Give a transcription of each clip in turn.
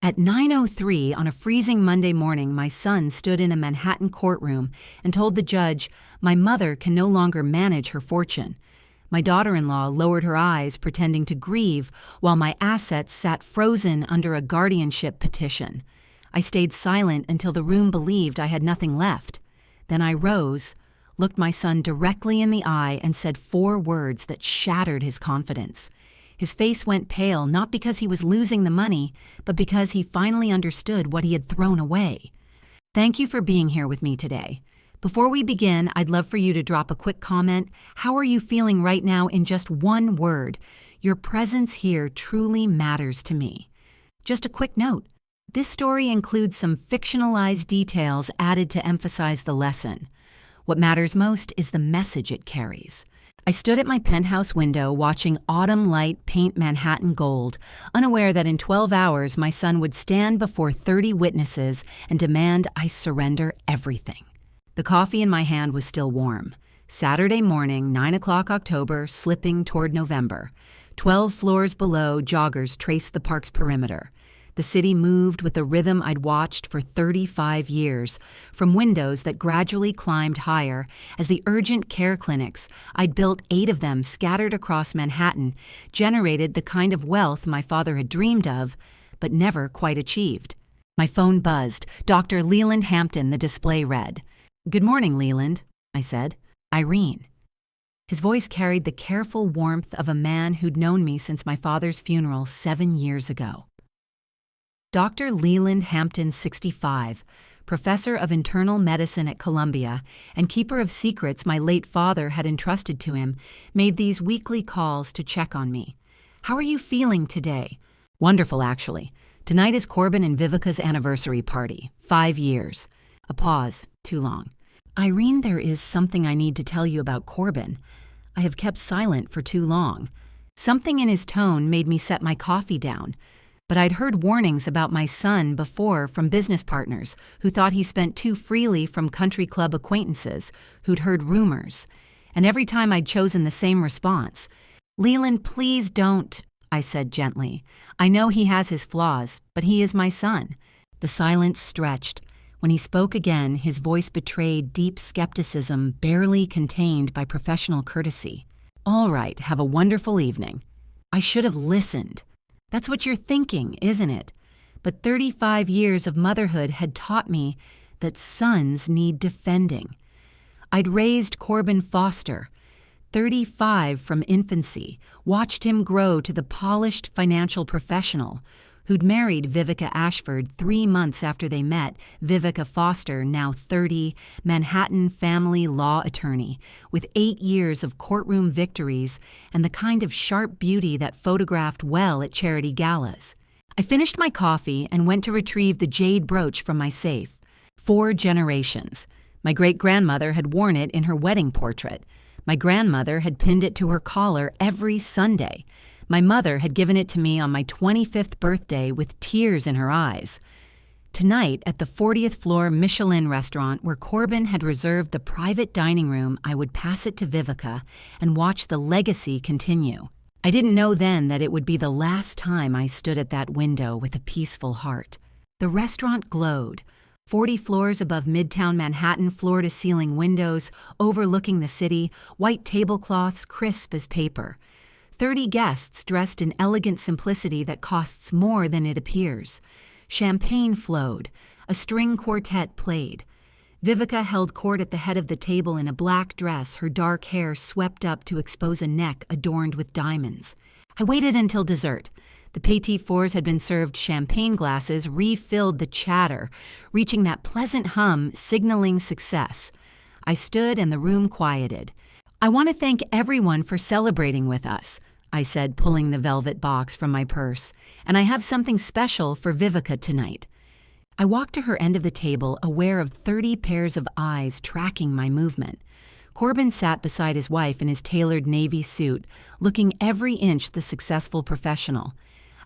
At 9:03 on a freezing Monday morning, my son stood in a Manhattan courtroom and told the judge, "My mother can no longer manage her fortune." My daughter-in-law lowered her eyes, pretending to grieve, while my assets sat frozen under a guardianship petition. I stayed silent until the room believed I had nothing left. Then I rose, looked my son directly in the eye, and said 4 words that shattered his confidence. His face went pale, not because he was losing the money, but because he finally understood what he had thrown away. Thank you for being here with me today. Before we begin, I'd love for you to drop a quick comment. How are you feeling right now in just 1 word? Your presence here truly matters to me. Just a quick note. This story includes some fictionalized details added to emphasize the lesson. What matters most is the message it carries. I stood at my penthouse window watching autumn light paint Manhattan gold, unaware that in 12 hours my son would stand before 30 witnesses and demand I surrender everything. The coffee in my hand was still warm. Saturday morning, 9 o'clock October, slipping toward November. 12 floors below, joggers traced the park's perimeter. The city moved with the rhythm I'd watched for 35 years, from windows that gradually climbed higher as the urgent care clinics, I'd built 8 of them scattered across Manhattan, generated the kind of wealth my father had dreamed of, but never quite achieved. My phone buzzed. Dr. Leland Hampton, the display read. "Good morning, Leland," I said. "Irene." His voice carried the careful warmth of a man who'd known me since my father's funeral 7 years ago. Dr. Leland Hampton, 65, professor of internal medicine at Columbia and keeper of secrets my late father had entrusted to him, made these weekly calls to check on me. "How are you feeling today?" "Wonderful, actually. Tonight is Corbin and Vivica's anniversary party. 5 years. A pause. Too long. "Irene, there is something I need to tell you about Corbin. I have kept silent for too long." Something in his tone made me set my coffee down. But I'd heard warnings about my son before from business partners who thought he spent too freely from country club acquaintances who'd heard rumors. And every time I'd chosen the same response. "Leland, please don't," I said gently. "I know he has his flaws, but he is my son." The silence stretched. When he spoke again, his voice betrayed deep skepticism barely contained by professional courtesy. "All right, have a wonderful evening." I should have listened. That's what you're thinking, isn't it? But 35 years of motherhood had taught me that sons need defending. I'd raised Corbin Foster, 35 from infancy, watched him grow to the polished financial professional who'd married Vivica Ashford 3 months after they met, Vivica Foster, now 30, Manhattan family law attorney, with 8 years of courtroom victories and the kind of sharp beauty that photographed well at charity galas. I finished my coffee and went to retrieve the jade brooch from my safe. 4 generations. My great-grandmother had worn it in her wedding portrait. My grandmother had pinned it to her collar every Sunday. My mother had given it to me on my 25th birthday with tears in her eyes. Tonight, at the 40th floor Michelin restaurant where Corbin had reserved the private dining room, I would pass it to Vivica and watch the legacy continue. I didn't know then that it would be the last time I stood at that window with a peaceful heart. The restaurant glowed. 40 floors above Midtown Manhattan, floor-to-ceiling windows, overlooking the city, white tablecloths crisp as paper. 30 guests dressed in elegant simplicity that costs more than it appears. Champagne flowed. A string quartet played. Vivica held court at the head of the table in a black dress, her dark hair swept up to expose a neck adorned with diamonds. I waited until dessert. The petit fours had been served champagne glasses, refilled the chatter, reaching that pleasant hum signaling success. I stood and the room quieted. "I want to thank everyone for celebrating with us," I said, pulling the velvet box from my purse. "And I have something special for Vivica tonight." I walked to her end of the table, aware of 30 pairs of eyes tracking my movement. Corbin sat beside his wife in his tailored navy suit, looking every inch the successful professional.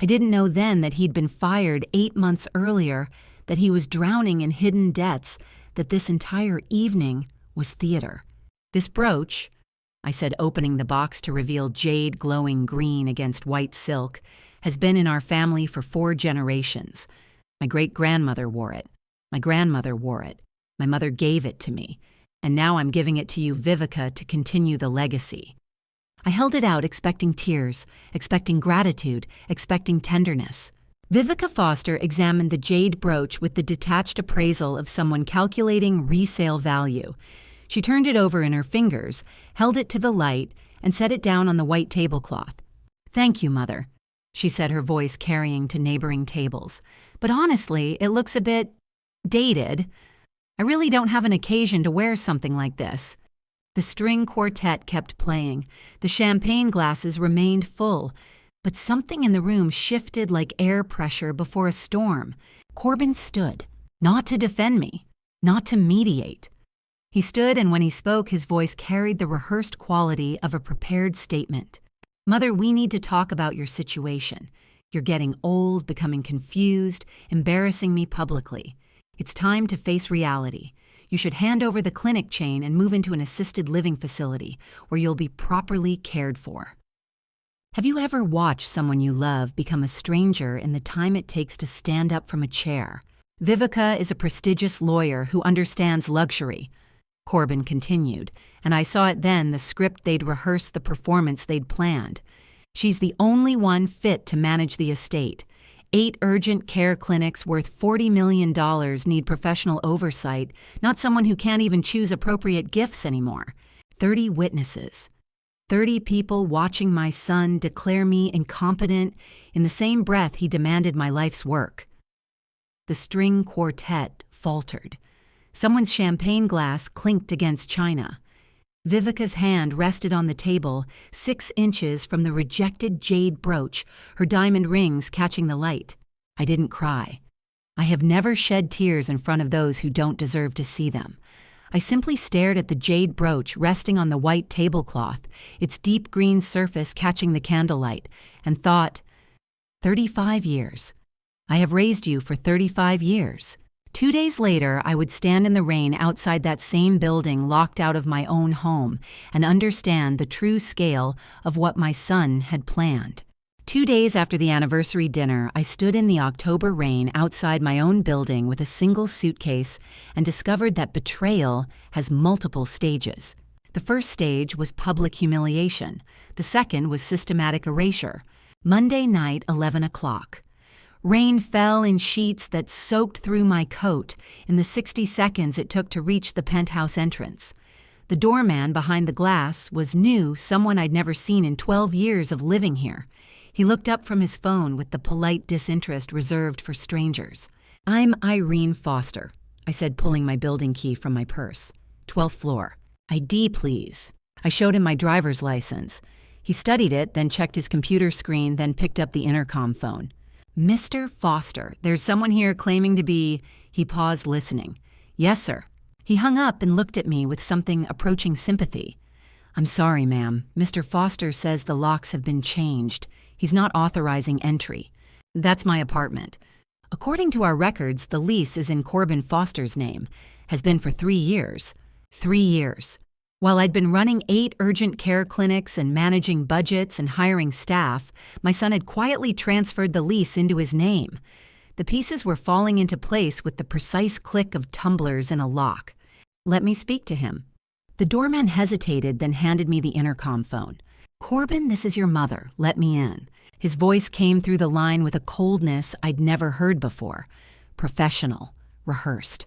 I didn't know then that he'd been fired 8 months earlier, that he was drowning in hidden debts, that this entire evening was theater. "This brooch," I said, opening the box to reveal jade glowing green against white silk, "has been in our family for 4 generations. My great-grandmother wore it. My grandmother wore it. My mother gave it to me. And now I'm giving it to you, Vivica, to continue the legacy." I held it out, expecting tears, expecting gratitude, expecting tenderness. Vivica Foster examined the jade brooch with the detached appraisal of someone calculating resale value. She turned it over in her fingers, held it to the light, and set it down on the white tablecloth. "Thank you, Mother," she said, her voice carrying to neighboring tables. "But honestly, it looks a bit dated. I really don't have an occasion to wear something like this." The string quartet kept playing. The champagne glasses remained full. But something in the room shifted like air pressure before a storm. Corbin stood, not to defend me, not to mediate. He stood, and when he spoke, his voice carried the rehearsed quality of a prepared statement. "Mother, we need to talk about your situation. You're getting old, becoming confused, embarrassing me publicly. It's time to face reality. You should hand over the clinic chain and move into an assisted living facility where you'll be properly cared for." Have you ever watched someone you love become a stranger in the time it takes to stand up from a chair? Vivica is a prestigious lawyer who understands luxury. Corbin continued, and I saw it then, the script they'd rehearsed, the performance they'd planned. She's the only one fit to manage the estate. 8 urgent care clinics worth $40 million need professional oversight, not someone who can't even choose appropriate gifts anymore. 30 witnesses. 30 people watching my son declare me incompetent in the same breath he demanded my life's work. The string quartet faltered. Someone's champagne glass clinked against china. Vivica's hand rested on the table, 6 inches from the rejected jade brooch, her diamond rings catching the light. I didn't cry. I have never shed tears in front of those who don't deserve to see them. I simply stared at the jade brooch resting on the white tablecloth, its deep green surface catching the candlelight, and thought, 35 years. I have raised you for 35 years. 2 days later, I would stand in the rain outside that same building, locked out of my own home, and understand the true scale of what my son had planned. 2 days after the anniversary dinner, I stood in the October rain outside my own building with a single suitcase and discovered that betrayal has multiple stages. The first stage was public humiliation. The second was systematic erasure. Monday night, 11 o'clock. Rain fell in sheets that soaked through my coat in the 60 seconds it took to reach the penthouse entrance. The doorman behind the glass was new, someone I'd never seen in 12 years of living here. He looked up from his phone with the polite disinterest reserved for strangers. "I'm Irene Foster," I said, pulling my building key from my purse. 12th floor. "ID, please." I showed him my driver's license. He studied it, then checked his computer screen, then picked up the intercom phone. "Mr. Foster, there's someone here claiming to be..." He paused, listening. "Yes, sir." He hung up and looked at me with something approaching sympathy. "I'm sorry, ma'am. Mr. Foster says the locks have been changed. He's not authorizing entry. That's my apartment. According to our records, the lease is in Corbin Foster's name. Has been for 3 years. 3 years. While I'd been running 8 urgent care clinics and managing budgets and hiring staff, my son had quietly transferred the lease into his name. The pieces were falling into place with the precise click of tumblers in a lock. "Let me speak to him." The doorman hesitated, then handed me the intercom phone. "Corbin, this is your mother. Let me in." His voice came through the line with a coldness I'd never heard before. Professional. Rehearsed.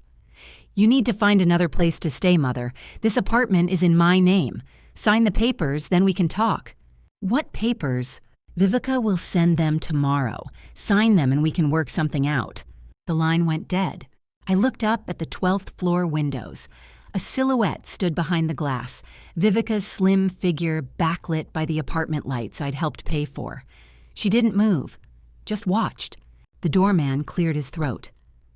"You need to find another place to stay, Mother. This apartment is in my name. Sign the papers, then we can talk." "What papers?" "Vivica will send them tomorrow. Sign them and we can work something out." The line went dead. I looked up at the 12th floor windows. A silhouette stood behind the glass, Vivica's slim figure backlit by the apartment lights I'd helped pay for. She didn't move, just watched. The doorman cleared his throat.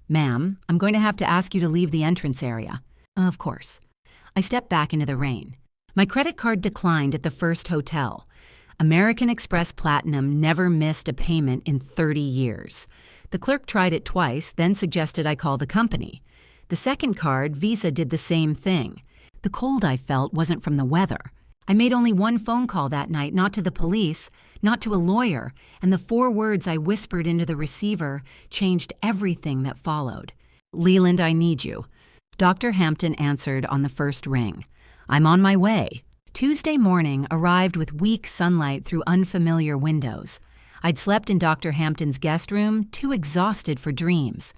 "Ma'am, I'm going to have to ask you to leave the entrance area." "Of course." I stepped back into the rain. My credit card declined at the first hotel. American Express Platinum never missed a payment in 30 years. The clerk tried it twice, then suggested I call the company. The second card, Visa, did the same thing. The cold I felt wasn't from the weather. I made only one phone call that night, not to the police, not to a lawyer, and the 4 words I whispered into the receiver changed everything that followed. "Leland, I need you." Dr. Hampton answered on the first ring. "I'm on my way." Tuesday morning arrived with weak sunlight through unfamiliar windows. I'd slept in Dr. Hampton's guest room, too exhausted for dreams.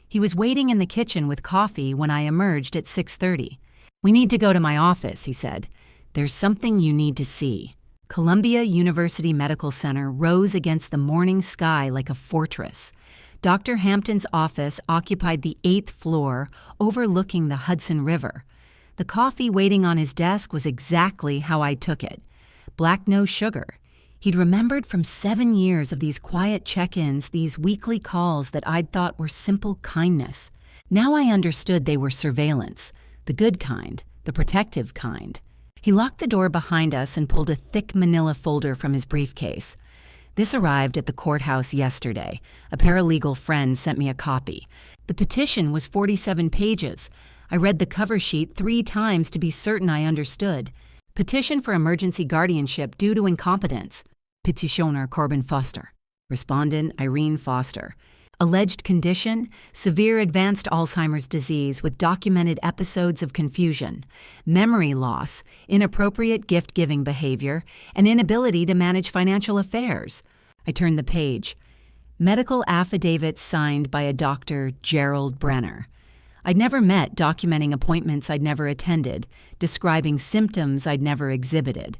He was waiting in the kitchen with coffee when I emerged at 6:30. "We need to go to my office," he said. "There's something you need to see." Columbia University Medical Center rose against the morning sky like a fortress. Dr. Hampton's office occupied the 8th floor, overlooking the Hudson River. The coffee waiting on his desk was exactly how I took it. Black, no sugar. He'd remembered from 7 years of these quiet check-ins, these weekly calls that I'd thought were simple kindness. Now I understood they were surveillance, the good kind, the protective kind. He locked the door behind us and pulled a thick manila folder from his briefcase. "This arrived at the courthouse yesterday. A paralegal friend sent me a copy. The petition was 47 pages. I read the cover sheet 3 times to be certain I understood. Petition for emergency guardianship due to incompetence. Petitioner Corbin Foster. Respondent Irene Foster. Alleged condition, severe advanced Alzheimer's disease with documented episodes of confusion, memory loss, inappropriate gift-giving behavior, and inability to manage financial affairs." I turned the page. Medical affidavit signed by a Dr. Gerald Brenner. I'd never met, documenting appointments I'd never attended, describing symptoms I'd never exhibited.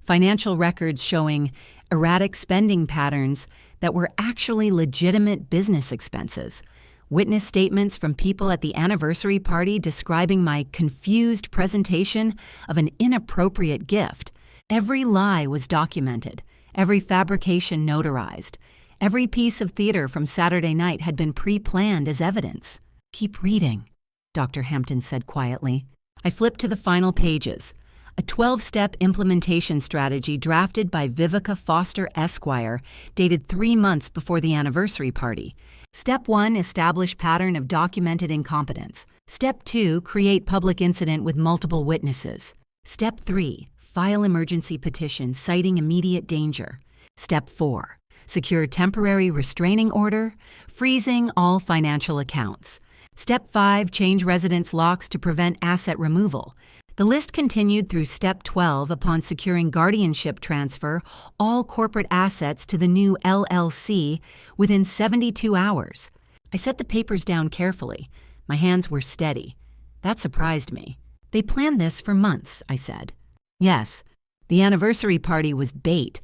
Financial records showing erratic spending patterns that were actually legitimate business expenses. Witness statements from people at the anniversary party describing my confused presentation of an inappropriate gift. Every lie was documented, every fabrication notarized. Every piece of theater from Saturday night had been pre-planned as evidence. "Keep reading," Dr. Hampton said quietly. I flipped to the final pages. A 12-step implementation strategy drafted by Vivica Foster Esquire, dated 3 months before the anniversary party. Step 1, establish pattern of documented incompetence. Step 2, create public incident with multiple witnesses. Step 3, file emergency petition citing immediate danger. Step 4, secure temporary restraining order, freezing all financial accounts. Step 5, change residence locks to prevent asset removal. The list continued through Step 12 upon securing guardianship transfer, all corporate assets to the new LLC within 72 hours. I set the papers down carefully. My hands were steady. That surprised me. "They planned this for months," I said. "Yes." "The anniversary party was bait."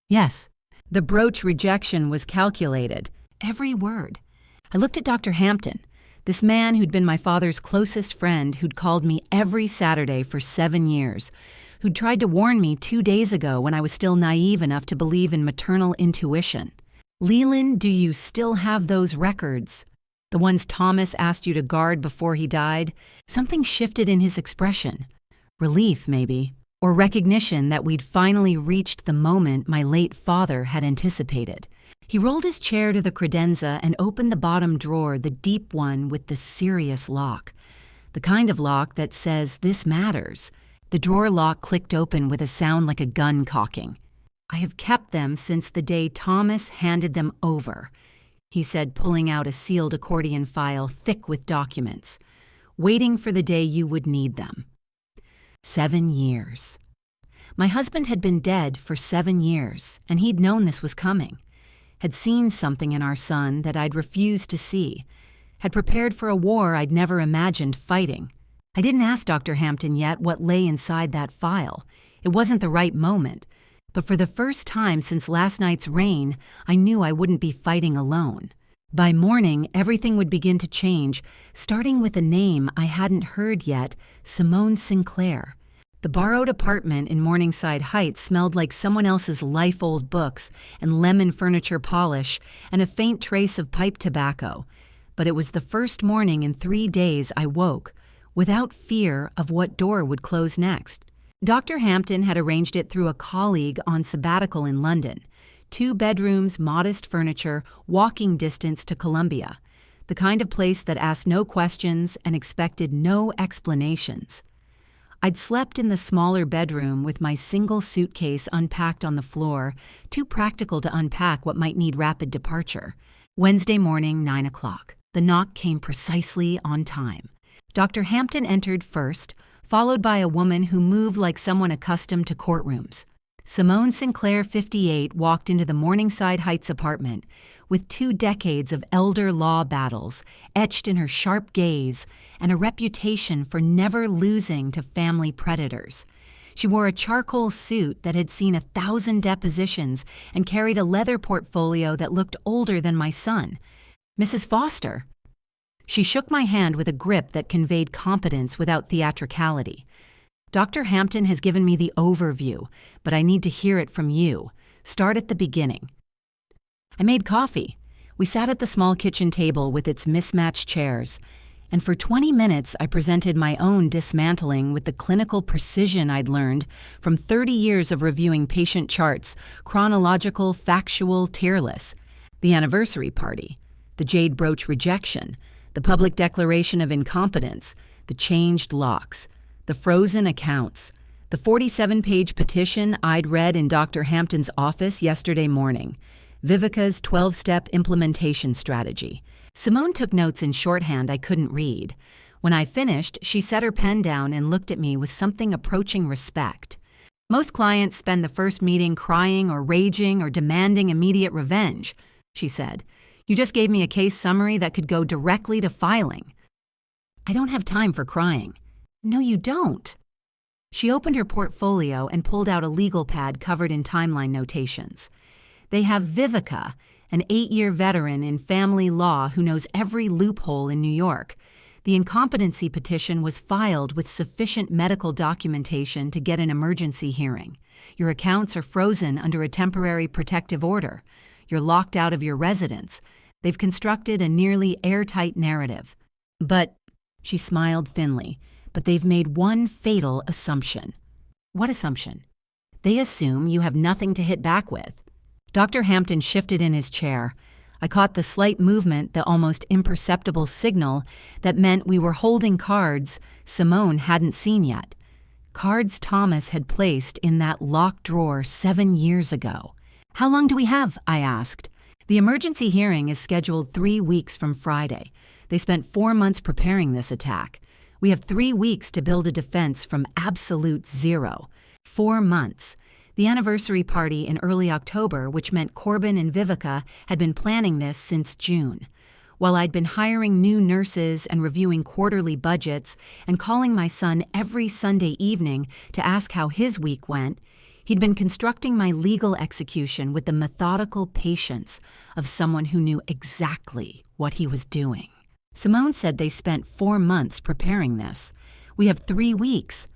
"Yes." "The brooch rejection was calculated." Every word. I looked at Dr. Hampton. This man who'd been my father's closest friend, who'd called me every Saturday for 7 years, who'd tried to warn me 2 days ago when I was still naive enough to believe in maternal intuition. "Leland, do you still have those records? The ones Thomas asked you to guard before he died?" Something shifted in his expression. Relief, maybe, or recognition that we'd finally reached the moment my late father had anticipated. He rolled his chair to the credenza and opened the bottom drawer, the deep one with the serious lock. The kind of lock that says, "This matters." The drawer lock clicked open with a sound like a gun cocking. "I have kept them since the day Thomas handed them over," he said, pulling out a sealed accordion file thick with documents, "waiting for the day you would need them." 7 years. My husband had been dead for 7 years, and he'd known this was coming. Had seen something in our son that I'd refused to see, had prepared for a war I'd never imagined fighting. I didn't ask Dr. Hampton yet what lay inside that file. It wasn't the right moment, but for the first time since last night's rain, I knew I wouldn't be fighting alone. By morning, everything would begin to change, starting with a name I hadn't heard yet, Simone Sinclair. The borrowed apartment in Morningside Heights smelled like someone else's life-old books and lemon furniture polish and a faint trace of pipe tobacco. But it was the first morning in 3 days I woke, without fear of what door would close next. Dr. Hampton had arranged it through a colleague on sabbatical in London. 2 bedrooms, modest furniture, walking distance to Columbia. The kind of place that asked no questions and expected no explanations. I'd slept in the smaller bedroom with my single suitcase unpacked on the floor, too practical to unpack what might need rapid departure. Wednesday morning, 9 o'clock. The knock came precisely on time. Dr. Hampton entered first, followed by a woman who moved like someone accustomed to courtrooms. Simone Sinclair, 58, walked into the Morningside Heights apartment with 2 decades of elder law battles etched in her sharp gaze and a reputation for never losing to family predators. She wore a charcoal suit that had seen 1,000 depositions and carried a leather portfolio that looked older than my son. "Mrs. Foster." She shook my hand with a grip that conveyed competence without theatricality. "Dr. Hampton has given me the overview, but I need to hear it from you. Start at the beginning." I made coffee. We sat at the small kitchen table with its mismatched chairs, and for 20 minutes I presented my own dismantling with the clinical precision I'd learned from 30 years of reviewing patient charts, chronological, factual, tierless. The anniversary party, the jade brooch rejection, the public declaration of incompetence, the changed locks, the frozen accounts, the 47-page petition I'd read in Dr. Hampton's office yesterday morning, Vivica's 12-step implementation strategy. Simone took notes in shorthand I couldn't read. When I finished, she set her pen down and looked at me with something approaching respect. "Most clients spend the first meeting crying or raging or demanding immediate revenge," she said. "You just gave me a case summary that could go directly to filing." "I don't have time for crying." "No, you don't." She opened her portfolio and pulled out a legal pad covered in timeline notations. "They have Vivica, an 8-year veteran in family law who knows every loophole in New York. The incompetency petition was filed with sufficient medical documentation to get an emergency hearing. Your accounts are frozen under a temporary protective order. You're locked out of your residence. They've constructed a nearly airtight narrative. But," she smiled thinly, "but they've made one fatal assumption." "What assumption?" "They assume you have nothing to hit back with." Dr. Hampton shifted in his chair. I caught the slight movement, the almost imperceptible signal that meant we were holding cards Simone hadn't seen yet. Cards Thomas had placed in that locked drawer 7 years ago. "How long do we have?" I asked. "The emergency hearing is scheduled 3 weeks from Friday. They spent 4 months preparing this attack. We have 3 weeks to build a defense from absolute zero. 4 months. The anniversary party in early October, which meant Corbin and Vivica had been planning this since June. While I'd been hiring new nurses and reviewing quarterly budgets and calling my son every Sunday evening to ask how his week went, he'd been constructing my legal execution with the methodical patience of someone who knew exactly what he was doing. Simone said they spent 4 months preparing this. We have 3 weeks.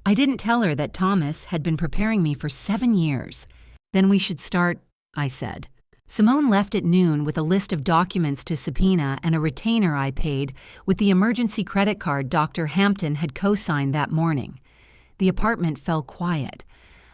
I didn't tell her that Thomas had been preparing me for 7 years. "Then we should start," I said. Simone left at noon with a list of documents to subpoena and a retainer I paid with the emergency credit card Dr. Hampton had co-signed that morning. The apartment fell quiet.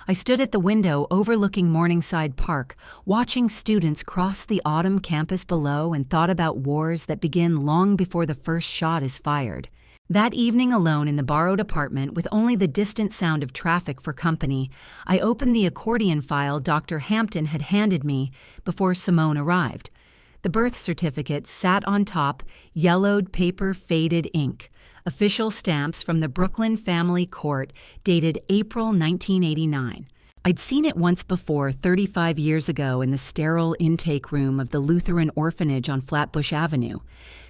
I stood at the window overlooking Morningside Park, watching students cross the autumn campus below and thought about wars that begin long before the first shot is fired. That evening alone in the borrowed apartment with only the distant sound of traffic for company, I opened the accordion file Dr. Hampton had handed me before Simone arrived. The birth certificate sat on top, yellowed paper faded ink. Official stamps from the Brooklyn Family Court dated April 1989. I'd seen it once before 35 years ago in the sterile intake room of the Lutheran orphanage on Flatbush Avenue.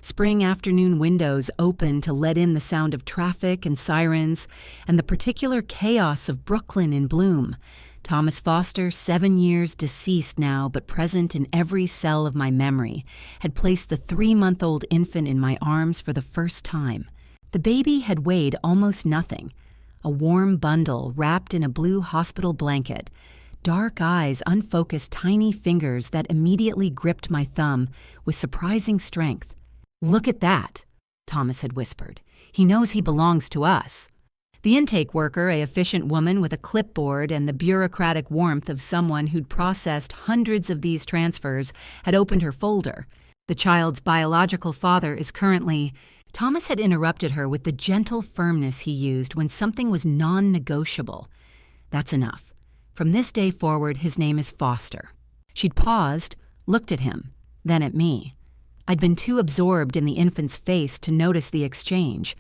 Spring afternoon windows open to let in the sound of traffic and sirens and the particular chaos of Brooklyn in bloom. Thomas Foster, 7 years deceased now but present in every cell of my memory, had placed the 3-month-old infant in my arms for the first time. The baby had weighed almost nothing. A warm bundle wrapped in a blue hospital blanket, dark eyes, unfocused tiny fingers that immediately gripped my thumb with surprising strength. "Look at that," Thomas had whispered. "He knows he belongs to us." The intake worker, a efficient woman with a clipboard and the bureaucratic warmth of someone who'd processed hundreds of these transfers, had opened her folder. "The child's biological father is currently..." Thomas had interrupted her with the gentle firmness he used when something was non-negotiable. "That's enough. From this day forward, his name is Foster." She'd paused, looked at him, then at me. I'd been too absorbed in the infant's face to notice the exchange,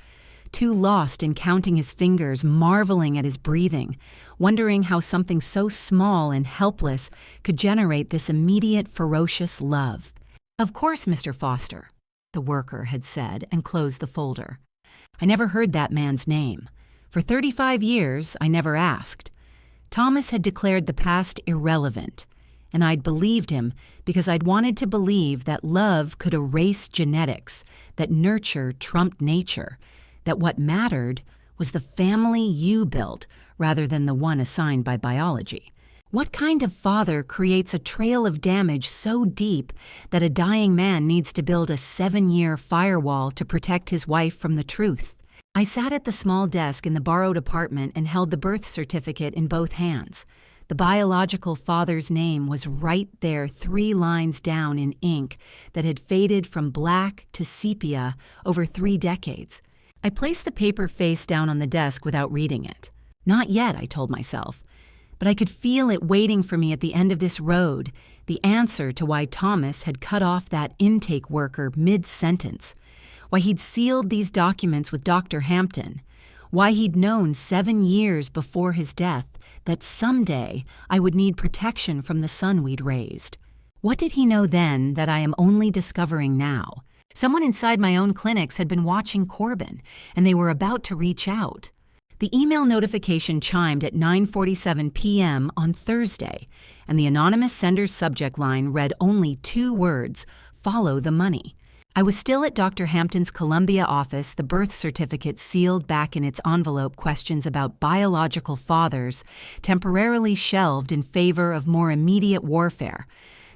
too lost in counting his fingers, marveling at his breathing, wondering how something so small and helpless could generate this immediate, ferocious love. "Of course, Mr. Foster," the worker had said and closed the folder. I never heard that man's name. For 35 years, I never asked. Thomas had declared the past irrelevant, and I'd believed him because I'd wanted to believe that love could erase genetics, that nurture trumped nature, that what mattered was the family you built rather than the one assigned by biology. What kind of father creates a trail of damage so deep that a dying man needs to build a 7-year firewall to protect his wife from the truth? I sat at the small desk in the borrowed apartment and held the birth certificate in both hands. The biological father's name was right there 3 lines down in ink that had faded from black to sepia over 3 decades. I placed the paper face down on the desk without reading it. Not yet, I told myself. But I could feel it waiting for me at the end of this road, the answer to why Thomas had cut off that intake worker mid-sentence, why he'd sealed these documents with Dr. Hampton, why he'd known 7 years before his death that someday I would need protection from the son we'd raised. What did he know then that I am only discovering now? Someone inside my own clinics had been watching Corbin, and they were about to reach out. The email notification chimed at 9:47 p.m. on Thursday, and the anonymous sender's subject line read only 2 words, "Follow the money." I was still at Dr. Hampton's Columbia office, the birth certificate sealed back in its envelope, questions about biological fathers temporarily shelved in favor of more immediate warfare.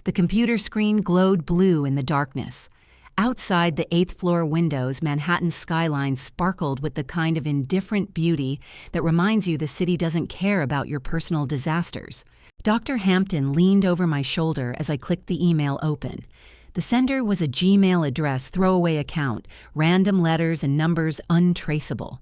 The computer screen glowed blue in the darkness. Outside the 8th floor windows, Manhattan's skyline sparkled with the kind of indifferent beauty that reminds you the city doesn't care about your personal disasters. Dr. Hampton leaned over my shoulder as I clicked the email open. The sender was a Gmail address throwaway account, random letters and numbers untraceable.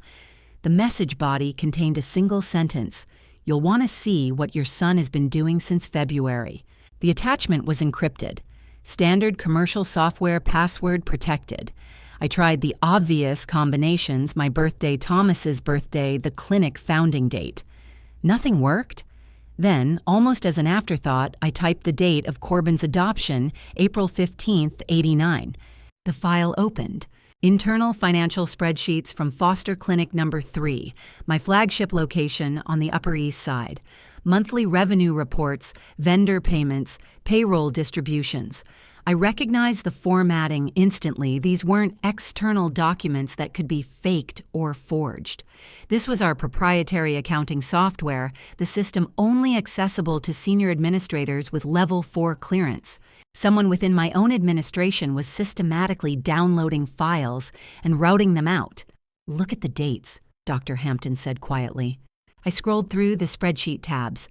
The message body contained a single sentence: "You'll want to see what your son has been doing since February." The attachment was encrypted. Standard commercial software, password protected. I tried the obvious combinations: my birthday, Thomas's birthday, the clinic founding date. Nothing worked. Then, almost as an afterthought, I typed the date of Corbin's adoption, April 15th, 89. The file opened. Internal financial spreadsheets from Foster Clinic number 3, my flagship location on the Upper East Side. Monthly revenue reports, vendor payments, payroll distributions. I recognized the formatting instantly. These weren't external documents that could be faked or forged. This was our proprietary accounting software, the system only accessible to senior administrators with Level 4 clearance. Someone within my own administration was systematically downloading files and routing them out. "Look at the dates," Dr. Hampton said quietly. I scrolled through the spreadsheet tabs.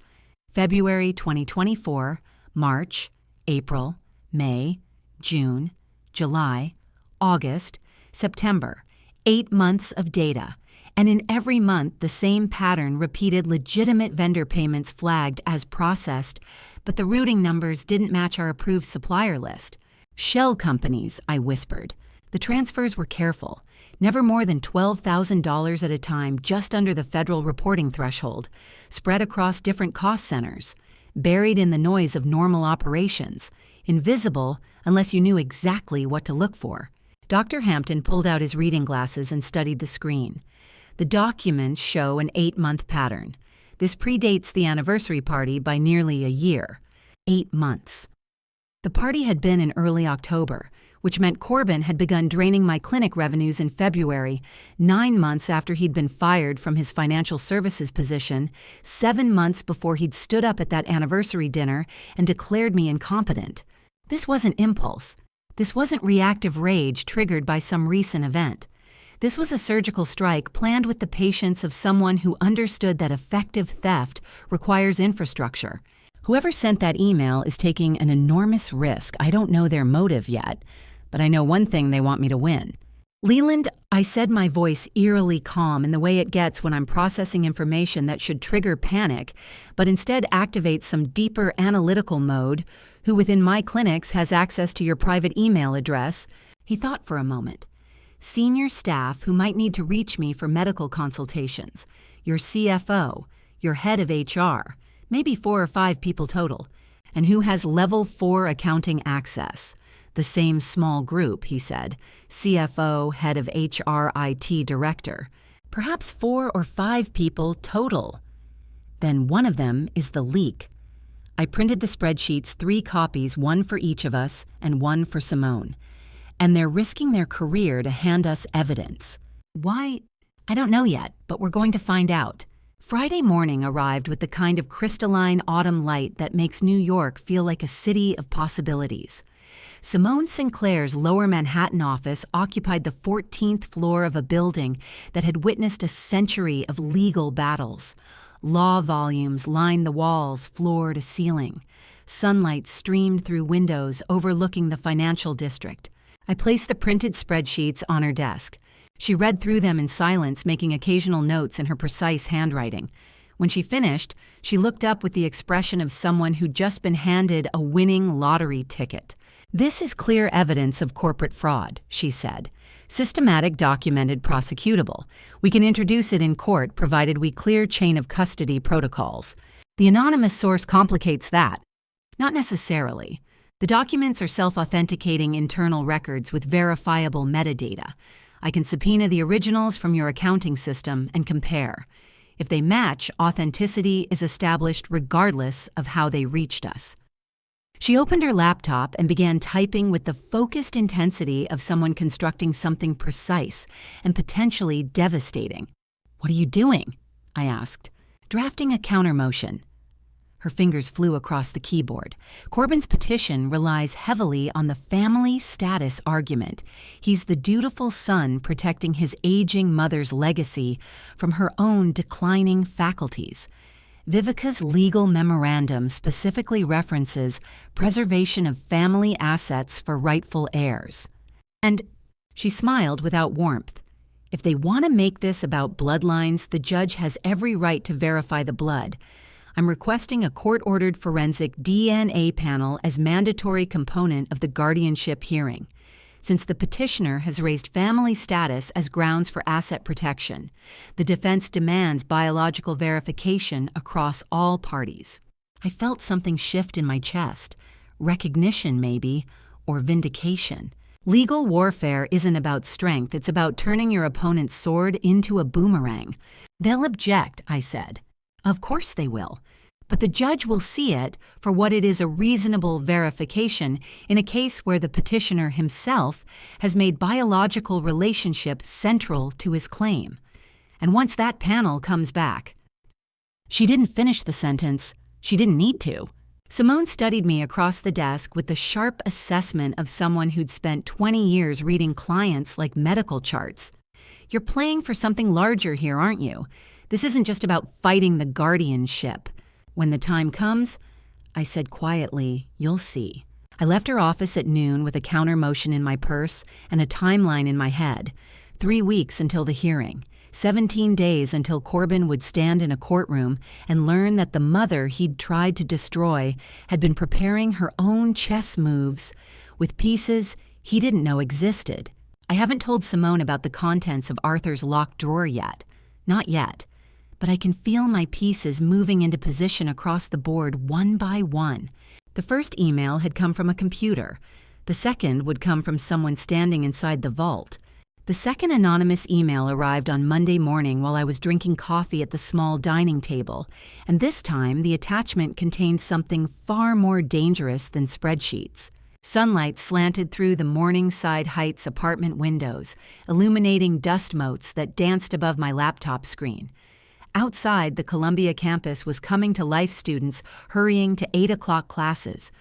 February 2024, March, April, May, June, July, August, September. 8 months of data. And in every month, the same pattern repeated: legitimate vendor payments flagged as processed, but the routing numbers didn't match our approved supplier list. "Shell companies," I whispered. The transfers were careful. Never more than $12,000 at a time, just under the federal reporting threshold, spread across different cost centers, buried in the noise of normal operations, invisible unless you knew exactly what to look for. Dr. Hampton pulled out his reading glasses and studied the screen. The documents show an 8-month pattern. This predates the anniversary party by nearly a year. 8 months. The party had been in early October, which meant Corbin had begun draining my clinic revenues in February, 9 months after he'd been fired from his financial services position, 7 months before he'd stood up at that anniversary dinner and declared me incompetent. This wasn't impulse. This wasn't reactive rage triggered by some recent event. This was a surgical strike planned with the patience of someone who understood that effective theft requires infrastructure. Whoever sent that email is taking an enormous risk. I don't know their motive yet, but I know one thing: they want me to win. Leland, I said, my voice eerily calm in the way it gets when I'm processing information that should trigger panic, but instead activates some deeper analytical mode. Who within my clinics has access to your private email address? He thought for a moment. Senior staff who might need to reach me for medical consultations. Your CFO, your head of HR, maybe 4 or 5 people total. And who has level 4 accounting access? The same small group, he said. CFO, head of HR, IT director. Perhaps 4 or 5 people total. Then one of them is the leak. I printed the spreadsheets, 3 copies, 1 for each of us and 1 for Simone. And they're risking their career to hand us evidence. Why? I don't know yet, but we're going to find out. Friday morning arrived with the kind of crystalline autumn light that makes New York feel like a city of possibilities. Simone Sinclair's Lower Manhattan office occupied the 14th floor of a building that had witnessed a century of legal battles. Law volumes lined the walls, floor to ceiling. Sunlight streamed through windows overlooking the financial district. I placed the printed spreadsheets on her desk. She read through them in silence, making occasional notes in her precise handwriting. When she finished, she looked up with the expression of someone who'd just been handed a winning lottery ticket. "This is clear evidence of corporate fraud," she said. "Systematic, documented, prosecutable. We can introduce it in court provided we clear chain of custody protocols. The anonymous source complicates that." Not necessarily. The documents are self-authenticating internal records with verifiable metadata. I can subpoena the originals from your accounting system and compare. If they match, authenticity is established regardless of how they reached us. She opened her laptop and began typing with the focused intensity of someone constructing something precise and potentially devastating. "What are you doing?" I asked. "Drafting a countermotion." Her fingers flew across the keyboard. Corbin's petition relies heavily on the family status argument. He's the dutiful son protecting his aging mother's legacy from her own declining faculties. Vivica's legal memorandum specifically references preservation of family assets for rightful heirs. And she smiled without warmth. If they want to make this about bloodlines, the judge has every right to verify the blood. I'm requesting a court-ordered forensic DNA panel as mandatory component of the guardianship hearing. Since the petitioner has raised family status as grounds for asset protection, the defense demands biological verification across all parties. I felt something shift in my chest. Recognition, maybe, or vindication. Legal warfare isn't about strength, it's about turning your opponent's sword into a boomerang. "They'll object," I said. "Of course they will. But the judge will see it for what it is, a reasonable verification in a case where the petitioner himself has made biological relationship central to his claim. And once that panel comes back..." She didn't finish the sentence. She didn't need to. Simone studied me across the desk with the sharp assessment of someone who'd spent 20 years reading clients like medical charts. "You're playing for something larger here, aren't you? This isn't just about fighting the guardianship. When the time comes," I said quietly, "you'll see." I left her office at noon with a counter motion in my purse and a timeline in my head. 3 weeks until the hearing. 17 days until Corbin would stand in a courtroom and learn that the mother he'd tried to destroy had been preparing her own chess moves with pieces he didn't know existed. I haven't told Simone about the contents of Arthur's locked drawer yet. Not yet. But I can feel my pieces moving into position across the board one by one. The first email had come from a computer. The second would come from someone standing inside the vault. The second anonymous email arrived on Monday morning while I was drinking coffee at the small dining table, and this time the attachment contained something far more dangerous than spreadsheets. Sunlight slanted through the Morningside Heights apartment windows, illuminating dust motes that danced above my laptop screen. Outside, the Columbia campus was coming to life, students hurrying to 8 o'clock classes.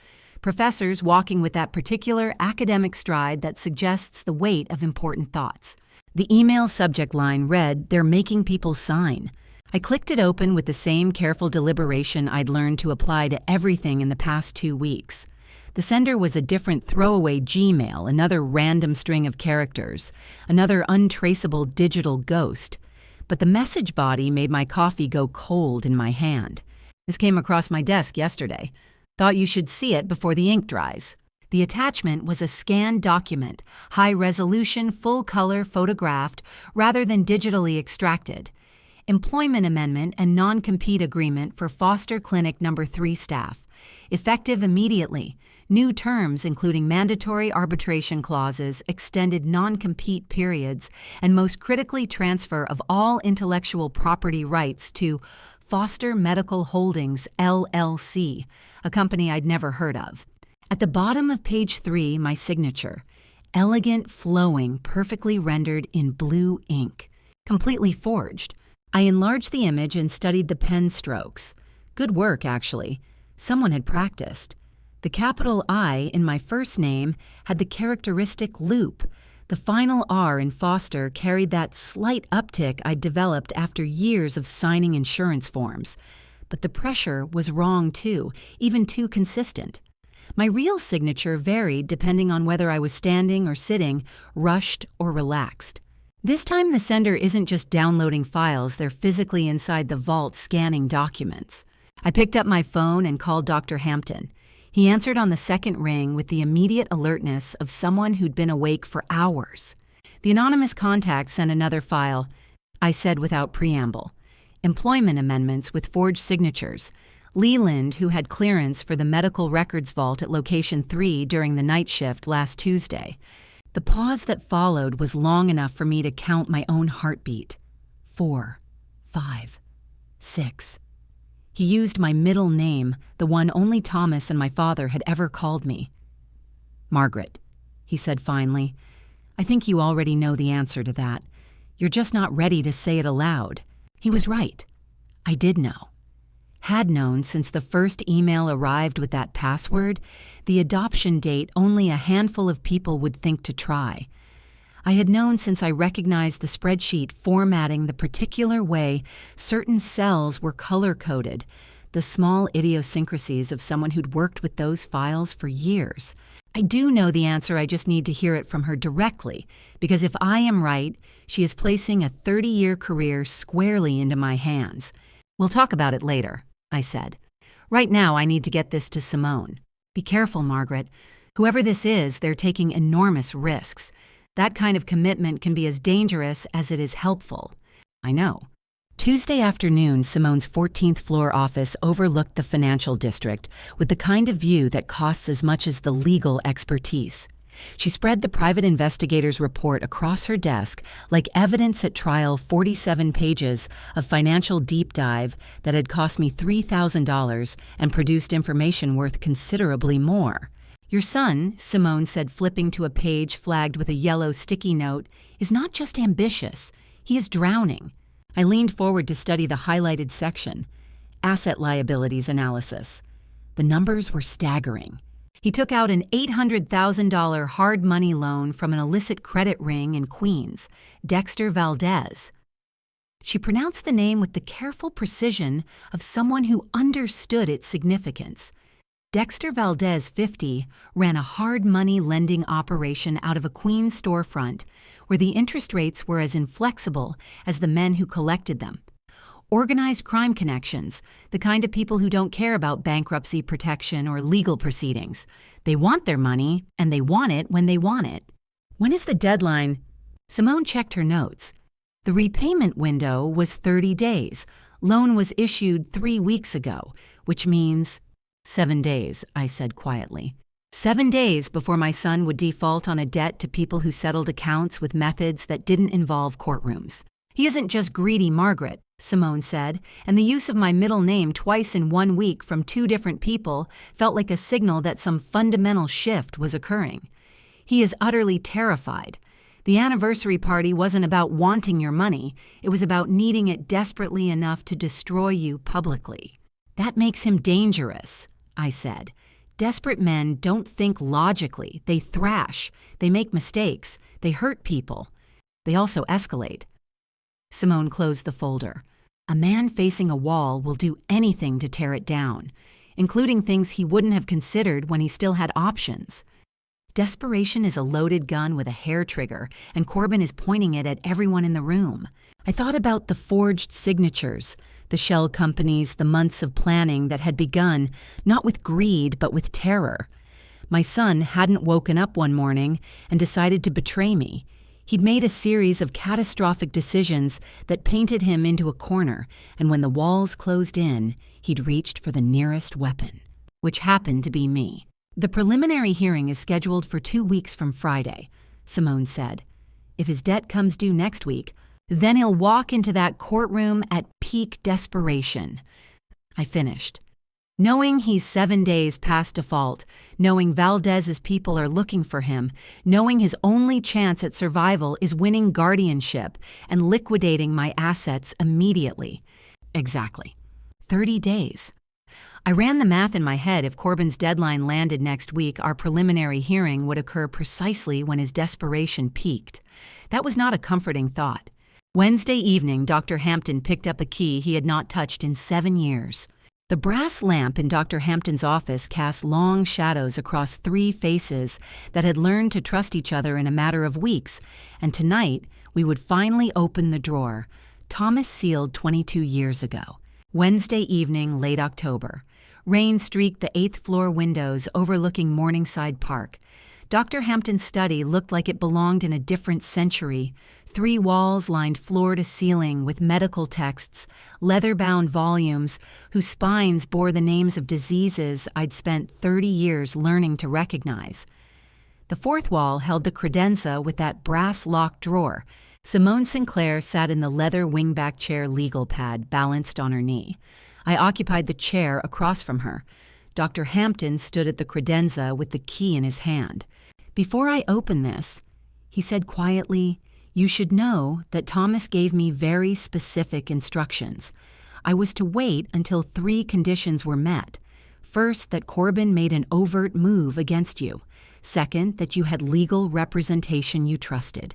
Professors walking with that particular academic stride that suggests the weight of important thoughts. The email subject line read, "They're making people sign." I clicked it open with the same careful deliberation I'd learned to apply to everything in the past 2 weeks. The sender was a different throwaway Gmail, another random string of characters, another untraceable digital ghost. But the message body made my coffee go cold in my hand. This came across my desk yesterday. Thought you should see it before the ink dries. The attachment was a scanned document, high-resolution, full-color photographed rather than digitally extracted. Employment amendment and non-compete agreement for Foster Clinic No. 3 staff. Effective immediately. New terms including mandatory arbitration clauses, extended non-compete periods, and most critically transfer of all intellectual property rights to Foster Medical Holdings, LLC, a company I'd never heard of. At the bottom of page 3, my signature. Elegant, flowing, perfectly rendered in blue ink. Completely forged. I enlarged the image and studied the pen strokes. Good work, actually. Someone had practiced. The capital I in my first name had the characteristic loop. The final R in Foster carried that slight uptick I'd developed after years of signing insurance forms. But the pressure was wrong too, even too consistent. My real signature varied depending on whether I was standing or sitting, rushed or relaxed. This time the sender isn't just downloading files, they're physically inside the vault scanning documents. I picked up my phone and called Dr. Hampton. He answered on the second ring with the immediate alertness of someone who'd been awake for hours. The anonymous contact sent another file. I said without preamble. Employment amendments with forged signatures. Leland, who had clearance for the medical records vault at location 3 during the night shift last Tuesday. The pause that followed was long enough for me to count my own heartbeat. 4, 5, 6. He used my middle name, the one only Thomas and my father had ever called me. Margaret, he said finally, I think you already know the answer to that. You're just not ready to say it aloud. He was right. I did know. Had known since the first email arrived with that password, the adoption date only a handful of people would think to try. I had known since I recognized the spreadsheet formatting the particular way certain cells were color-coded, the small idiosyncrasies of someone who'd worked with those files for years. I do know the answer, I just need to hear it from her directly, because if I am right, she is placing a 30-year career squarely into my hands. We'll talk about it later, I said. Right now, I need to get this to Simone. Be careful, Margaret. Whoever this is, they're taking enormous risks. That kind of commitment can be as dangerous as it is helpful. I know. Tuesday afternoon, Simone's 14th floor office overlooked the financial district with the kind of view that costs as much as the legal expertise. She spread the private investigator's report across her desk like evidence at trial, 47 pages of financial deep dive that had cost me $3,000 and produced information worth considerably more. Your son, Simone said, flipping to a page flagged with a yellow sticky note, is not just ambitious, he is drowning. I leaned forward to study the highlighted section. Asset liabilities analysis. The numbers were staggering. He took out an $800,000 hard money loan from an illicit credit ring in Queens, Dexter Valdez. She pronounced the name with the careful precision of someone who understood its significance. Dexter Valdez, 50, ran a hard money lending operation out of a Queens storefront where the interest rates were as inflexible as the men who collected them. Organized crime connections, the kind of people who don't care about bankruptcy protection or legal proceedings. They want their money, and they want it when they want it. When is the deadline? Simone checked her notes. The repayment window was 30 days. Loan was issued 3 weeks ago, which means 7 days, I said quietly. 7 days before my son would default on a debt to people who settled accounts with methods that didn't involve courtrooms. He isn't just greedy, Margaret, Simone said, and the use of my middle name twice in 1 week from 2 different people felt like a signal that some fundamental shift was occurring. He is utterly terrified. The anniversary party wasn't about wanting your money, it was about needing it desperately enough to destroy you publicly. That makes him dangerous, I said. Desperate men don't think logically, they thrash, they make mistakes, they hurt people. They also escalate. Simone closed the folder. A man facing a wall will do anything to tear it down. including things he wouldn't have considered when he still had options. Desperation is a loaded gun with a hair trigger, and Corbin is pointing it at everyone in the room. I thought about the forged signatures, the shell companies, the months of planning that had begun, not with greed but with terror. My son hadn't woken up one morning and decided to betray me. He'd made a series of catastrophic decisions that painted him into a corner, and when the walls closed in, he'd reached for the nearest weapon, which happened to be me. The preliminary hearing is scheduled for 2 weeks from Friday, Simone said. If his debt comes due next week, then he'll walk into that courtroom at peak desperation. I finished. Knowing he's 7 days past default, knowing Valdez's people are looking for him, knowing his only chance at survival is winning guardianship and liquidating my assets immediately. Exactly. 30 days. I ran the math in my head. If Corbin's deadline landed next week, our preliminary hearing would occur precisely when his desperation peaked. That was not a comforting thought. Wednesday evening, Dr. Hampton picked up a key he had not touched in 7 years. The brass lamp in Dr. Hampton's office cast long shadows across 3 faces that had learned to trust each other in a matter of weeks, and tonight we would finally open the drawer. Thomas sealed 22 years ago. Wednesday evening, late October. Rain streaked the 8th floor windows overlooking Morningside Park. Dr. Hampton's study looked like it belonged in a different century. 3 walls lined floor to ceiling with medical texts, leather-bound volumes whose spines bore the names of diseases I'd spent 30 years learning to recognize. The 4th wall held the credenza with that brass-locked drawer. Simone Sinclair sat in the leather wingback chair legal pad balanced on her knee. I occupied the chair across from her. Dr. Hampton stood at the credenza with the key in his hand. Before I open this, he said quietly, "You should know that Thomas gave me very specific instructions. I was to wait until 3 conditions were met. First, that Corbin made an overt move against you. Second, that you had legal representation you trusted.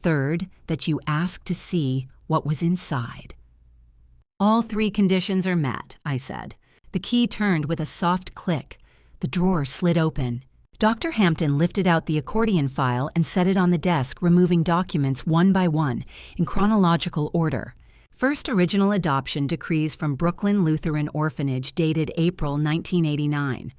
Third, that you asked to see what was inside." "All 3 conditions are met," I said. The key turned with a soft click. The drawer slid open. Dr. Hampton lifted out the accordion file and set it on the desk, removing documents one by one, in chronological order. First, original adoption decrees from Brooklyn Lutheran Orphanage dated April 1989.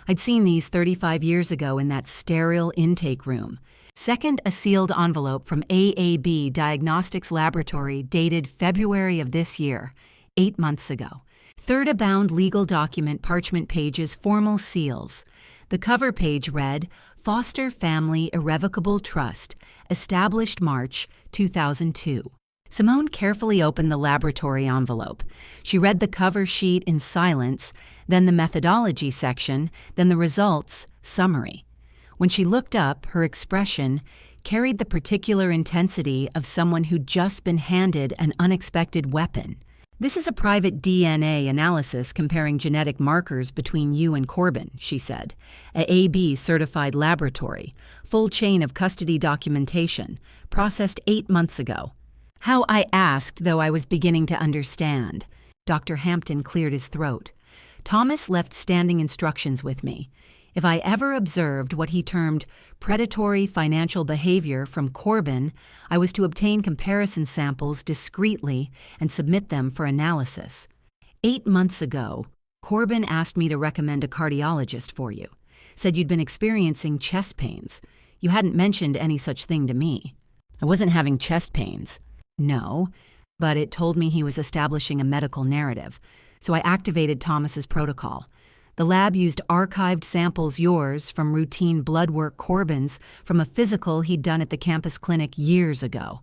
I'd seen these 35 years ago in that sterile intake room. Second, a sealed envelope from AAB Diagnostics Laboratory dated February of this year, 8 months ago. Third, a bound legal document, parchment pages, formal seals. The cover page read, Foster Family Irrevocable Trust, established March 2002. Simone carefully opened the laboratory envelope. She read the cover sheet in silence, then the methodology section, then the results summary. When she looked up, her expression carried the particular intensity of someone who'd just been handed an unexpected weapon. "This is a private DNA analysis comparing genetic markers between you and Corbin," she said. "A AB certified laboratory, full chain of custody documentation, processed 8 months ago." How I asked, though I was beginning to understand. Dr. Hampton cleared his throat. "Thomas left standing instructions with me. If I ever observed what he termed predatory financial behavior from Corbin, I was to obtain comparison samples discreetly and submit them for analysis. 8 months ago, Corbin asked me to recommend a cardiologist for you. Said you'd been experiencing chest pains. You hadn't mentioned any such thing to me." "I wasn't having chest pains." "No, but it told me he was establishing a medical narrative, so I activated Thomas's protocol. The lab used archived samples, yours, from routine blood work, Corbin's, from a physical he'd done at the campus clinic years ago.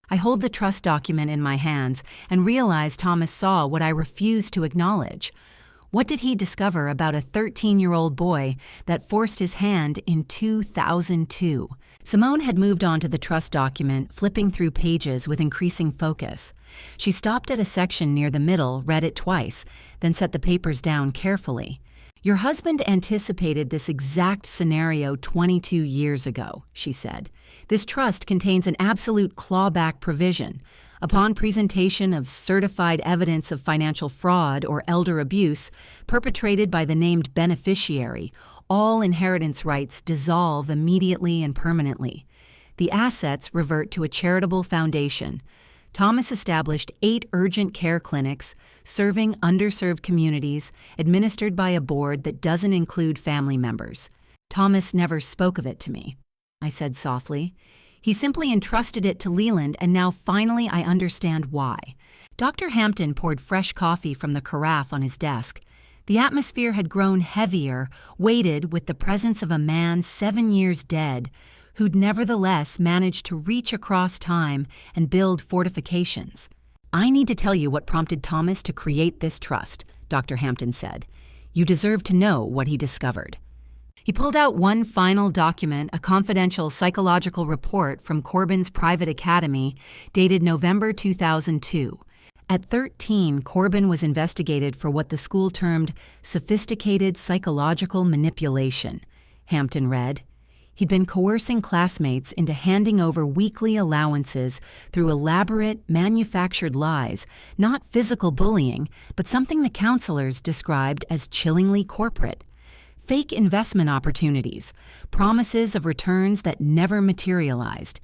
I hold the trust document in my hands and realize Thomas saw what I refused to acknowledge. What did he discover about a 13-year-old boy that forced his hand in 2002? Simone had moved on to the trust document, flipping through pages with increasing focus. She stopped at a section near the middle, read it twice, then set the papers down carefully. "Your husband anticipated this exact scenario 22 years ago," she said. "This trust contains an absolute clawback provision, Upon presentation of certified evidence of financial fraud or elder abuse perpetrated by the named beneficiary, all inheritance rights dissolve immediately and permanently. The assets revert to a charitable foundation. Thomas established 8 urgent care clinics serving underserved communities, administered by a board that doesn't include family members. Thomas never spoke of it to me, I said softly. He simply entrusted it to Leland, and now finally I understand why. Dr. Hampton poured fresh coffee from the carafe on his desk. The atmosphere had grown heavier, weighted with the presence of a man 7 years dead, who'd nevertheless managed to reach across time and build fortifications. I need to tell you what prompted Thomas to create this trust, Dr. Hampton said. You deserve to know what he discovered. He pulled out one final document, a confidential psychological report from Corbin's private academy, dated November 2002. At 13, Corbin was investigated for what the school termed sophisticated psychological manipulation, Hampton read. He'd been coercing classmates into handing over weekly allowances through elaborate, manufactured lies, not physical bullying, but something the counselors described as chillingly corporate. Fake investment opportunities, promises of returns that never materialized.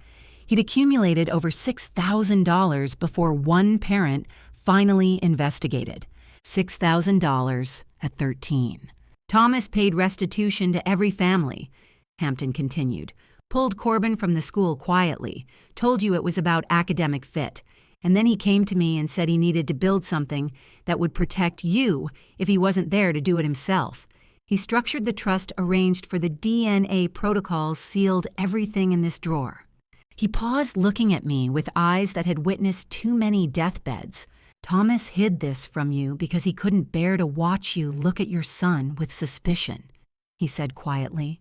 He'd accumulated over $6,000 before one parent finally investigated. $6,000 at 13. Thomas paid restitution to every family, Hampton continued, pulled Corbin from the school quietly, told you it was about academic fit, and then he came to me and said he needed to build something that would protect you if he wasn't there to do it himself. He structured the trust arranged for the DNA protocols sealed everything in this drawer. He paused, looking at me with eyes that had witnessed too many deathbeds. Thomas hid this from you because he couldn't bear to watch you look at your son with suspicion, he said quietly.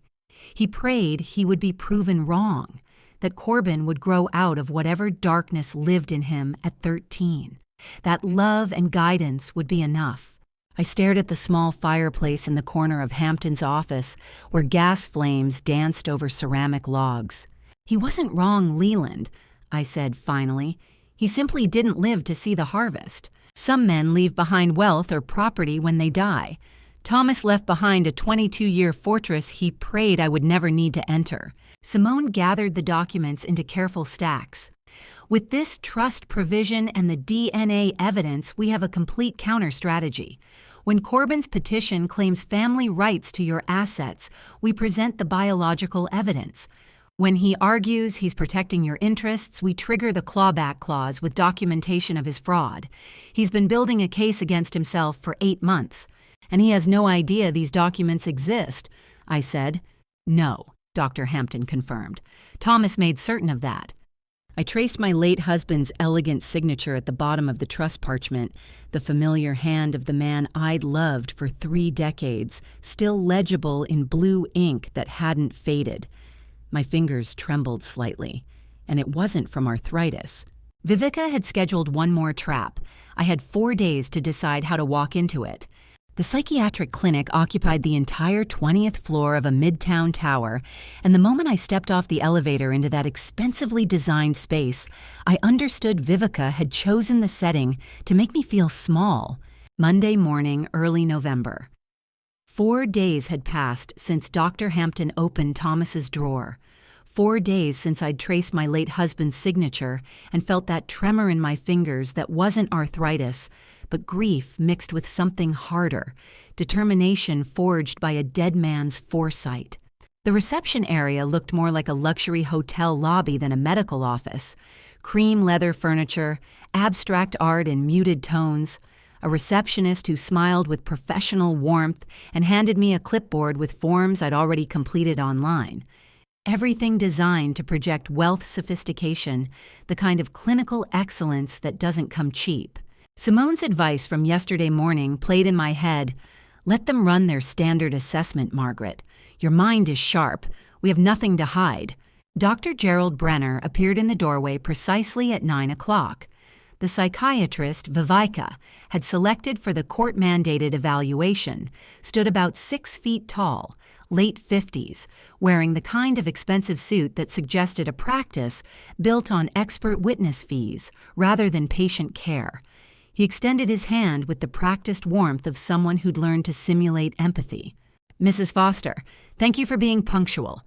He prayed he would be proven wrong, that Corbin would grow out of whatever darkness lived in him at 13, that love and guidance would be enough. I stared at the small fireplace in the corner of Hampton's office where gas flames danced over ceramic logs. He wasn't wrong, Leland, I said finally. He simply didn't live to see the harvest. Some men leave behind wealth or property when they die. Thomas left behind a 22-year fortress he prayed I would never need to enter. Simone gathered the documents into careful stacks. With this trust provision and the DNA evidence, we have a complete counter-strategy. When Corbin's petition claims family rights to your assets, we present the biological evidence. When he argues he's protecting your interests, we trigger the clawback clause with documentation of his fraud. He's been building a case against himself for 8 months, and he has no idea these documents exist, I said. No, Dr. Hampton confirmed. Thomas made certain of that. I traced my late husband's elegant signature at the bottom of the trust parchment, the familiar hand of the man I'd loved for 3 decades, still legible in blue ink that hadn't faded. My fingers trembled slightly, and it wasn't from arthritis. Vivica had scheduled one more trap. I had 4 days to decide how to walk into it. The psychiatric clinic occupied the entire 20th floor of a midtown tower, and the moment I stepped off the elevator into that expensively designed space, I understood Vivica had chosen the setting to make me feel small. Monday morning, early November. 4 days had passed since Dr. Hampton opened Thomas's drawer. 4 days since I'd traced my late husband's signature and felt that tremor in my fingers that wasn't arthritis, but grief mixed with something harder, determination forged by a dead man's foresight. The reception area looked more like a luxury hotel lobby than a medical office. Cream leather furniture, abstract art in muted tones, a receptionist who smiled with professional warmth and handed me a clipboard with forms I'd already completed online. Everything designed to project wealth sophistication, the kind of clinical excellence that doesn't come cheap. Simone's advice from yesterday morning played in my head. Let them run their standard assessment, Margaret. Your mind is sharp. We have nothing to hide. Dr. Gerald Brenner appeared in the doorway precisely at 9 o'clock. The psychiatrist, Viveka, had selected for the court-mandated evaluation, stood about 6 feet tall, late 50s, wearing the kind of expensive suit that suggested a practice built on expert witness fees rather than patient care. He extended his hand with the practiced warmth of someone who'd learned to simulate empathy. "Mrs. Foster, thank you for being punctual."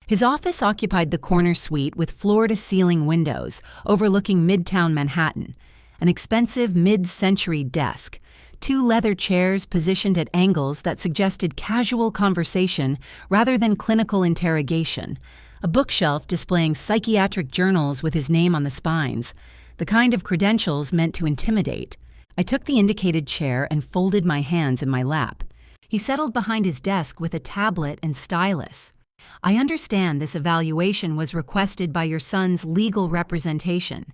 His office occupied the corner suite with floor-to-ceiling windows overlooking Midtown Manhattan, an expensive mid-century desk, 2 leather chairs positioned at angles that suggested casual conversation rather than clinical interrogation, a bookshelf displaying psychiatric journals with his name on the spines, the kind of credentials meant to intimidate. I took the indicated chair and folded my hands in my lap. He settled behind his desk with a tablet and stylus. "I understand this evaluation was requested by your son's legal representation.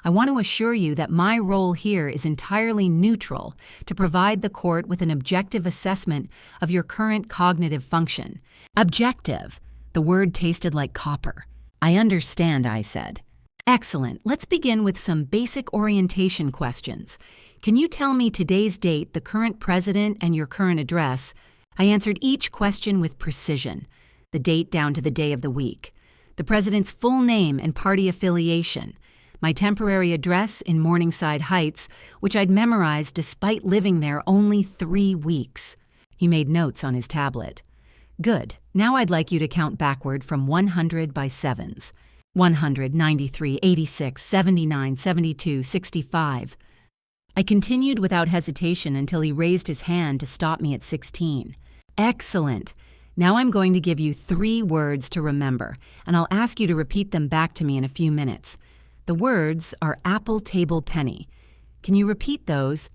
I want to assure you that my role here is entirely neutral to provide the court with an objective assessment of your current cognitive function." Objective. The word tasted like copper. "I understand," I said. "Excellent. Let's begin with some basic orientation questions. Can you tell me today's date, the current president, and your current address?" I answered each question with precision, the date down to the day of the week, the president's full name and party affiliation, my temporary address in Morningside Heights, which I'd memorized despite living there only 3 weeks. He made notes on his tablet. "Good. Now I'd like you to count backward from 100 by sevens. 100, 93, 86, 79, 72, 65. I continued without hesitation until he raised his hand to stop me at 16. "Excellent. Now I'm going to give you 3 words to remember, and I'll ask you to repeat them back to me in a few minutes. The words are apple, table, penny. Can you repeat those?"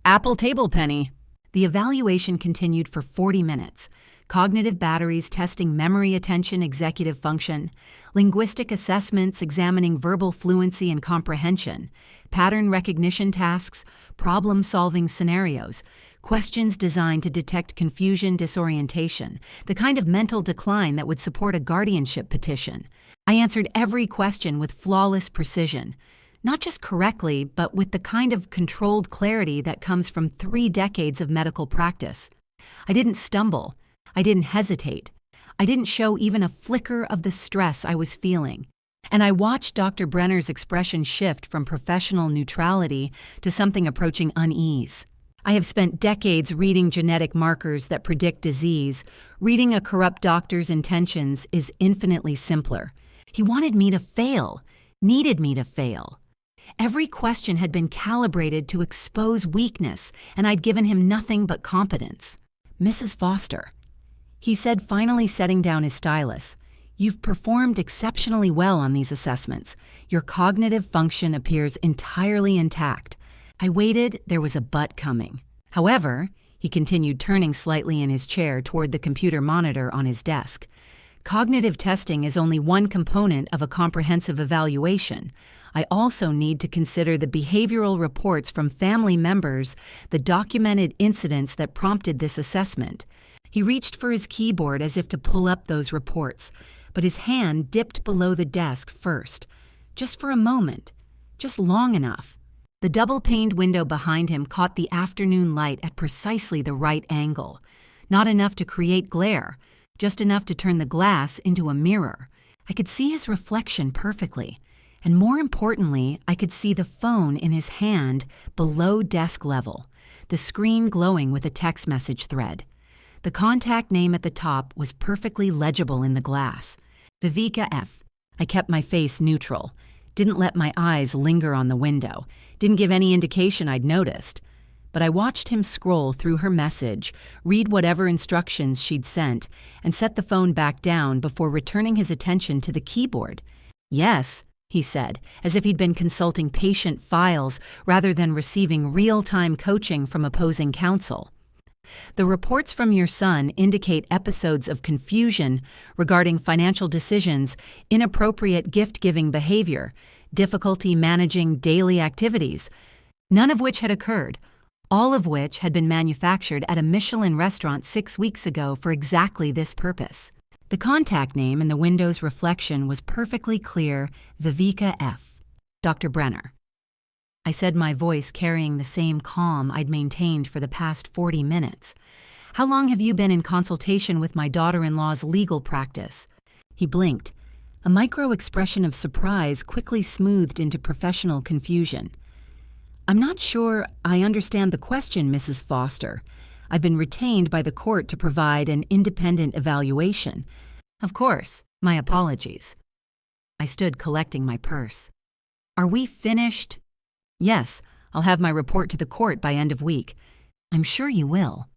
"Apple, table, penny." The evaluation continued for 40 minutes. Cognitive batteries testing memory, attention, executive function, linguistic assessments examining verbal fluency and comprehension, pattern recognition tasks, problem-solving scenarios, questions designed to detect confusion, disorientation, the kind of mental decline that would support a guardianship petition. I answered every question with flawless precision, not just correctly, but with the kind of controlled clarity that comes from 3 decades of medical practice. I didn't stumble. I didn't hesitate. I didn't show even a flicker of the stress I was feeling. And I watched Dr. Brenner's expression shift from professional neutrality to something approaching unease. I have spent decades reading genetic markers that predict disease. Reading a corrupt doctor's intentions is infinitely simpler. He wanted me to fail, needed me to fail. Every question had been calibrated to expose weakness, and I'd given him nothing but competence. "Mrs. Foster," he said, finally setting down his stylus, "you've performed exceptionally well on these assessments. Your cognitive function appears entirely intact." I waited. There was a but coming. "However," he continued, turning slightly in his chair toward the computer monitor on his desk, "cognitive testing is only one component of a comprehensive evaluation. I also need to consider the behavioral reports from family members, the documented incidents that prompted this assessment." He reached for his keyboard as if to pull up those reports, but his hand dipped below the desk first. Just for a moment. Just long enough. The double-paned window behind him caught the afternoon light at precisely the right angle. Not enough to create glare, just enough to turn the glass into a mirror. I could see his reflection perfectly. And more importantly, I could see the phone in his hand below desk level, the screen glowing with a text message thread. The contact name at the top was perfectly legible in the glass. Viveka F. I kept my face neutral, didn't let my eyes linger on the window, didn't give any indication I'd noticed. But I watched him scroll through her message, read whatever instructions she'd sent, and set the phone back down before returning his attention to the keyboard. "Yes," he said, as if he'd been consulting patient files rather than receiving real-time coaching from opposing counsel. "The reports from your son indicate episodes of confusion regarding financial decisions, inappropriate gift-giving behavior, difficulty managing daily activities, none of which had occurred, all of which had been manufactured at a Michelin restaurant 6 weeks ago for exactly this purpose." The contact name in the window's reflection was perfectly clear: Viveka F. Dr. Brenner. I said, my voice carrying the same calm I'd maintained for the past 40 minutes. "How long have you been in consultation with my daughter-in-law's legal practice?" He blinked. A micro-expression of surprise quickly smoothed into professional confusion. "I'm not sure I understand the question, Mrs. Foster. I've been retained by the court to provide an independent evaluation." "Of course. My apologies." I stood collecting my purse. "Are we finished?" "Yes, I'll have my report to the court by end of week." "I'm sure you will."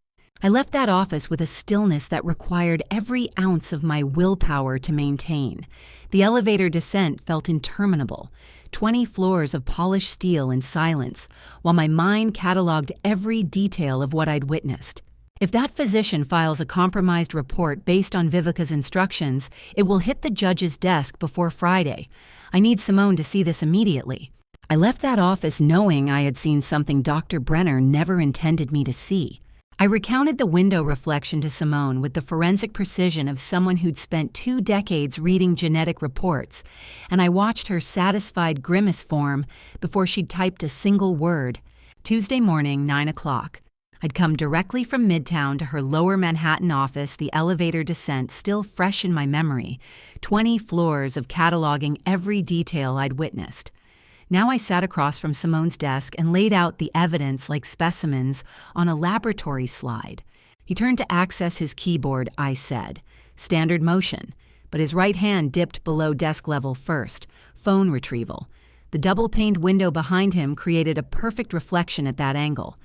I left that office with a stillness that required every ounce of my willpower to maintain. The elevator descent felt interminable, 20 floors of polished steel in silence, while my mind cataloged every detail of what I'd witnessed. If that physician files a compromised report based on Vivica's instructions, it will hit the judge's desk before Friday. I need Simone to see this immediately. I left that office knowing I had seen something Dr. Brenner never intended me to see. I recounted the window reflection to Simone with the forensic precision of someone who'd spent 2 decades reading genetic reports, and I watched her satisfied grimace form before she'd typed a single word. Tuesday morning, 9 o'clock. I'd come directly from Midtown to her lower Manhattan office, the elevator descent still fresh in my memory, 20 floors of cataloging every detail I'd witnessed. Now I sat across from Simone's desk and laid out the evidence like specimens on a laboratory slide. He turned to access his keyboard, I said. Standard motion, but his right hand dipped below desk level first. Phone retrieval. The double-paned window behind him created a perfect reflection at that angle.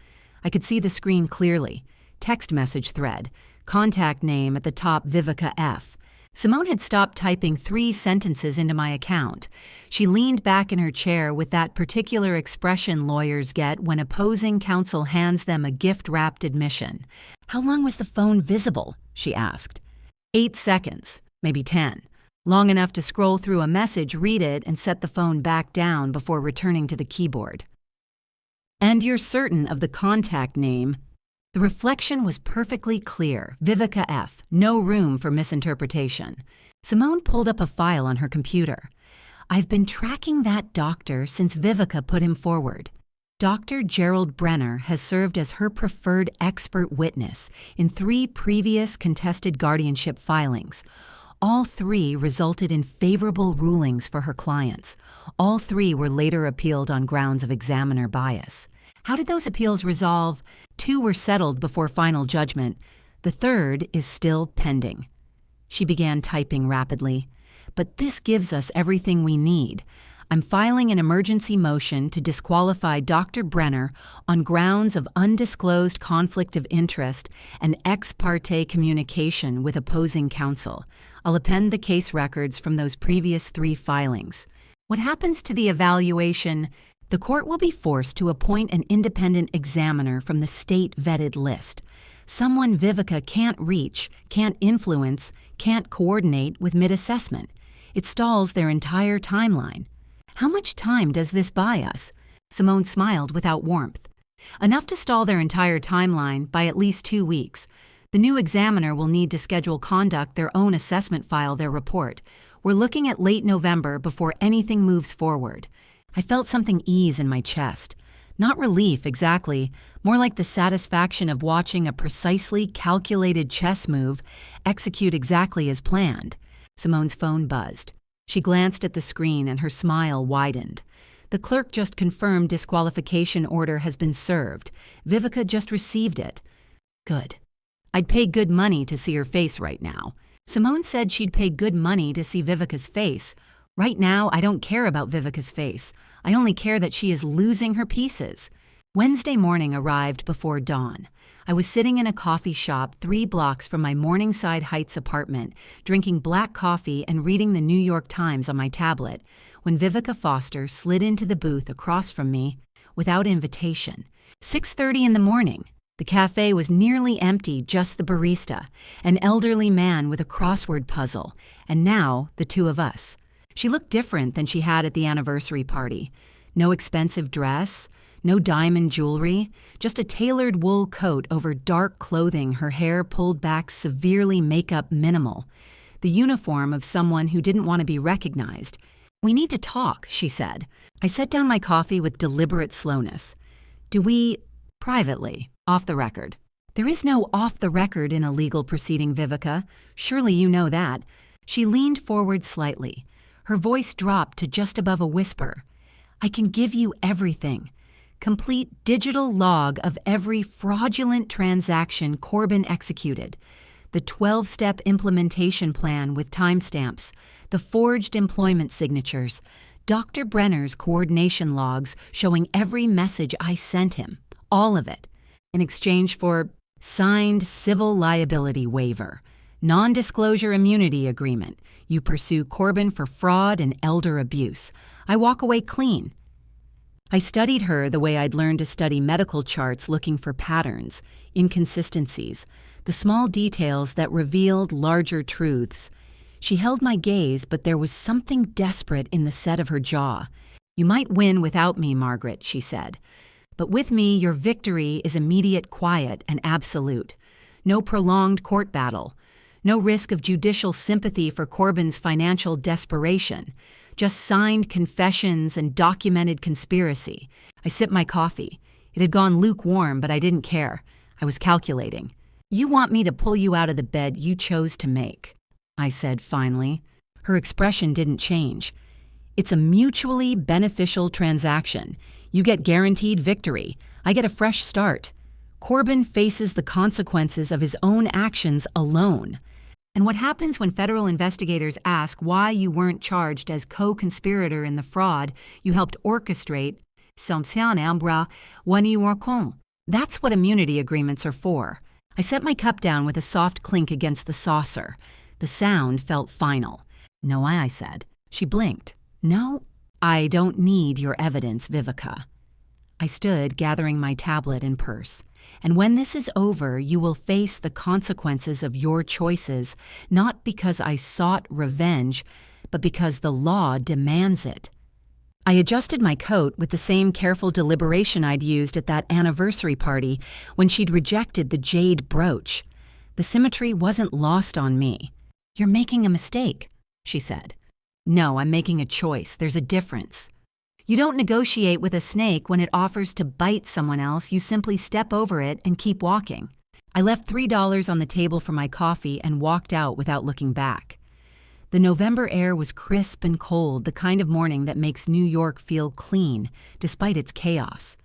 I could see the screen clearly. Text message thread. Contact name at the top, Vivica F. Simone had stopped typing 3 sentences into my account. She leaned back in her chair with that particular expression lawyers get when opposing counsel hands them a gift-wrapped admission. "How long was the phone visible?" she asked. 8 seconds, maybe 10. Long enough to scroll through a message, read it, and set the phone back down before returning to the keyboard. "And you're certain of the contact name?" The reflection was perfectly clear. Vivica F. No room for misinterpretation. Simone pulled up a file on her computer. "I've been tracking that doctor since Vivica put him forward. Dr. Gerald Brenner has served as her preferred expert witness in 3 previous contested guardianship filings. All 3 resulted in favorable rulings for her clients. All 3 were later appealed on grounds of examiner bias. How did those appeals resolve? 2 were settled before final judgment. The 3rd is still pending." She began typing rapidly. "But this gives us everything we need. I'm filing an emergency motion to disqualify Dr. Brenner on grounds of undisclosed conflict of interest and ex parte communication with opposing counsel. I'll append the case records from those previous 3 filings. What happens to the evaluation? The court will be forced to appoint an independent examiner from the state-vetted list. Someone Vivica can't reach, can't influence, can't coordinate with mid-assessment. It stalls their entire timeline. How much time does this buy us?" Simone smiled without warmth. "Enough to stall their entire timeline by at least 2 weeks. The new examiner will need to schedule conduct their own assessment, file their report. We're looking at late November before anything moves forward." I felt something ease in my chest. Not relief exactly, more like the satisfaction of watching a precisely calculated chess move execute exactly as planned. Simone's phone buzzed. She glanced at the screen and her smile widened. "The clerk just confirmed disqualification order has been served. Vivica just received it." "Good. I'd pay good money to see her face right now." Simone said she'd pay good money to see Vivica's face. Right now, I don't care about Vivica's face. I only care that she is losing her pieces. Wednesday morning arrived before dawn. I was sitting in a coffee shop 3 blocks from my Morningside Heights apartment, drinking black coffee and reading the New York Times on my tablet, when Vivica Foster slid into the booth across from me without invitation. 6:30 in the morning. The cafe was nearly empty, just the barista, an elderly man with a crossword puzzle, and now the 2 of us. She looked different than she had at the anniversary party. No expensive dress, no diamond jewelry, just a tailored wool coat over dark clothing, her hair pulled back severely makeup minimal. The uniform of someone who didn't want to be recognized. "We need to talk," she said. I set down my coffee with deliberate slowness. "Do we—" "Privately, off the record." "There is no off the record in a legal proceeding, Vivica. Surely you know that." She leaned forward slightly. Her voice dropped to just above a whisper. "I can give you everything. Complete digital log of every fraudulent transaction Corbin executed. The 12-step implementation plan with timestamps, the forged employment signatures, Dr. Brenner's coordination logs showing every message I sent him. All of it. In exchange for signed civil liability waiver, non-disclosure immunity agreement. You pursue Corbin for fraud and elder abuse. I walk away clean." I studied her the way I'd learned to study medical charts, looking for patterns, inconsistencies, the small details that revealed larger truths. She held my gaze, but there was something desperate in the set of her jaw. "You might win without me, Margaret," she said. "But with me, your victory is immediate quiet and absolute. No prolonged court battle. No risk of judicial sympathy for Corbin's financial desperation. Just signed confessions and documented conspiracy." I sipped my coffee. It had gone lukewarm, but I didn't care. I was calculating. "You want me to pull you out of the bed you chose to make," I said finally. Her expression didn't change. "It's a mutually beneficial transaction. You get guaranteed victory. I get a fresh start. Corbin faces the consequences of his own actions alone. And what happens when federal investigators ask why you weren't charged as co-conspirator in the fraud you helped orchestrate? That's what immunity agreements are for." I set my cup down with a soft clink against the saucer. The sound felt final. "No, I said." She blinked. "No, I don't need your evidence, Vivica." I stood, gathering my tablet and purse. "And when this is over, you will face the consequences of your choices, not because I sought revenge, but because the law demands it." I adjusted my coat with the same careful deliberation I'd used at that anniversary party when she'd rejected the jade brooch. The symmetry wasn't lost on me. "You're making a mistake," she said. "No, I'm making a choice. There's a difference. You don't negotiate with a snake when it offers to bite someone else. You simply step over it and keep walking." I left $3 on the table for my coffee and walked out without looking back. The November air was crisp and cold, the kind of morning that makes New York feel clean, despite its chaos.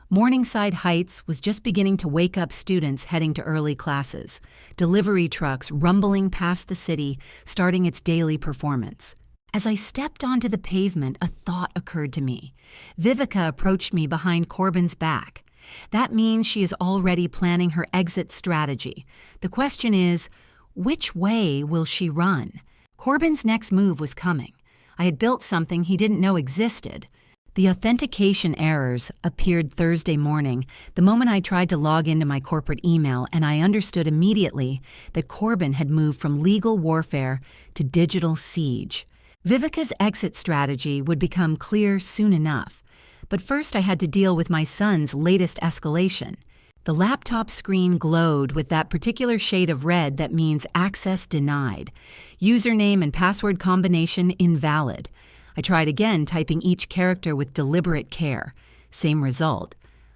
Morningside Heights was just beginning to wake up students heading to early classes, delivery trucks rumbling past the city, starting its daily performance. As I stepped onto the pavement, a thought occurred to me. Vivica approached me behind Corbin's back. That means she is already planning her exit strategy. The question is, which way will she run? Corbin's next move was coming. I had built something he didn't know existed. The authentication errors appeared Thursday morning, the moment I tried to log into my corporate email, and I understood immediately that Corbin had moved from legal warfare to digital siege. Vivica's exit strategy would become clear soon enough. But first I had to deal with my son's latest escalation. The laptop screen glowed with that particular shade of red that means access denied. Username and password combination invalid. I tried again, typing each character with deliberate care. Same result.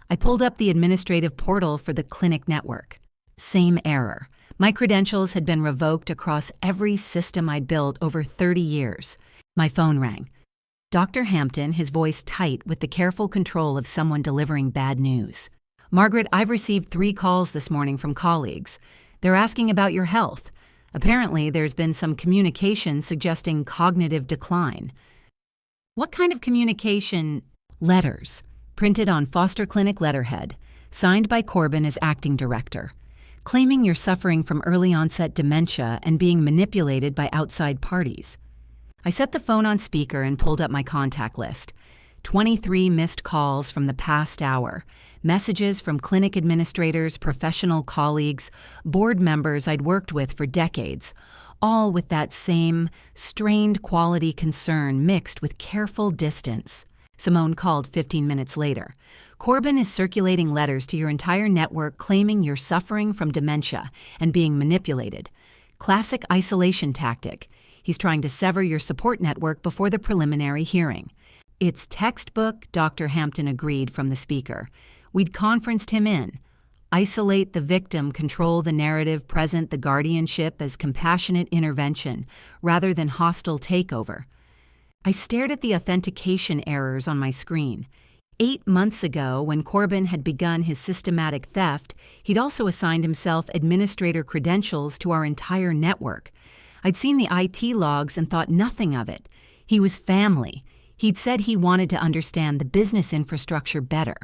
I pulled up the administrative portal for the clinic network. Same error. My credentials had been revoked across every system I'd built over 30 years. My phone rang. Dr. Hampton, his voice tight with the careful control of someone delivering bad news. "Margaret, I've received 3 calls this morning from colleagues. They're asking about your health. Apparently, there's been some communication suggesting cognitive decline." "What kind of communication?" "Letters, printed on Foster Clinic letterhead, signed by Corbin as acting director, claiming you're suffering from early-onset dementia and being manipulated by outside parties." I set the phone on speaker and pulled up my contact list. 23 missed calls from the past hour, messages from clinic administrators, professional colleagues, board members I'd worked with for decades, all with that same strained quality concern mixed with careful distance. Simone called 15 minutes later. "Corbin is circulating letters to your entire network claiming you're suffering from dementia and being manipulated. Classic isolation tactic. He's trying to sever your support network before the preliminary hearing." "It's textbook," Dr. Hampton agreed from the speaker. We'd conferenced him in. Isolate the victim, control the narrative, present the guardianship as compassionate intervention rather than hostile takeover. I stared at the authentication errors on my screen. 8 months ago, when Corbin had begun his systematic theft, he'd also assigned himself administrator credentials to our entire network. I'd seen the IT logs and thought nothing of it. He was family. He'd said he wanted to understand the business infrastructure better.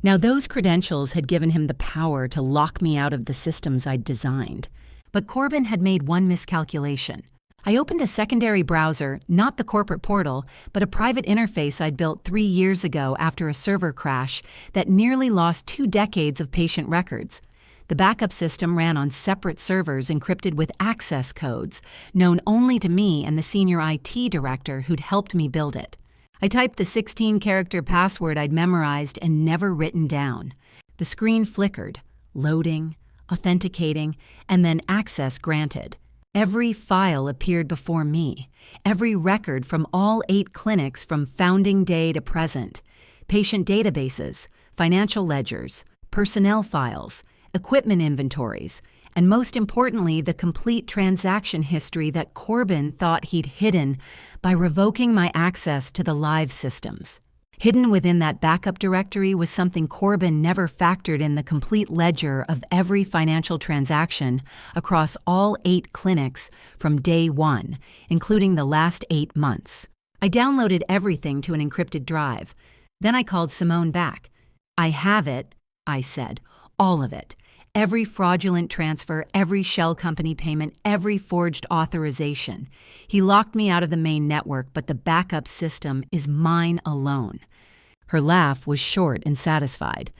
Now, those credentials had given him the power to lock me out of the systems I'd designed. But Corbin had made one miscalculation. I opened a secondary browser, not the corporate portal, but a private interface I'd built 3 years ago after a server crash that nearly lost 2 decades of patient records. The backup system ran on separate servers encrypted with access codes, known only to me and the senior IT director who'd helped me build it. I typed the 16-character password I'd memorized and never written down. The screen flickered, loading, authenticating, and then access granted. Every file appeared before me, every record from all 8 clinics from founding day to present, patient databases, financial ledgers, personnel files, equipment inventories, and most importantly, the complete transaction history that Corbin thought he'd hidden by revoking my access to the live systems. Hidden within that backup directory was something Corbin never factored in the complete ledger of every financial transaction across all 8 clinics from day 1, including the last 8 months. I downloaded everything to an encrypted drive. Then I called Simone back. "I have it," I said, "all of it. Every fraudulent transfer, every shell company payment, every forged authorization. He locked me out of the main network, but the backup system is mine alone." Her laugh was short and satisfied.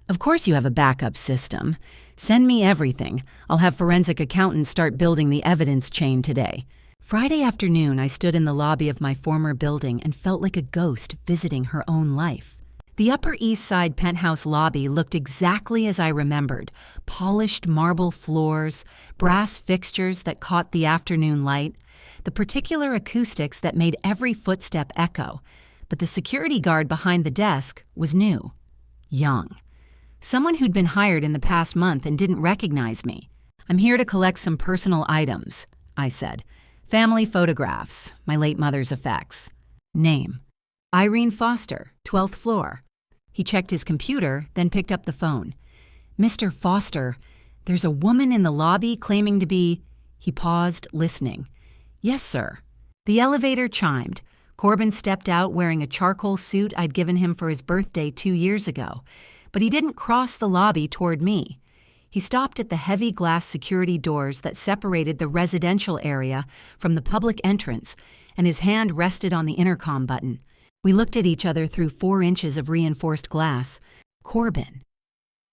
"Of course you have a backup system. Send me everything. I'll have forensic accountants start building the evidence chain today." Friday afternoon, I stood in the lobby of my former building and felt like a ghost visiting her own life. The Upper East Side penthouse lobby looked exactly as I remembered: polished marble floors, brass fixtures that caught the afternoon light, the particular acoustics that made every footstep echo. But the security guard behind the desk was new, young. Someone who'd been hired in the past month and didn't recognize me. "I'm here to collect some personal items," I said. "Family photographs, my late mother's effects. Name: Irene Foster, 12th floor." He checked his computer, then picked up the phone. "Mr. Foster, there's a woman in the lobby claiming to be—" He paused, listening. "Yes, sir." The elevator chimed. Corbin stepped out wearing a charcoal suit I'd given him for his birthday 2 years ago. But he didn't cross the lobby toward me. He stopped at the heavy glass security doors that separated the residential area from the public entrance, and his hand rested on the intercom button. We looked at each other through 4 inches of reinforced glass. "Corbin,"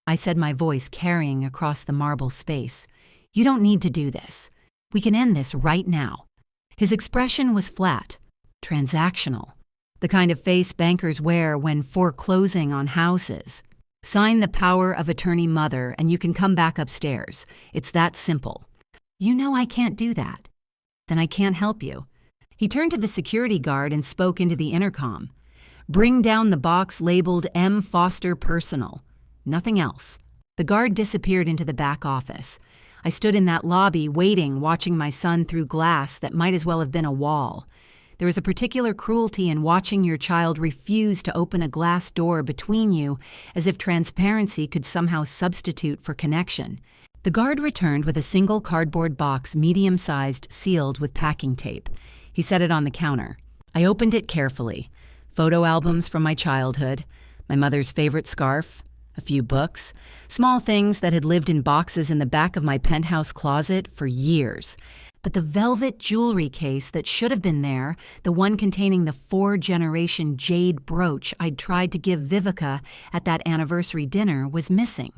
I said, my voice carrying across the marble space, "you don't need to do this. We can end this right now." His expression was flat, transactional, the kind of face bankers wear when foreclosing on houses. "Sign the power of attorney mother and you can come back upstairs. It's that simple." "You know I can't do that." "Then I can't help you." He turned to the security guard and spoke into the intercom. "Bring down the box labeled M. Foster Personal. Nothing else." The guard disappeared into the back office. I stood in that lobby waiting, watching my son through glass that might as well have been a wall. There is a particular cruelty in watching your child refuse to open a glass door between you, as if transparency could somehow substitute for connection. The guard returned with a single cardboard box, medium-sized, sealed with packing tape. He set it on the counter. I opened it carefully. Photo albums from my childhood, my mother's favorite scarf, a few books, small things that had lived in boxes in the back of my penthouse closet for years. But the velvet jewelry case that should have been there, the one containing the 4-generation jade brooch I'd tried to give Vivica at that anniversary dinner, was missing.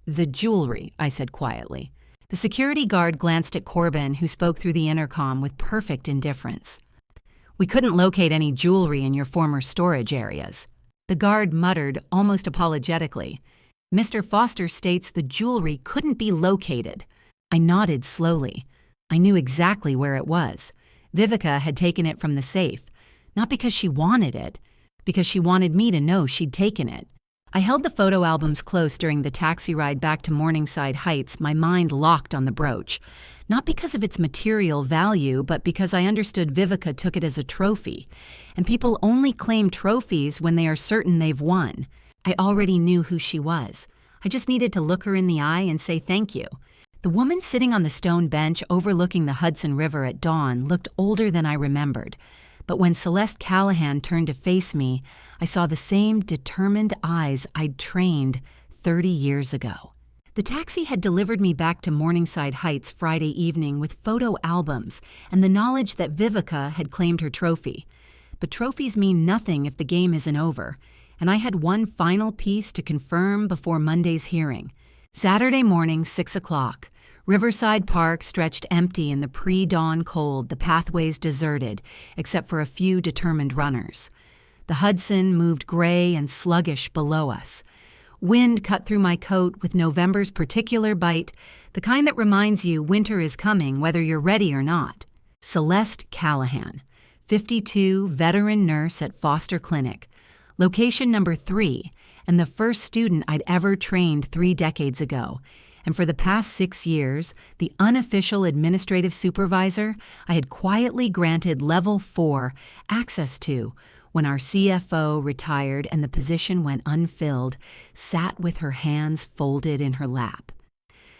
"The jewelry," I said quietly. The security guard glanced at Corbin, who spoke through the intercom with perfect indifference. "We couldn't locate any jewelry in your former storage areas." The guard muttered, almost apologetically. "Mr. Foster states the jewelry couldn't be located." I nodded slowly. I knew exactly where it was. Vivica had taken it from the safe, not because she wanted it, because she wanted me to know she'd taken it. I held the photo albums close during the taxi ride back to Morningside Heights, my mind locked on the brooch. Not because of its material value, but because I understood Vivica took it as a trophy. And people only claim trophies when they are certain they've won. I already knew who she was. I just needed to look her in the eye and say thank you. The woman sitting on the stone bench overlooking the Hudson River at dawn looked older than I remembered. But when Celeste Callahan turned to face me, I saw the same determined eyes I'd trained 30 years ago. The taxi had delivered me back to Morningside Heights Friday evening with photo albums and the knowledge that Vivica had claimed her trophy. But trophies mean nothing if the game isn't over, and I had one final piece to confirm before Monday's hearing. Saturday morning, 6 o'clock. Riverside Park stretched empty in the pre-dawn cold, the pathways deserted, except for a few determined runners. The Hudson moved gray and sluggish below us. Wind cut through my coat with November's particular bite, the kind that reminds you winter is coming whether you're ready or not. Celeste Callahan, 52, veteran nurse at Foster Clinic, location number 3, and the first student I'd ever trained 3 decades ago. And for the past 6 years, the unofficial administrative supervisor I had quietly granted Level 4 access to when our CFO retired and the position went unfilled, sat with her hands folded in her lap.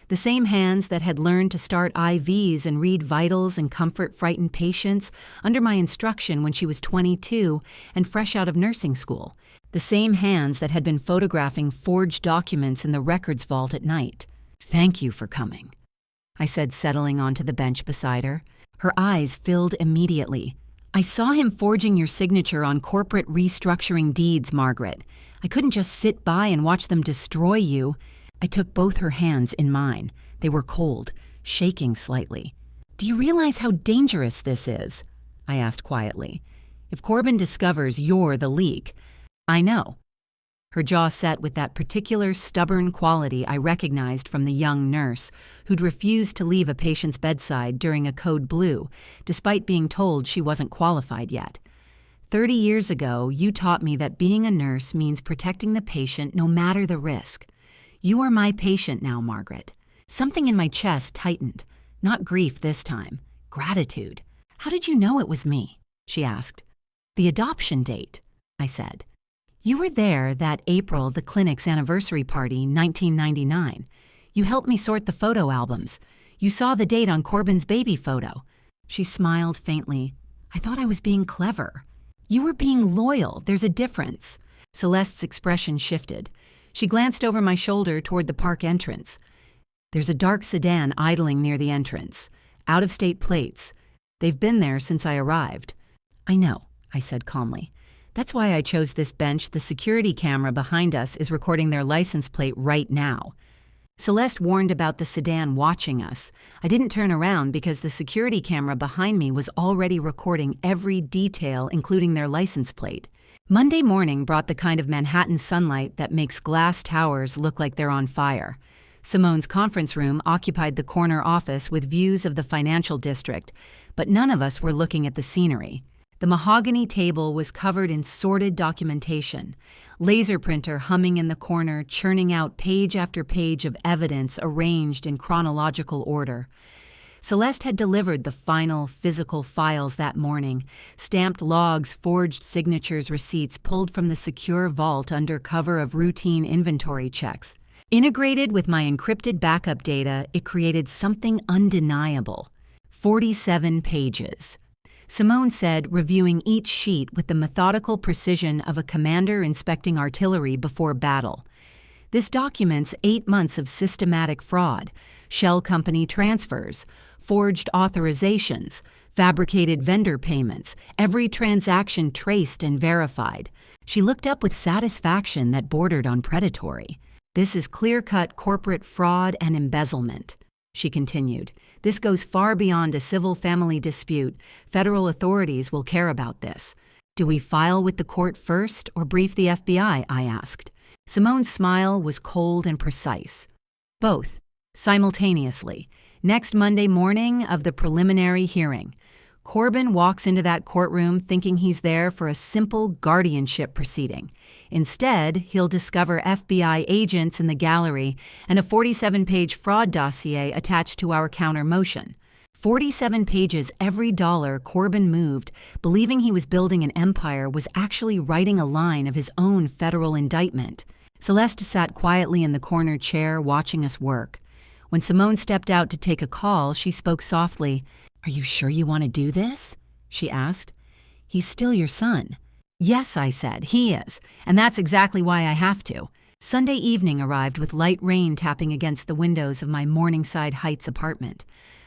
The same hands that had learned to start IVs and read vitals and comfort frightened patients under my instruction when she was 22 and fresh out of nursing school. The same hands that had been photographing forged documents in the records vault at night. "Thank you for coming," I said, settling onto the bench beside her. Her eyes filled immediately. "I saw him forging your signature on corporate restructuring deeds, Margaret. I couldn't just sit by and watch them destroy you." I took both her hands in mine. They were cold, shaking slightly. "Do you realize how dangerous this is?" I asked quietly. "If Corbin discovers you're the leak..." "I know." Her jaw set with that particular stubborn quality I recognized from the young nurse who'd refused to leave a patient's bedside during a code blue, despite being told she wasn't qualified yet. 30 years ago, you taught me that being a nurse means protecting the patient no matter the risk. You are my patient now, Margaret. Something in my chest tightened. Not grief this time. Gratitude. "How did you know it was me?" she asked. "The adoption date," I said. "You were there that April, the clinic's anniversary party, 1999. You helped me sort the photo albums. You saw the date on Corbin's baby photo." She smiled faintly. "I thought I was being clever." "You were being loyal. There's a difference." Celeste's expression shifted. She glanced over my shoulder toward the park entrance. "There's a dark sedan idling near the entrance. Out-of-state plates. They've been there since I arrived." "I know," I said calmly. "That's why I chose this bench. The security camera behind us is recording their license plate right now." Celeste warned about the sedan watching us. I didn't turn around because the security camera behind me was already recording every detail, including their license plate. Monday morning brought the kind of Manhattan sunlight that makes glass towers look like they're on fire. Simone's conference room occupied the corner office with views of the financial district, but none of us were looking at the scenery. The mahogany table was covered in sorted documentation, laser printer humming in the corner, churning out page after page of evidence arranged in chronological order. Celeste had delivered the final physical files that morning, stamped logs, forged signatures, receipts pulled from the secure vault under cover of routine inventory checks. Integrated with my encrypted backup data, it created something undeniable. 47 pages. Simone said, reviewing each sheet with the methodical precision of a commander inspecting artillery before battle. This documents 8 months of systematic fraud, shell company transfers, forged authorizations, fabricated vendor payments, every transaction traced and verified. She looked up with satisfaction that bordered on predatory. "This is clear-cut corporate fraud and embezzlement," she continued. "This goes far beyond a civil family dispute. Federal authorities will care about this." "Do we file with the court first or brief the FBI?" I asked. Simone's smile was cold and precise. "Both, simultaneously. Next Monday morning of the preliminary hearing. Corbin walks into that courtroom thinking he's there for a simple guardianship proceeding. Instead, he'll discover FBI agents in the gallery and a 47-page fraud dossier attached to our counter motion. 47 pages every dollar Corbin moved, believing he was building an empire, was actually writing a line of his own federal indictment. Celeste sat quietly in the corner chair watching us work. When Simone stepped out to take a call, she spoke softly. "Are you sure you want to do this?" she asked. "He's still your son." "Yes," I said, "he is, and that's exactly why I have to." Sunday evening arrived with light rain tapping against the windows of my Morningside Heights apartment.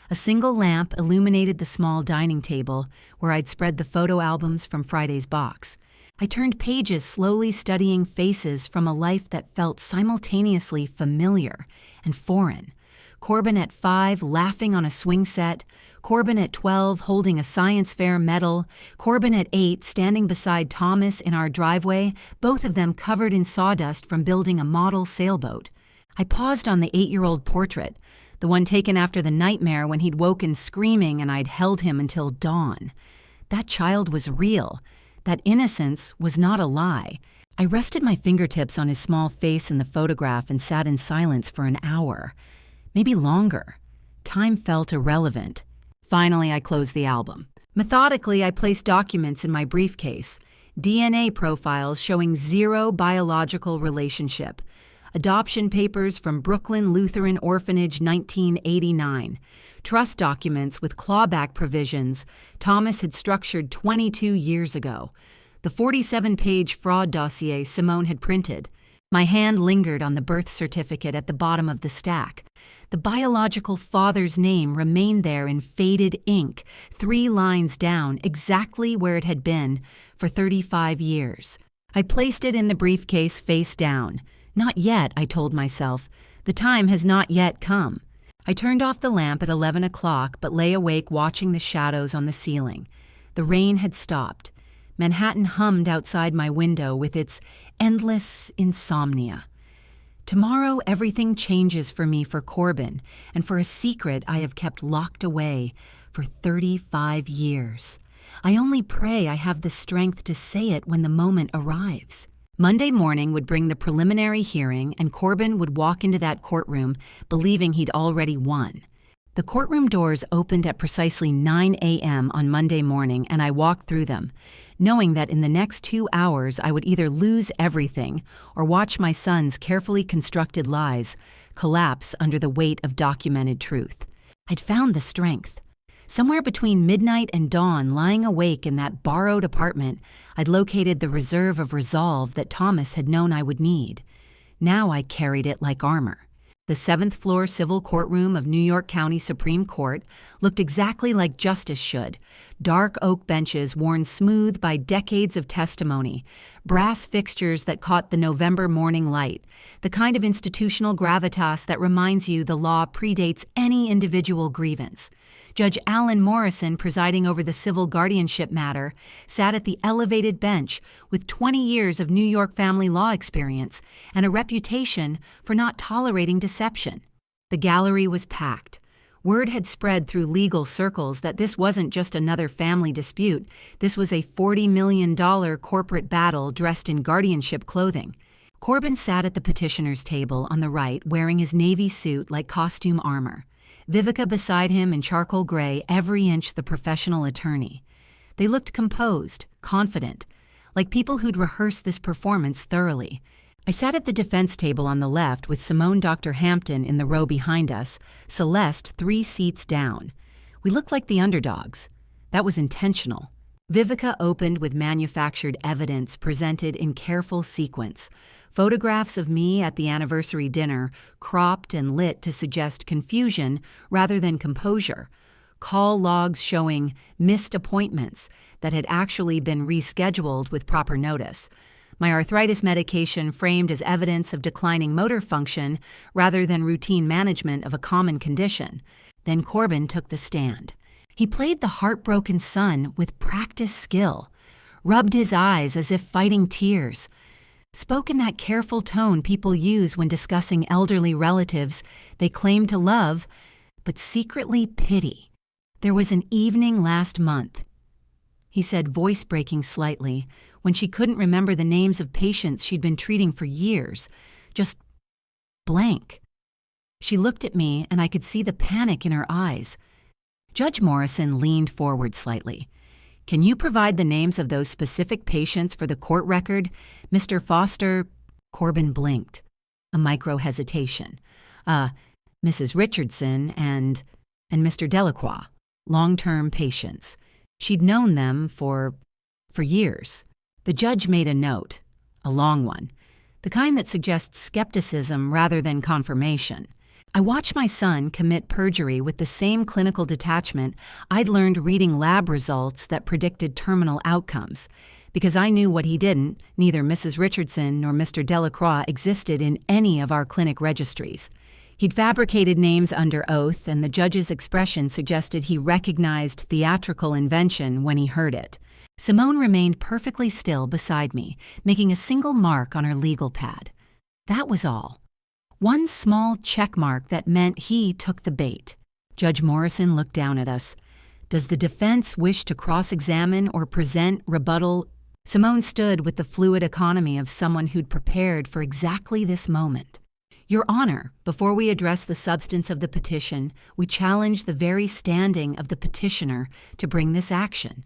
A single lamp illuminated the small dining table where I'd spread the photo albums from Friday's box. I turned pages, slowly studying faces from a life that felt simultaneously familiar and foreign. Corbin at 5 laughing on a swing set, Corbin at 12 holding a science fair medal, Corbin at 8 standing beside Thomas in our driveway, both of them covered in sawdust from building a model sailboat. I paused on the 8-year-old portrait, the one taken after the nightmare when he'd woken screaming and I'd held him until dawn. That child was real. That innocence was not a lie. I rested my fingertips on his small face in the photograph and sat in silence for an hour. Maybe longer. Time felt irrelevant. Finally, I closed the album. Methodically, I placed documents in my briefcase. DNA profiles showing 0 biological relationship. Adoption papers from Brooklyn Lutheran Orphanage 1989. Trust documents with clawback provisions Thomas had structured 22 years ago. The 47-page fraud dossier Simone had printed. My hand lingered on the birth certificate at the bottom of the stack. The biological father's name remained there in faded ink, 3 lines down, exactly where it had been for 35 years. I placed it in the briefcase face down. Not yet, I told myself. The time has not yet come. I turned off the lamp at 11 o'clock, but lay awake watching the shadows on the ceiling. The rain had stopped. Manhattan hummed outside my window with its endless insomnia. Tomorrow, everything changes for me for Corbin, and for a secret I have kept locked away for 35 years. I only pray I have the strength to say it when the moment arrives. Monday morning would bring the preliminary hearing, and Corbin would walk into that courtroom believing he'd already won. The courtroom doors opened at precisely 9 a.m. on Monday morning, and I walked through them, knowing that in the next 2 hours I would either lose everything or watch my son's carefully constructed lies collapse under the weight of documented truth. I'd found the strength. Somewhere between midnight and dawn, lying awake in that borrowed apartment, I'd located the reserve of resolve that Thomas had known I would need. Now I carried it like armor. The 7th-floor civil courtroom of New York County Supreme Court looked exactly like justice should. Dark oak benches worn smooth by decades of testimony, brass fixtures that caught the November morning light, the kind of institutional gravitas that reminds you the law predates any individual grievance. Judge Alan Morrison, presiding over the civil guardianship matter, sat at the elevated bench with 20 years of New York family law experience and a reputation for not tolerating deception. The gallery was packed. Word had spread through legal circles that this wasn't just another family dispute. This was a $40 million corporate battle dressed in guardianship clothing. Corbin sat at the petitioner's table on the right, wearing his navy suit like costume armor. Vivica beside him in charcoal gray, every inch the professional attorney. They looked composed, confident, like people who'd rehearsed this performance thoroughly. I sat at the defense table on the left with Simone Dr. Hampton in the row behind us, Celeste 3 seats down. We looked like the underdogs. That was intentional. Vivica opened with manufactured evidence presented in careful sequence. Photographs of me at the anniversary dinner, cropped and lit to suggest confusion rather than composure. Call logs showing missed appointments that had actually been rescheduled with proper notice. My arthritis medication framed as evidence of declining motor function rather than routine management of a common condition. Then Corbin took the stand. He played the heartbroken son with practiced skill, rubbed his eyes as if fighting tears, spoke in that careful tone people use when discussing elderly relatives they claim to love, but secretly pity. "There was an evening last month," he said, voice breaking slightly, when she couldn't remember the names of patients she'd been treating for years. Just blank. She looked at me, and I could see the panic in her eyes. Judge Morrison leaned forward slightly. "Can you provide the names of those specific patients for the court record? Mr. Foster—" Corbin blinked. A micro hesitation. Mrs. Richardson and Mr. Delacroix, long-term patients. She'd known them for years. The judge made a note, a long one, the kind that suggests skepticism rather than confirmation. I watched my son commit perjury with the same clinical detachment I'd learned reading lab results that predicted terminal outcomes. Because I knew what he didn't, neither Mrs. Richardson nor Mr. Delacroix existed in any of our clinic registries. He'd fabricated names under oath, and the judge's expression suggested he recognized theatrical invention when he heard it. Simone remained perfectly still beside me, making a single mark on her legal pad. That was all. One small check mark that meant he took the bait. Judge Morrison looked down at us. "Does the defense wish to cross-examine or present rebuttal?" Simone stood with the fluid economy of someone who'd prepared for exactly this moment. "Your Honor, before we address the substance of the petition, we challenge the very standing of the petitioner to bring this action."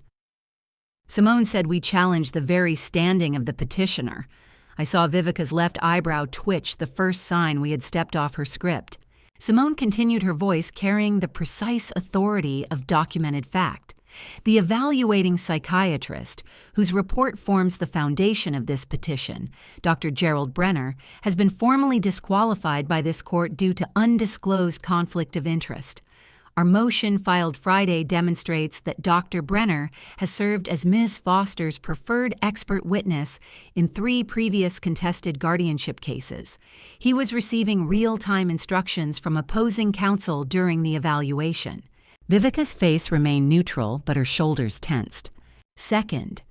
Simone said we challenged the very standing of the petitioner. I saw Vivica's left eyebrow twitch, the first sign we had stepped off her script. Simone continued, her voice carrying the precise authority of documented fact. "The evaluating psychiatrist, whose report forms the foundation of this petition, Dr. Gerald Brenner, has been formally disqualified by this court due to undisclosed conflict of interest. Our motion filed Friday demonstrates that Dr. Brenner has served as Ms. Foster's preferred expert witness in 3 previous contested guardianship cases. He was receiving real-time instructions from opposing counsel during the evaluation." Vivica's face remained neutral, but her shoulders tensed. "Second."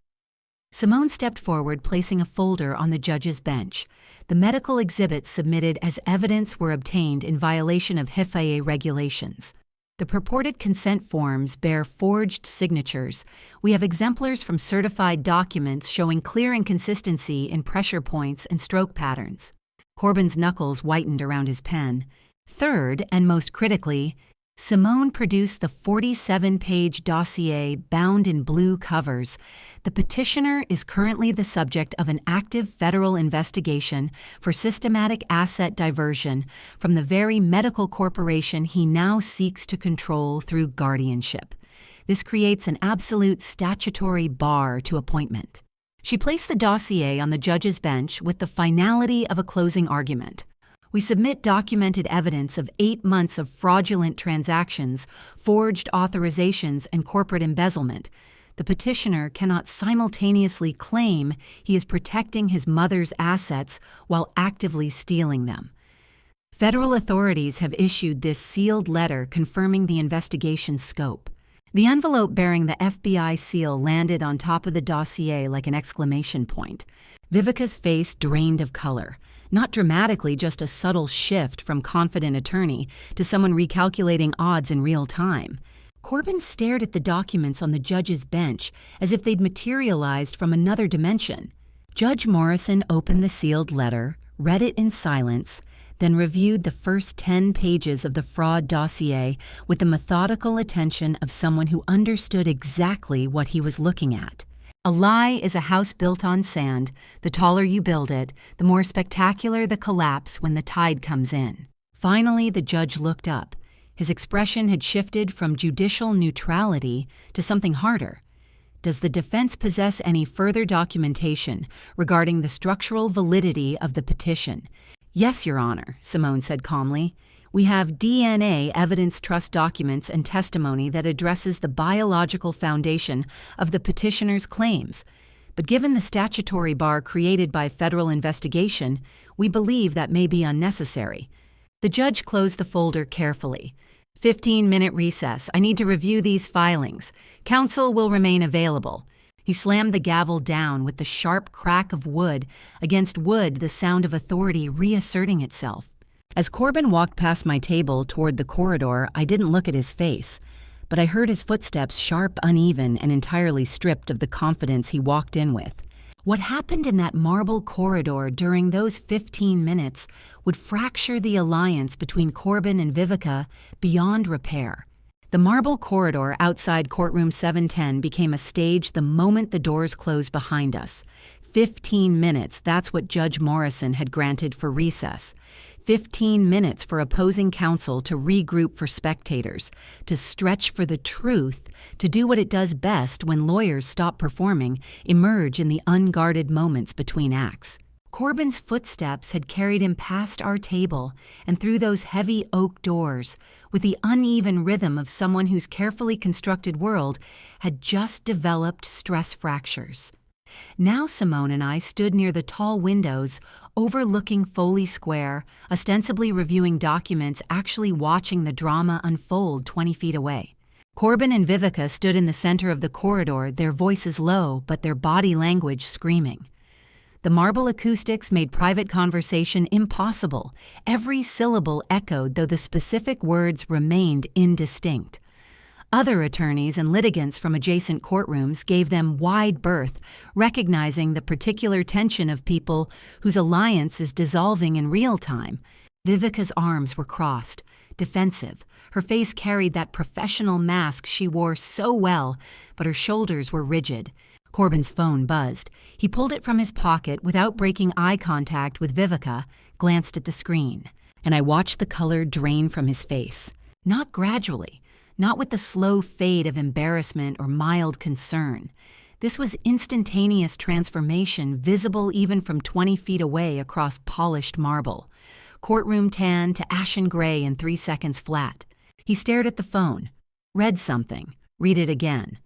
Simone stepped forward, placing a folder on the judge's bench. The medical exhibits submitted as evidence were obtained in violation of HIPAA regulations. The purported consent forms bear forged signatures. We have exemplars from certified documents showing clear inconsistency in pressure points and stroke patterns. Corbin's knuckles whitened around his pen. Third, and most critically, Simone produced the 47-page dossier bound in blue covers. The petitioner is currently the subject of an active federal investigation for systematic asset diversion from the very medical corporation he now seeks to control through guardianship. This creates an absolute statutory bar to appointment. She placed the dossier on the judge's bench with the finality of a closing argument. "We submit documented evidence of 8 months of fraudulent transactions, forged authorizations, and corporate embezzlement. The petitioner cannot simultaneously claim he is protecting his mother's assets while actively stealing them." Federal authorities have issued this sealed letter confirming the investigation's scope. The envelope bearing the FBI seal landed on top of the dossier like an exclamation point. Vivica's face drained of color. Not dramatically, just a subtle shift from confident attorney to someone recalculating odds in real time. Corbin stared at the documents on the judge's bench as if they'd materialized from another dimension. Judge Morrison opened the sealed letter, read it in silence, then reviewed the first 10 pages of the fraud dossier with the methodical attention of someone who understood exactly what he was looking at. A lie is a house built on sand. The taller you build it, the more spectacular the collapse when the tide comes in. Finally, the judge looked up. His expression had shifted from judicial neutrality to something harder. "Does the defense possess any further documentation regarding the structural validity of the petition?" "Yes, Your Honor," Simone said calmly. "We have DNA evidence trust documents and testimony that addresses the biological foundation of the petitioner's claims. But given the statutory bar created by federal investigation, we believe that may be unnecessary." The judge closed the folder carefully. 15-minute recess. I need to review these filings. Counsel will remain available." He slammed the gavel down with the sharp crack of wood against wood, the sound of authority reasserting itself. As Corbin walked past my table toward the corridor, I didn't look at his face. but I heard his footsteps sharp, uneven, and entirely stripped of the confidence he walked in with. What happened in that marble corridor during those 15 minutes would fracture the alliance between Corbin and Vivica beyond repair. The marble corridor outside courtroom 710 became a stage the moment the doors closed behind us. 15 minutes, that's what Judge Morrison had granted for recess. 15 minutes for opposing counsel to regroup for spectators, to stretch for the truth, to do what it does best when lawyers stop performing, emerge in the unguarded moments between acts. Corbin's footsteps had carried him past our table and through those heavy oak doors, with the uneven rhythm of someone whose carefully constructed world had just developed stress fractures. Now Simone and I stood near the tall windows overlooking Foley Square, ostensibly reviewing documents, actually watching the drama unfold 20 feet away. Corbin and Vivica stood in the center of the corridor, their voices low, but their body language screaming. The marble acoustics made private conversation impossible. Every syllable echoed, though the specific words remained indistinct. Other attorneys and litigants from adjacent courtrooms gave them wide berth, recognizing the particular tension of people whose alliance is dissolving in real time. Vivica's arms were crossed, defensive. Her face carried that professional mask she wore so well, but her shoulders were rigid. Corbin's phone buzzed. He pulled it from his pocket without breaking eye contact with Vivica, glanced at the screen, and I watched the color drain from his face. Not gradually. Not with the slow fade of embarrassment or mild concern. This was instantaneous transformation, visible even from 20 feet away across polished marble. Courtroom tan to ashen gray in 3 seconds flat. He stared at the phone, read something, read it again.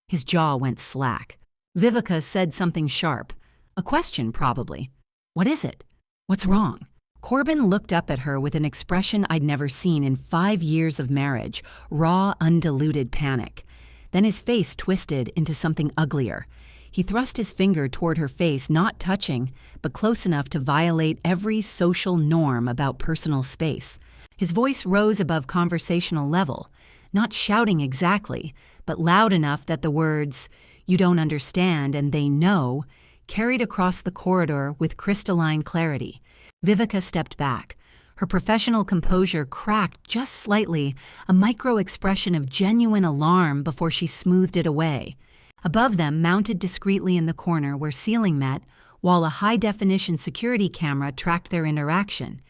His jaw went slack. Vivica said something sharp. A question, probably. What is it? What's wrong? Corbin looked up at her with an expression I'd never seen in 5 years of marriage, raw, undiluted panic. Then his face twisted into something uglier. He thrust his finger toward her face, not touching, but close enough to violate every social norm about personal space. His voice rose above conversational level, not shouting exactly, but loud enough that the words, "You don't understand," and "they know," carried across the corridor with crystalline clarity. Vivica stepped back. Her professional composure cracked just slightly, a micro-expression of genuine alarm before she smoothed it away. Above them, mounted discreetly in the corner where ceiling met, while a high-definition security camera tracked their interaction.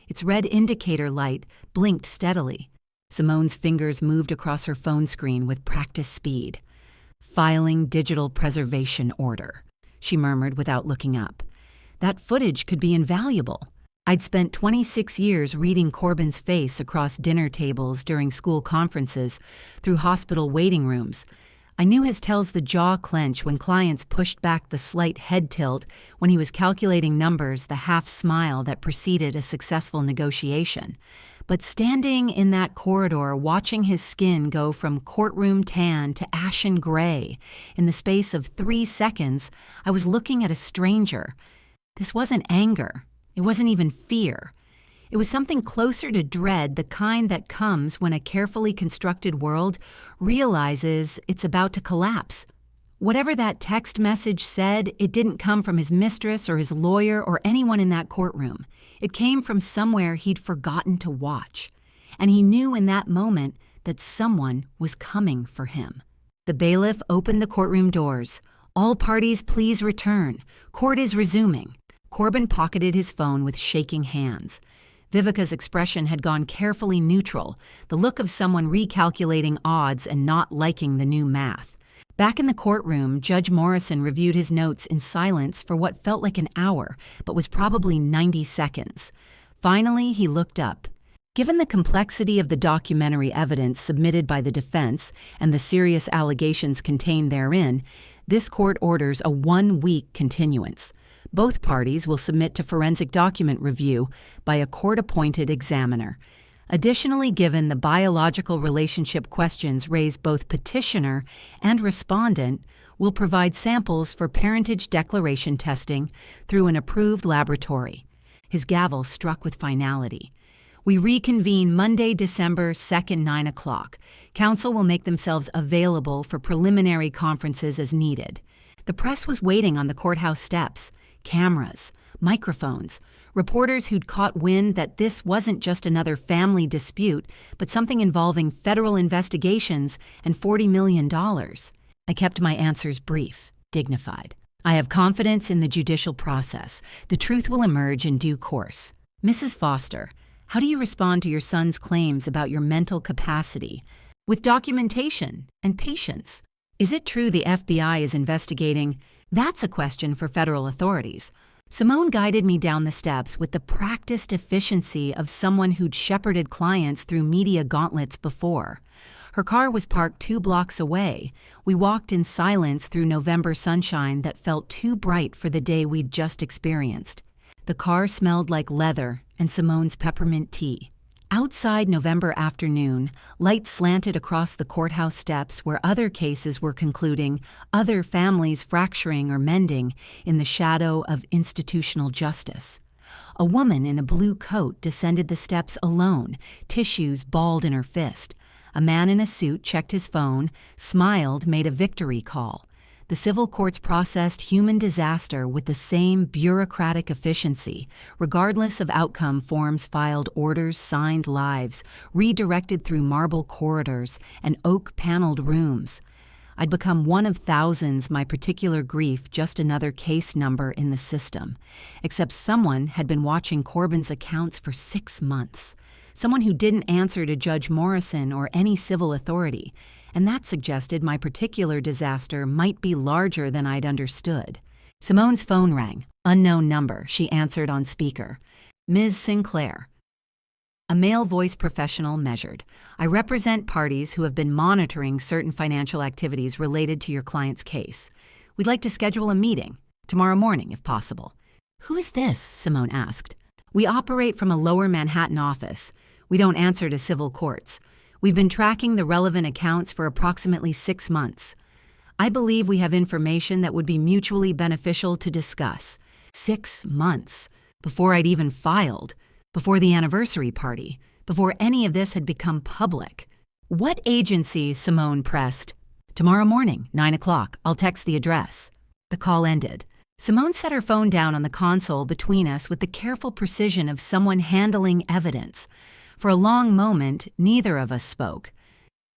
Its red indicator light blinked steadily. Simone's fingers moved across her phone screen with practiced speed. "Filing digital preservation order," she murmured without looking up. That footage could be invaluable. I'd spent 26 years reading Corbin's face across dinner tables during school conferences, through hospital waiting rooms. I knew his tells the jaw clench when clients pushed back the slight head tilt when he was calculating numbers, the half smile that preceded a successful negotiation. But standing in that corridor, watching his skin go from courtroom tan to ashen gray, in the space of 3 seconds, I was looking at a stranger. This wasn't anger. It wasn't even fear. It was something closer to dread, the kind that comes when a carefully constructed world realizes it's about to collapse. Whatever that text message said, it didn't come from his mistress or his lawyer or anyone in that courtroom. It came from somewhere he'd forgotten to watch. And he knew in that moment that someone was coming for him. The bailiff opened the courtroom doors. "All parties, please return. Court is resuming." Corbin pocketed his phone with shaking hands. Vivica's expression had gone carefully neutral, the look of someone recalculating odds and not liking the new math. Back in the courtroom, Judge Morrison reviewed his notes in silence for what felt like an hour, but was probably 90 seconds. Finally, he looked up. Given the complexity of the documentary evidence submitted by the defense and the serious allegations contained therein, this court orders a 1-week continuance. Both parties will submit to forensic document review by a court-appointed examiner. Additionally, given the biological relationship questions raised, both petitioner and respondent will provide samples for parentage declaration testing through an approved laboratory. His gavel struck with finality. We reconvene Monday, December 2nd, 9 o'clock. Counsel will make themselves available for preliminary conferences as needed. The press was waiting on the courthouse steps. Cameras, microphones, reporters who'd caught wind that this wasn't just another family dispute, but something involving federal investigations and $40 million. I kept my answers brief, dignified. I have confidence in the judicial process. The truth will emerge in due course. Mrs. Foster, how do you respond to your son's claims about your mental capacity? With documentation and patience. Is it true the FBI is investigating? That's a question for federal authorities. Simone guided me down the steps with the practiced efficiency of someone who'd shepherded clients through media gauntlets before. Her car was parked 2 blocks away. We walked in silence through November sunshine that felt too bright for the day we'd just experienced. The car smelled like leather and Simone's peppermint tea. Outside November afternoon, light slanted across the courthouse steps where other cases were concluding, other families fracturing or mending in the shadow of institutional justice. A woman in a blue coat descended the steps alone, tissues balled in her fist. A man in a suit checked his phone, smiled, made a victory call. The civil courts processed human disaster with the same bureaucratic efficiency. Regardless of outcome, forms filed, orders signed, lives redirected through marble corridors and oak-paneled rooms. I'd become one of thousands, my particular grief just another case number in the system. Except someone had been watching Corbin's accounts for 6 months. Someone who didn't answer to Judge Morrison or any civil authority. And that suggested my particular disaster might be larger than I'd understood. Simone's phone rang. Unknown number, she answered on speaker. Ms. Sinclair. A male voice professional measured. I represent parties who have been monitoring certain financial activities related to your client's case. We'd like to schedule a meeting, tomorrow morning if possible. Who is this? Simone asked. We operate from a lower Manhattan office. We don't answer to civil courts. We've been tracking the relevant accounts for approximately 6 months. I believe we have information that would be mutually beneficial to discuss. 6 months. Before I'd even filed. Before the anniversary party. Before any of this had become public. What agency? Simone pressed. Tomorrow morning, 9 o'clock. I'll text the address. The call ended. Simone set her phone down on the console between us with the careful precision of someone handling evidence. For a long moment, neither of us spoke.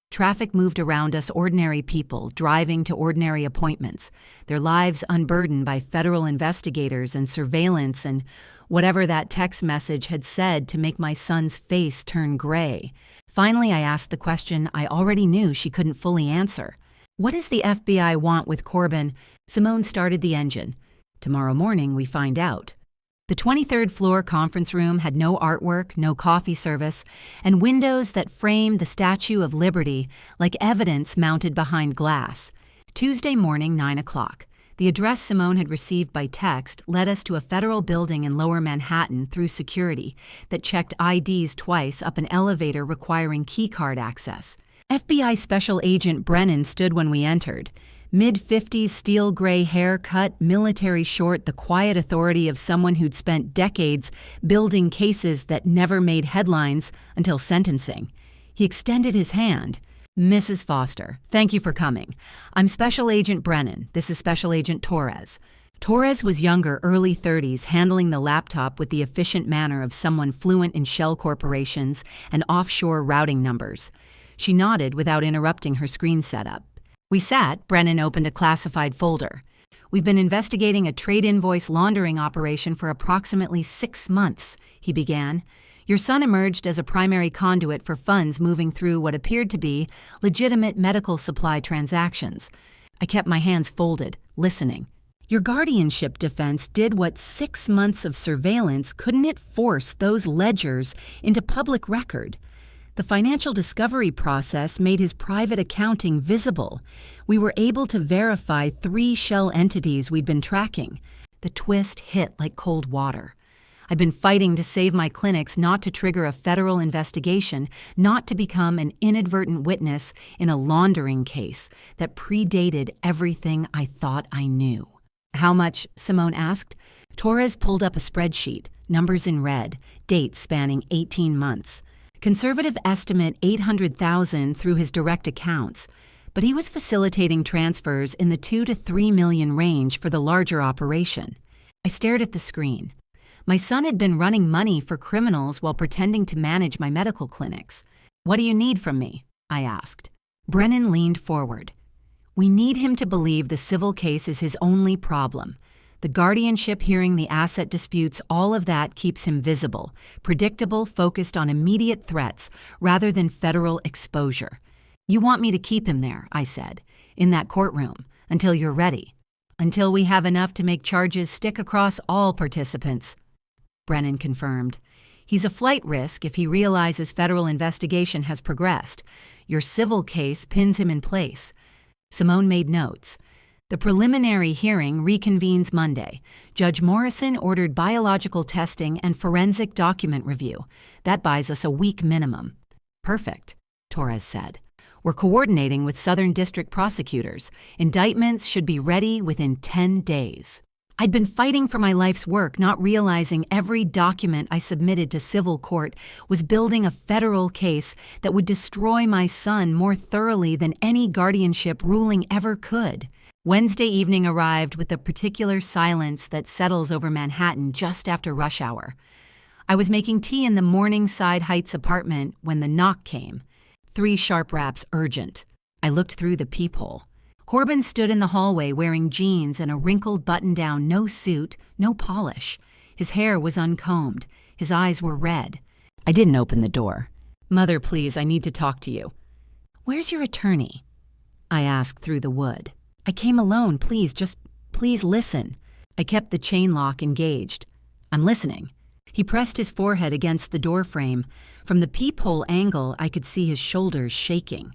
Traffic moved around us, ordinary people driving to ordinary appointments, their lives unburdened by federal investigators and surveillance and whatever that text message had said to make my son's face turn gray. Finally, I asked the question I already knew she couldn't fully answer. What does the FBI want with Corbin? Simone started the engine. Tomorrow morning, we find out. The 23rd floor conference room had no artwork, no coffee service, and windows that framed the Statue of Liberty like evidence mounted behind glass. Tuesday morning, 9 o'clock. The address Simone had received by text led us to a federal building in lower Manhattan through security that checked IDs twice up an elevator requiring keycard access. FBI Special Agent Brennan stood when we entered. Mid-50s, steel gray hair cut, military short, the quiet authority of someone who'd spent decades building cases that never made headlines until sentencing. He extended his hand. Mrs. Foster, thank you for coming. I'm Special Agent Brennan. This is Special Agent Torres. Torres was younger, early 30s, handling the laptop with the efficient manner of someone fluent in shell corporations and offshore routing numbers. She nodded without interrupting her screen setup. We sat. Brennan opened a classified folder. We've been investigating a trade invoice laundering operation for approximately 6 months, he began. Your son emerged as a primary conduit for funds moving through what appeared to be legitimate medical supply transactions. I kept my hands folded, listening. Your guardianship defense did what 6 months of surveillance couldn't it force those ledgers into public record? The financial discovery process made his private accounting visible. We were able to verify 3 shell entities we'd been tracking. The twist hit like cold water. I've been fighting to save my clinics not to trigger a federal investigation, not to become an inadvertent witness in a laundering case that predated everything I thought I knew. How much? Simone asked. Torres pulled up a spreadsheet, numbers in red, dates spanning 18 months. Conservative estimate $800,000 through his direct accounts, but he was facilitating transfers in the $2 to $3 million range for the larger operation. I stared at the screen. My son had been running money for criminals while pretending to manage my medical clinics. "What do you need from me?" I asked. Brennan leaned forward. "We need him to believe the civil case is his only problem. The guardianship hearing, the asset disputes, all of that keeps him visible, predictable, focused on immediate threats rather than federal exposure. You want me to keep him there," I said, "in that courtroom, until you're ready, until we have enough to make charges stick across all participants." Brennan confirmed. "He's a flight risk if he realizes federal investigation has progressed. Your civil case pins him in place." Simone made notes. "The preliminary hearing reconvenes Monday. Judge Morrison ordered biological testing and forensic document review. That buys us a week minimum." "Perfect," Torres said. "We're coordinating with Southern District prosecutors. Indictments should be ready within 10 days. I'd been fighting for my life's work, not realizing every document I submitted to civil court was building a federal case that would destroy my son more thoroughly than any guardianship ruling ever could. Wednesday evening arrived with the particular silence that settles over Manhattan just after rush hour. I was making tea in the Morningside Heights apartment when the knock came. 3 sharp raps, urgent. I looked through the peephole. Corbin stood in the hallway wearing jeans and a wrinkled button-down, no suit, no polish. His hair was uncombed. His eyes were red. I didn't open the door. "Mother, please, I need to talk to you." "Where's your attorney?" I asked through the wood. "I came alone, please listen." I kept the chain lock engaged. "I'm listening." He pressed his forehead against the door frame. From the peephole angle, I could see his shoulders shaking.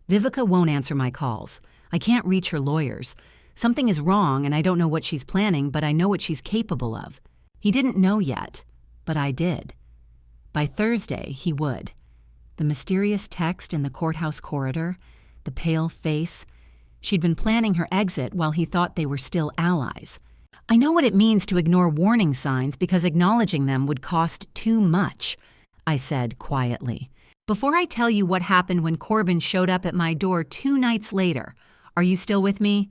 "Vivica won't answer my calls. I can't reach her lawyers. Something is wrong and I don't know what she's planning, but I know what she's capable of." He didn't know yet, but I did. By Thursday, he would. The mysterious text in the courthouse corridor, the pale face. She'd been planning her exit while he thought they were still allies. "I know what it means to ignore warning signs because acknowledging them would cost too much," I said quietly. "Before I tell you what happened when Corbin showed up at my door 2 nights later, are you still with me?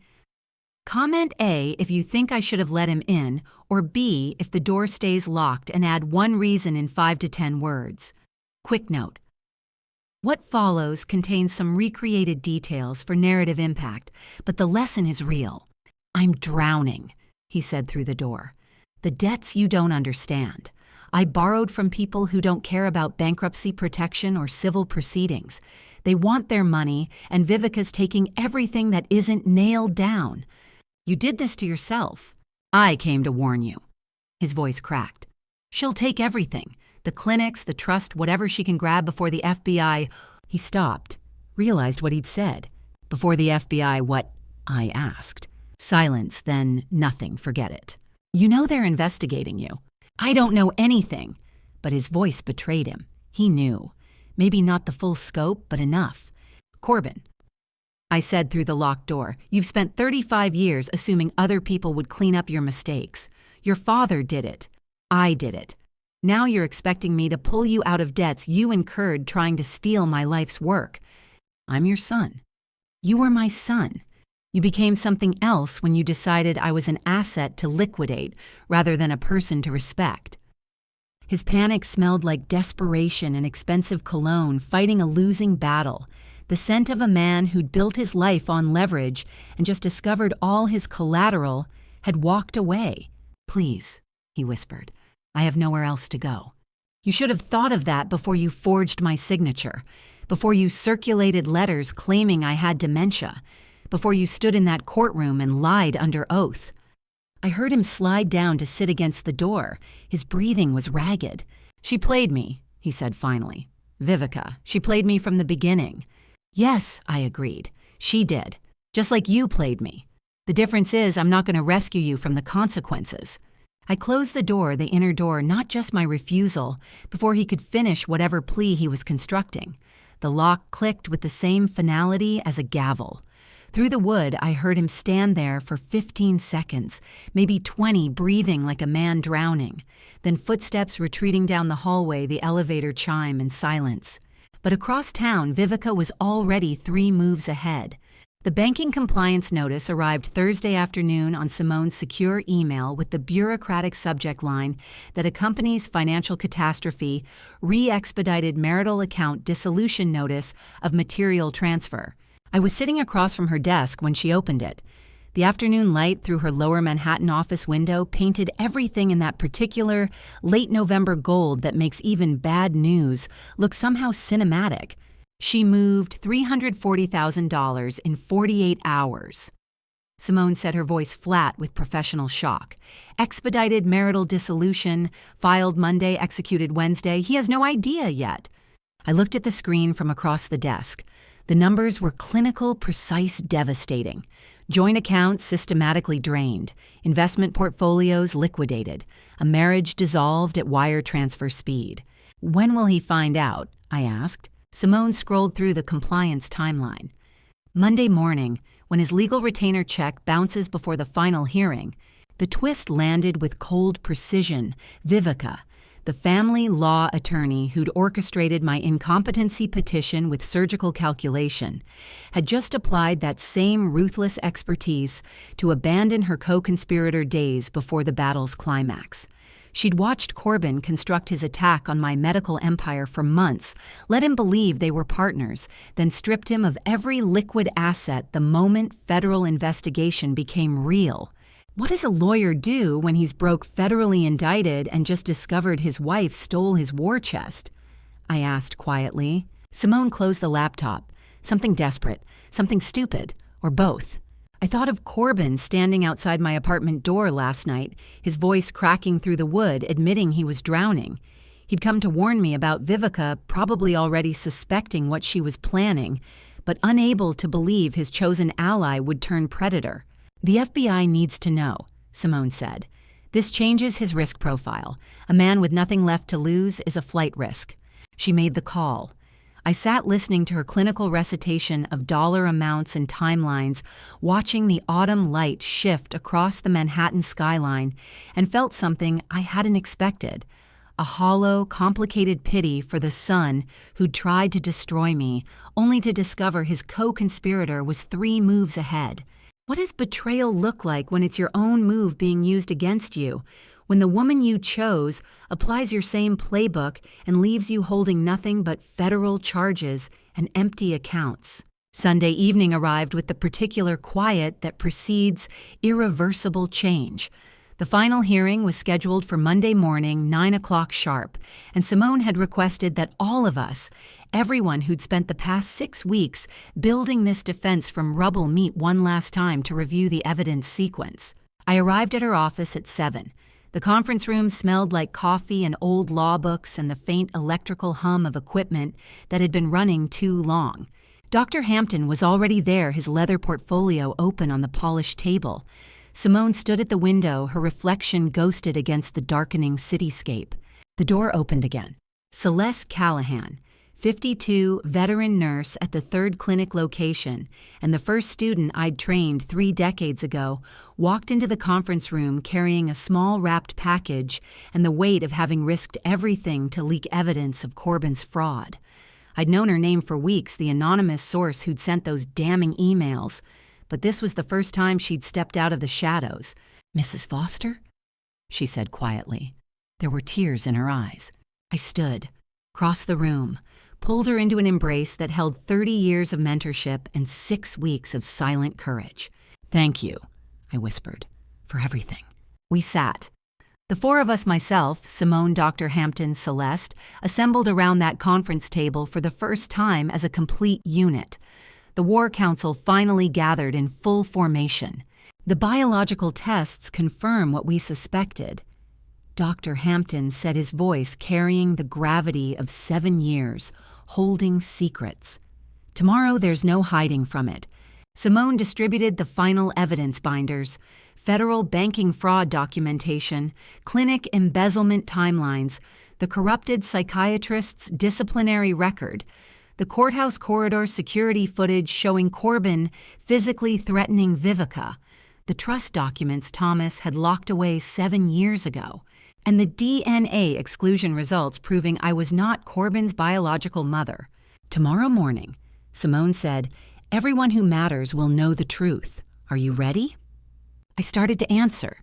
Comment A if you think I should have let him in, or B if the door stays locked, and add 1 reason in 5 to 10 words. Quick note. What follows contains some recreated details for narrative impact, but the lesson is real. I'm drowning," he said through the door. "The debts you don't understand. I borrowed from people who don't care about bankruptcy protection or civil proceedings. They want their money, and Vivica's taking everything that isn't nailed down. You did this to yourself. I came to warn you." His voice cracked. "She'll take everything. The clinics, the trust, whatever she can grab before the FBI." He stopped, realized what he'd said. "Before the FBI, what?" I asked. Silence, then nothing, forget it. "You know they're investigating you." "I don't know anything." But his voice betrayed him. He knew. Maybe not the full scope, but enough. "Corbin," I said through the locked door, "you've spent 35 years assuming other people would clean up your mistakes. Your father did it. I did it. Now you're expecting me to pull you out of debts you incurred trying to steal my life's work. I'm your son. You were my son. You became something else when you decided I was an asset to liquidate rather than a person to respect." His panic smelled like desperation and expensive cologne fighting a losing battle, the scent of a man who'd built his life on leverage and just discovered all his collateral had walked away. "Please," he whispered, "I have nowhere else to go. You should have thought of that before you forged my signature, before you circulated letters claiming I had dementia, before you stood in that courtroom and lied under oath." I heard him slide down to sit against the door. His breathing was ragged. "She played me," he said finally. "Vivica, she played me from the beginning." "Yes," I agreed. "She did. Just like you played me. The difference is I'm not going to rescue you from the consequences." I closed the inner door, not just my refusal, before he could finish whatever plea he was constructing. The lock clicked with the same finality as a gavel. Through the wood, I heard him stand there for 15 seconds, maybe 20, breathing like a man drowning. Then footsteps retreating down the hallway, the elevator chime, and silence. But across town, Vivica was already 3 moves ahead. The banking compliance notice arrived Thursday afternoon on Simone's secure email with the bureaucratic subject line that accompanies financial catastrophe, re-expedited marital account dissolution notice of material transfer. I was sitting across from her desk when she opened it. The afternoon light through her lower Manhattan office window painted everything in that particular late November gold that makes even bad news look somehow cinematic. She moved $340,000 in 48 hours. Simone said, her voice flat with professional shock. Expedited marital dissolution, filed Monday, executed Wednesday. He has no idea yet. I looked at the screen from across the desk. The numbers were clinical, precise, devastating. Joint accounts systematically drained, investment portfolios liquidated, a marriage dissolved at wire transfer speed. When will he find out? I asked. Simone scrolled through the compliance timeline. Monday morning, when his legal retainer check bounces before the final hearing, the twist landed with cold precision. Vivica, the family law attorney who'd orchestrated my incompetency petition with surgical calculation, had just applied that same ruthless expertise to abandon her co-conspirator days before the battle's climax. She'd watched Corbin construct his attack on my medical empire for months, let him believe they were partners, then stripped him of every liquid asset the moment federal investigation became real. What does a lawyer do when he's broke federally indicted and just discovered his wife stole his war chest? I asked quietly. Simone closed the laptop. Something desperate, something stupid, or both. I thought of Corbin standing outside my apartment door last night, his voice cracking through the wood, admitting he was drowning. He'd come to warn me about Vivica, probably already suspecting what she was planning, but unable to believe his chosen ally would turn predator. The FBI needs to know, Simone said. This changes his risk profile. A man with nothing left to lose is a flight risk. She made the call. I sat listening to her clinical recitation of dollar amounts and timelines, watching the autumn light shift across the Manhattan skyline, and felt something I hadn't expected. A hollow, complicated pity for the son who'd tried to destroy me, only to discover his co-conspirator was 3 moves ahead. What does betrayal look like when it's your own move being used against you? When the woman you chose applies your same playbook and leaves you holding nothing but federal charges and empty accounts? Sunday evening arrived with the particular quiet that precedes irreversible change. The final hearing was scheduled for Monday morning, 9 o'clock sharp, and Simone had requested that all of us, everyone who'd spent the past 6 weeks building this defense from rubble, meet one last time to review the evidence sequence. I arrived at her office at 7. The conference room smelled like coffee and old law books and the faint electrical hum of equipment that had been running too long. Dr. Hampton was already there, his leather portfolio open on the polished table. Simone stood at the window, her reflection ghosted against the darkening cityscape. The door opened again. Celeste Callahan, 52, veteran nurse at the 3rd clinic location, and the first student I'd trained 3 decades ago, walked into the conference room carrying a small wrapped package and the weight of having risked everything to leak evidence of Corbin's fraud. I'd known her name for weeks, the anonymous source who'd sent those damning emails, but this was the first time she'd stepped out of the shadows. "Mrs. Foster?" she said quietly. There were tears in her eyes. I stood, crossed the room, pulled her into an embrace that held 30 years of mentorship and 6 weeks of silent courage. "Thank you," I whispered, "for everything." We sat. The 4 of us, myself, Simone, Dr. Hampton, Celeste, assembled around that conference table for the first time as a complete unit. The War Council finally gathered in full formation. The biological tests confirm what we suspected. Dr. Hampton said, his voice carrying the gravity of 7 years, holding secrets. Tomorrow there's no hiding from it. Simone distributed the final evidence binders, federal banking fraud documentation, clinic embezzlement timelines, the corrupted psychiatrist's disciplinary record. The courthouse corridor security footage showing Corbin physically threatening Vivica, the trust documents Thomas had locked away 7 years ago, and the DNA exclusion results proving I was not Corbin's biological mother. Tomorrow morning, Simone said, everyone who matters will know the truth. Are you ready? I started to answer.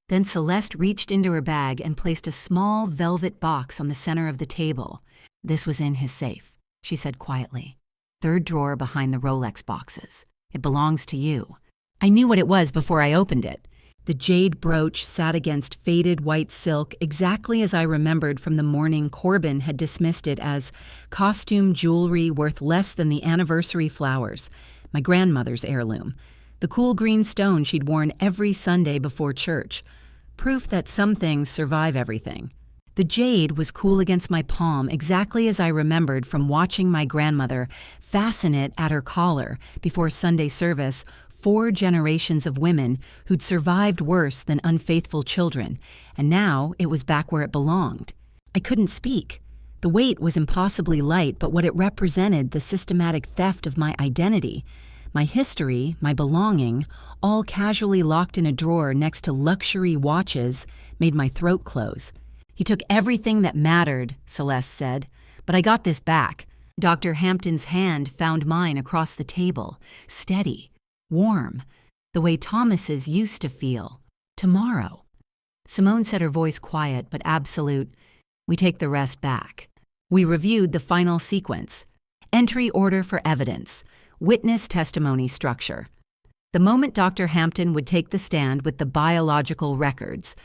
Then Celeste reached into her bag and placed a small velvet box on the center of the table. This was in his safe, she said quietly. Third drawer behind the Rolex boxes. It belongs to you. I knew what it was before I opened it. The jade brooch sat against faded white silk exactly as I remembered from the morning Corbin had dismissed it as costume jewelry worth less than the anniversary flowers, my grandmother's heirloom, the cool green stone she'd worn every Sunday before church, proof that some things survive everything. The jade was cool against my palm exactly as I remembered from watching my grandmother fasten it at her collar before Sunday service 4 generations of women who'd survived worse than unfaithful children, and now it was back where it belonged. I couldn't speak. The weight was impossibly light, but what it represented, the systematic theft of my identity, my history, my belonging, all casually locked in a drawer next to luxury watches, made my throat close. He took everything that mattered, Celeste said, but I got this back. Dr. Hampton's hand found mine across the table, steady, warm, the way Thomas's used to feel. Tomorrow. Simone said, her voice quiet but absolute. We take the rest back. We reviewed the final sequence. Entry order for evidence. Witness testimony structure. The moment Dr. Hampton would take the stand with the biological records.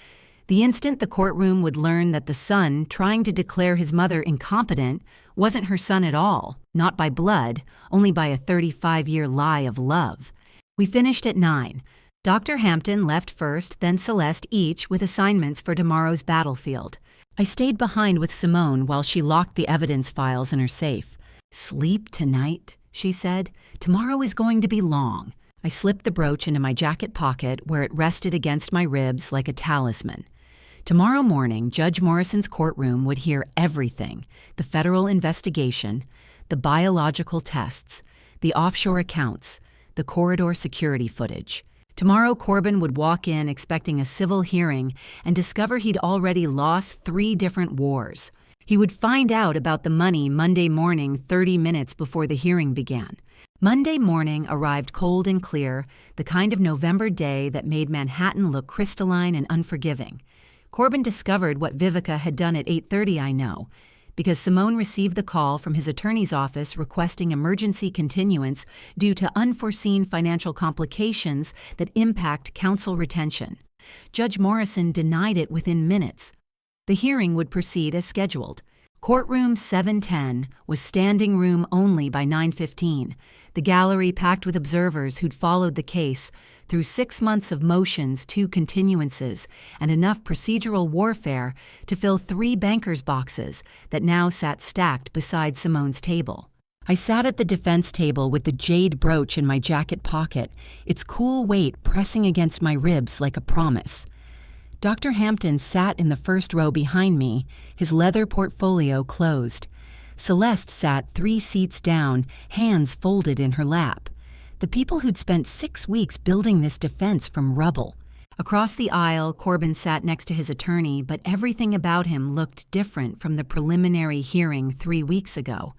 The instant the courtroom would learn that the son, trying to declare his mother incompetent, wasn't her son at all, not by blood, only by a 35-year lie of love. We finished at 9. Dr. Hampton left first, then Celeste, each with assignments for tomorrow's battlefield. I stayed behind with Simone while she locked the evidence files in her safe. Sleep tonight, she said. Tomorrow is going to be long. I slipped the brooch into my jacket pocket where it rested against my ribs like a talisman. Tomorrow morning, Judge Morrison's courtroom would hear everything: the federal investigation, the biological tests, the offshore accounts, the corridor security footage. Tomorrow, Corbin would walk in expecting a civil hearing and discover he'd already lost 3 different wars. He would find out about the money Monday morning, 30 minutes before the hearing began. Monday morning arrived cold and clear, the kind of November day that made Manhattan look crystalline and unforgiving. Corbin discovered what Vivica had done at 8:30, I know, because Simone received the call from his attorney's office requesting emergency continuance due to unforeseen financial complications that impact counsel retention. Judge Morrison denied it within minutes. The hearing would proceed as scheduled. Courtroom 710 was standing room only by 9:15, the gallery packed with observers who'd followed the case through 6 months of motions, 2 continuances, and enough procedural warfare to fill 3 bankers' boxes that now sat stacked beside Simone's table. I sat at the defense table with the jade brooch in my jacket pocket, its cool weight pressing against my ribs like a promise. Dr. Hampton sat in the first row behind me, his leather portfolio closed. Celeste sat 3 seats down, hands folded in her lap. The people who'd spent 6 weeks building this defense from rubble. Across the aisle, Corbin sat next to his attorney, but everything about him looked different from the preliminary hearing 3 weeks ago.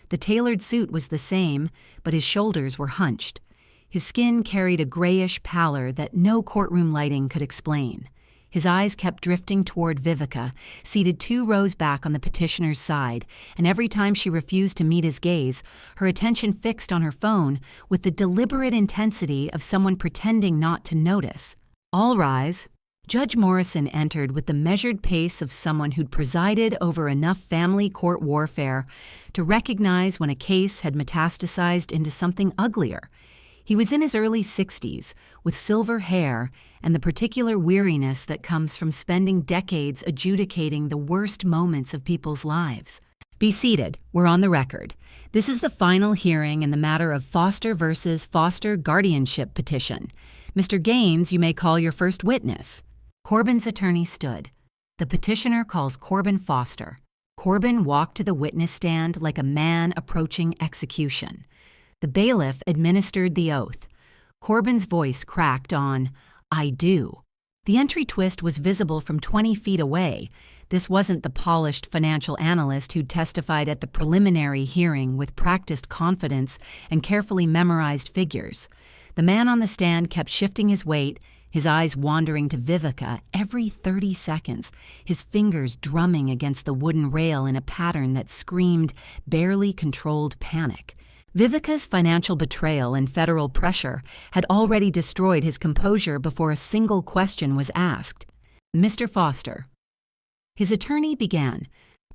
The tailored suit was the same, but his shoulders were hunched. His skin carried a grayish pallor that no courtroom lighting could explain. His eyes kept drifting toward Vivica, seated 2 rows back on the petitioner's side, and every time she refused to meet his gaze, her attention fixed on her phone with the deliberate intensity of someone pretending not to notice. All rise. Judge Morrison entered with the measured pace of someone who'd presided over enough family court warfare to recognize when a case had metastasized into something uglier. He was in his early 60s, with silver hair and the particular weariness that comes from spending decades adjudicating the worst moments of people's lives. Be seated. We're on the record. This is the final hearing in the matter of Foster versus Foster guardianship petition. Mr. Gaines, you may call your first witness. Corbin's attorney stood. The petitioner calls Corbin Foster. Corbin walked to the witness stand like a man approaching execution. The bailiff administered the oath. Corbin's voice cracked on, "I do." The entry twist was visible from 20 feet away. This wasn't the polished financial analyst who'd testified at the preliminary hearing with practiced confidence and carefully memorized figures. The man on the stand kept shifting his weight, his eyes wandering to Vivica every 30 seconds, his fingers drumming against the wooden rail in a pattern that screamed barely controlled panic. Vivica's financial betrayal and federal pressure had already destroyed his composure before a single question was asked. "Mr. Foster." His attorney began,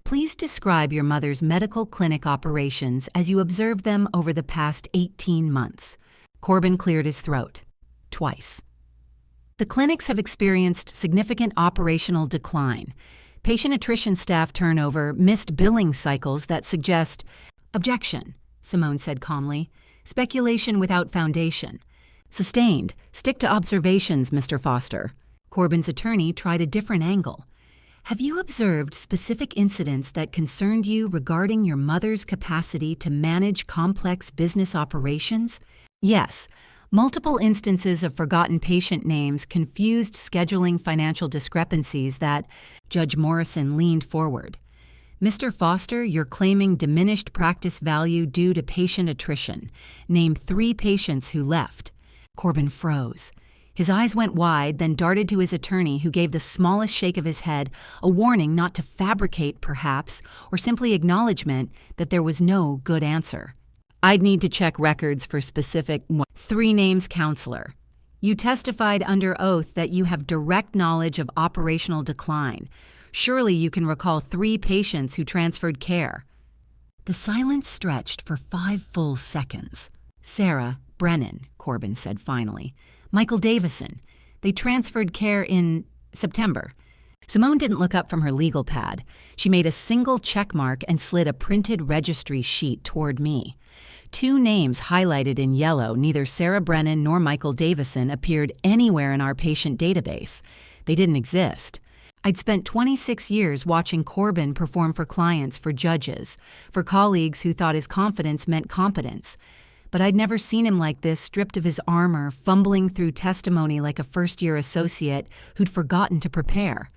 "Please describe your mother's medical clinic operations as you observed them over the past 18 months. Corbin cleared his throat. "Twice." "The clinics have experienced significant operational decline. Patient attrition, staff turnover, missed billing cycles that suggest—" "Objection," Simone said calmly. "Speculation without foundation." "Sustained. Stick to observations, Mr. Foster." Corbin's attorney tried a different angle. "Have you observed specific incidents that concerned you regarding your mother's capacity to manage complex business operations?" "Yes. Multiple instances of forgotten patient names, confused scheduling, financial discrepancies that—" Judge Morrison leaned forward. "Mr. Foster, you're claiming diminished practice value due to patient attrition. Name 3 patients who left." Corbin froze. His eyes went wide, then darted to his attorney, who gave the smallest shake of his head, a warning not to fabricate, perhaps, or simply acknowledgement that there was no good answer. "I'd need to check records for specific 3 names, counselor. You testified under oath that you have direct knowledge of operational decline. Surely you can recall 3 patients who transferred care." The silence stretched for 5 full seconds. "Sarah, Brennan," Corbin said finally. "Michael Davison. They transferred care in September." Simone didn't look up from her legal pad. She made a single check mark and slid a printed registry sheet toward me. 2 names highlighted in yellow, neither Sarah Brennan nor Michael Davison, appeared anywhere in our patient database. They didn't exist. I'd spent 26 years watching Corbin perform for clients, for judges, for colleagues who thought his confidence meant competence. But I'd never seen him like this, stripped of his armor, fumbling through testimony like a first-year associate who'd forgotten to prepare.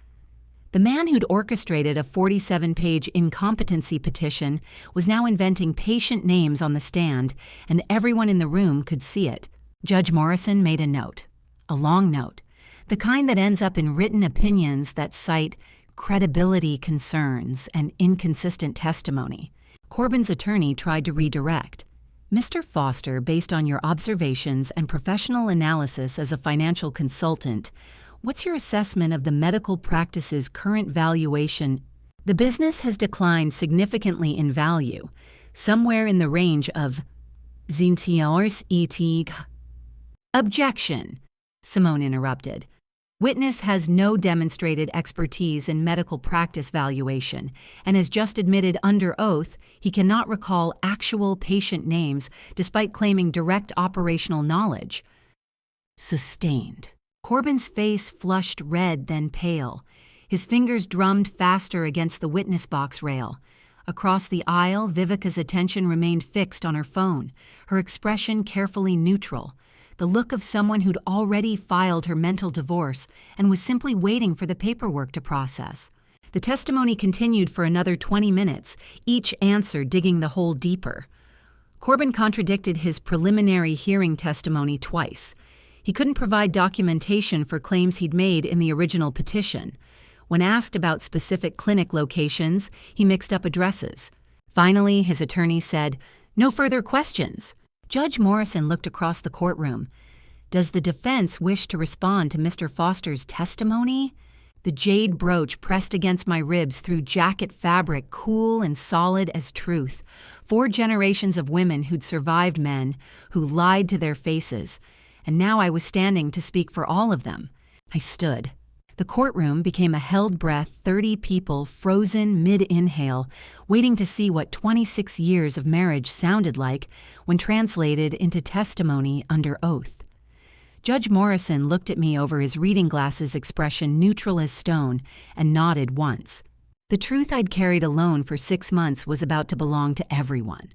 The man who'd orchestrated a 47-page incompetency petition was now inventing patient names on the stand, and everyone in the room could see it. Judge Morrison made a note, a long note, the kind that ends up in written opinions that cite credibility concerns and inconsistent testimony. Corbin's attorney tried to redirect. "Mr. Foster, based on your observations and professional analysis as a financial consultant, what's your assessment of the medical practice's current valuation?" "The business has declined significantly in value, somewhere in the range of $et." "Objection," Simone interrupted. "Witness has no demonstrated expertise in medical practice valuation and has just admitted under oath he cannot recall actual patient names despite claiming direct operational knowledge." Sustained. Corbin's face flushed red, then pale. His fingers drummed faster against the witness box rail. Across the aisle, Vivica's attention remained fixed on her phone, her expression carefully neutral, the look of someone who'd already filed her mental divorce and was simply waiting for the paperwork to process. The testimony continued for another 20 minutes, each answer digging the hole deeper. Corbin contradicted his preliminary hearing testimony twice. He couldn't provide documentation for claims he'd made in the original petition. When asked about specific clinic locations, he mixed up addresses. Finally, his attorney said, "No further questions." Judge Morrison looked across the courtroom. "Does the defense wish to respond to Mr. Foster's testimony?" The jade brooch pressed against my ribs through jacket fabric, cool and solid as truth. 4 generations of women who'd survived men, who lied to their faces. And now I was standing to speak for all of them. I stood. The courtroom became a held breath, 30 people frozen mid-inhale, waiting to see what 26 years of marriage sounded like when translated into testimony under oath. Judge Morrison looked at me over his reading glasses, expression neutral as stone, and nodded once. The truth I'd carried alone for 6 months was about to belong to everyone.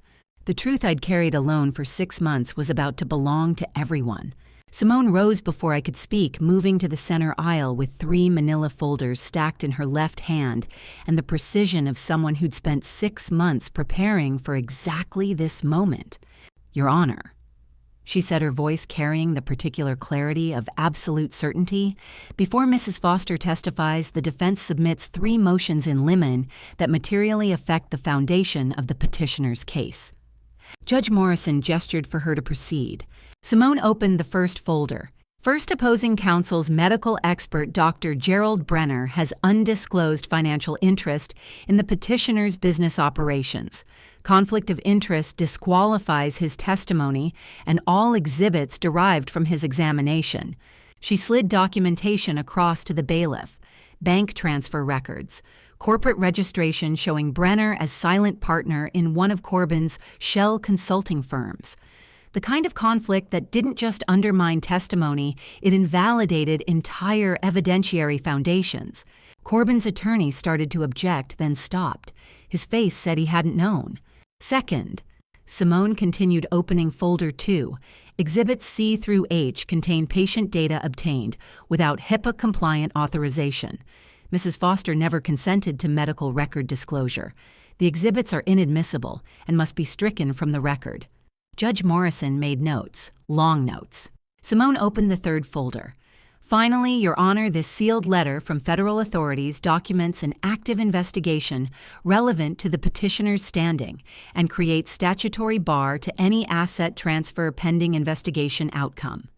The truth I'd carried alone for 6 months was about to belong to everyone. Simone rose before I could speak, moving to the center aisle with 3 manila folders stacked in her left hand and the precision of someone who'd spent 6 months preparing for exactly this moment. "Your Honor," she said, her voice carrying the particular clarity of absolute certainty. "Before Mrs. Foster testifies, the defense submits 3 motions in limine that materially affect the foundation of the petitioner's case." Judge Morrison gestured for her to proceed. Simone opened the first folder. First opposing counsel's medical expert, Dr. Gerald Brenner, has undisclosed financial interest in the petitioner's business operations. Conflict of interest disqualifies his testimony and all exhibits derived from his examination. She slid documentation across to the bailiff. Bank transfer records, corporate registration showing Brenner as silent partner in one of Corbin's shell consulting firms. The kind of conflict that didn't just undermine testimony, it invalidated entire evidentiary foundations. Corbin's attorney started to object, then stopped. His face said he hadn't known. Second, Simone continued opening folder 2. Exhibits C through H contain patient data obtained without HIPAA-compliant authorization. Mrs. Foster never consented to medical record disclosure. The exhibits are inadmissible and must be stricken from the record. Judge Morrison made notes, long notes. Simone opened the third folder. "Finally, Your Honor, this sealed letter from federal authorities documents an active investigation relevant to the petitioner's standing and creates statutory bar to any asset transfer pending investigation outcome."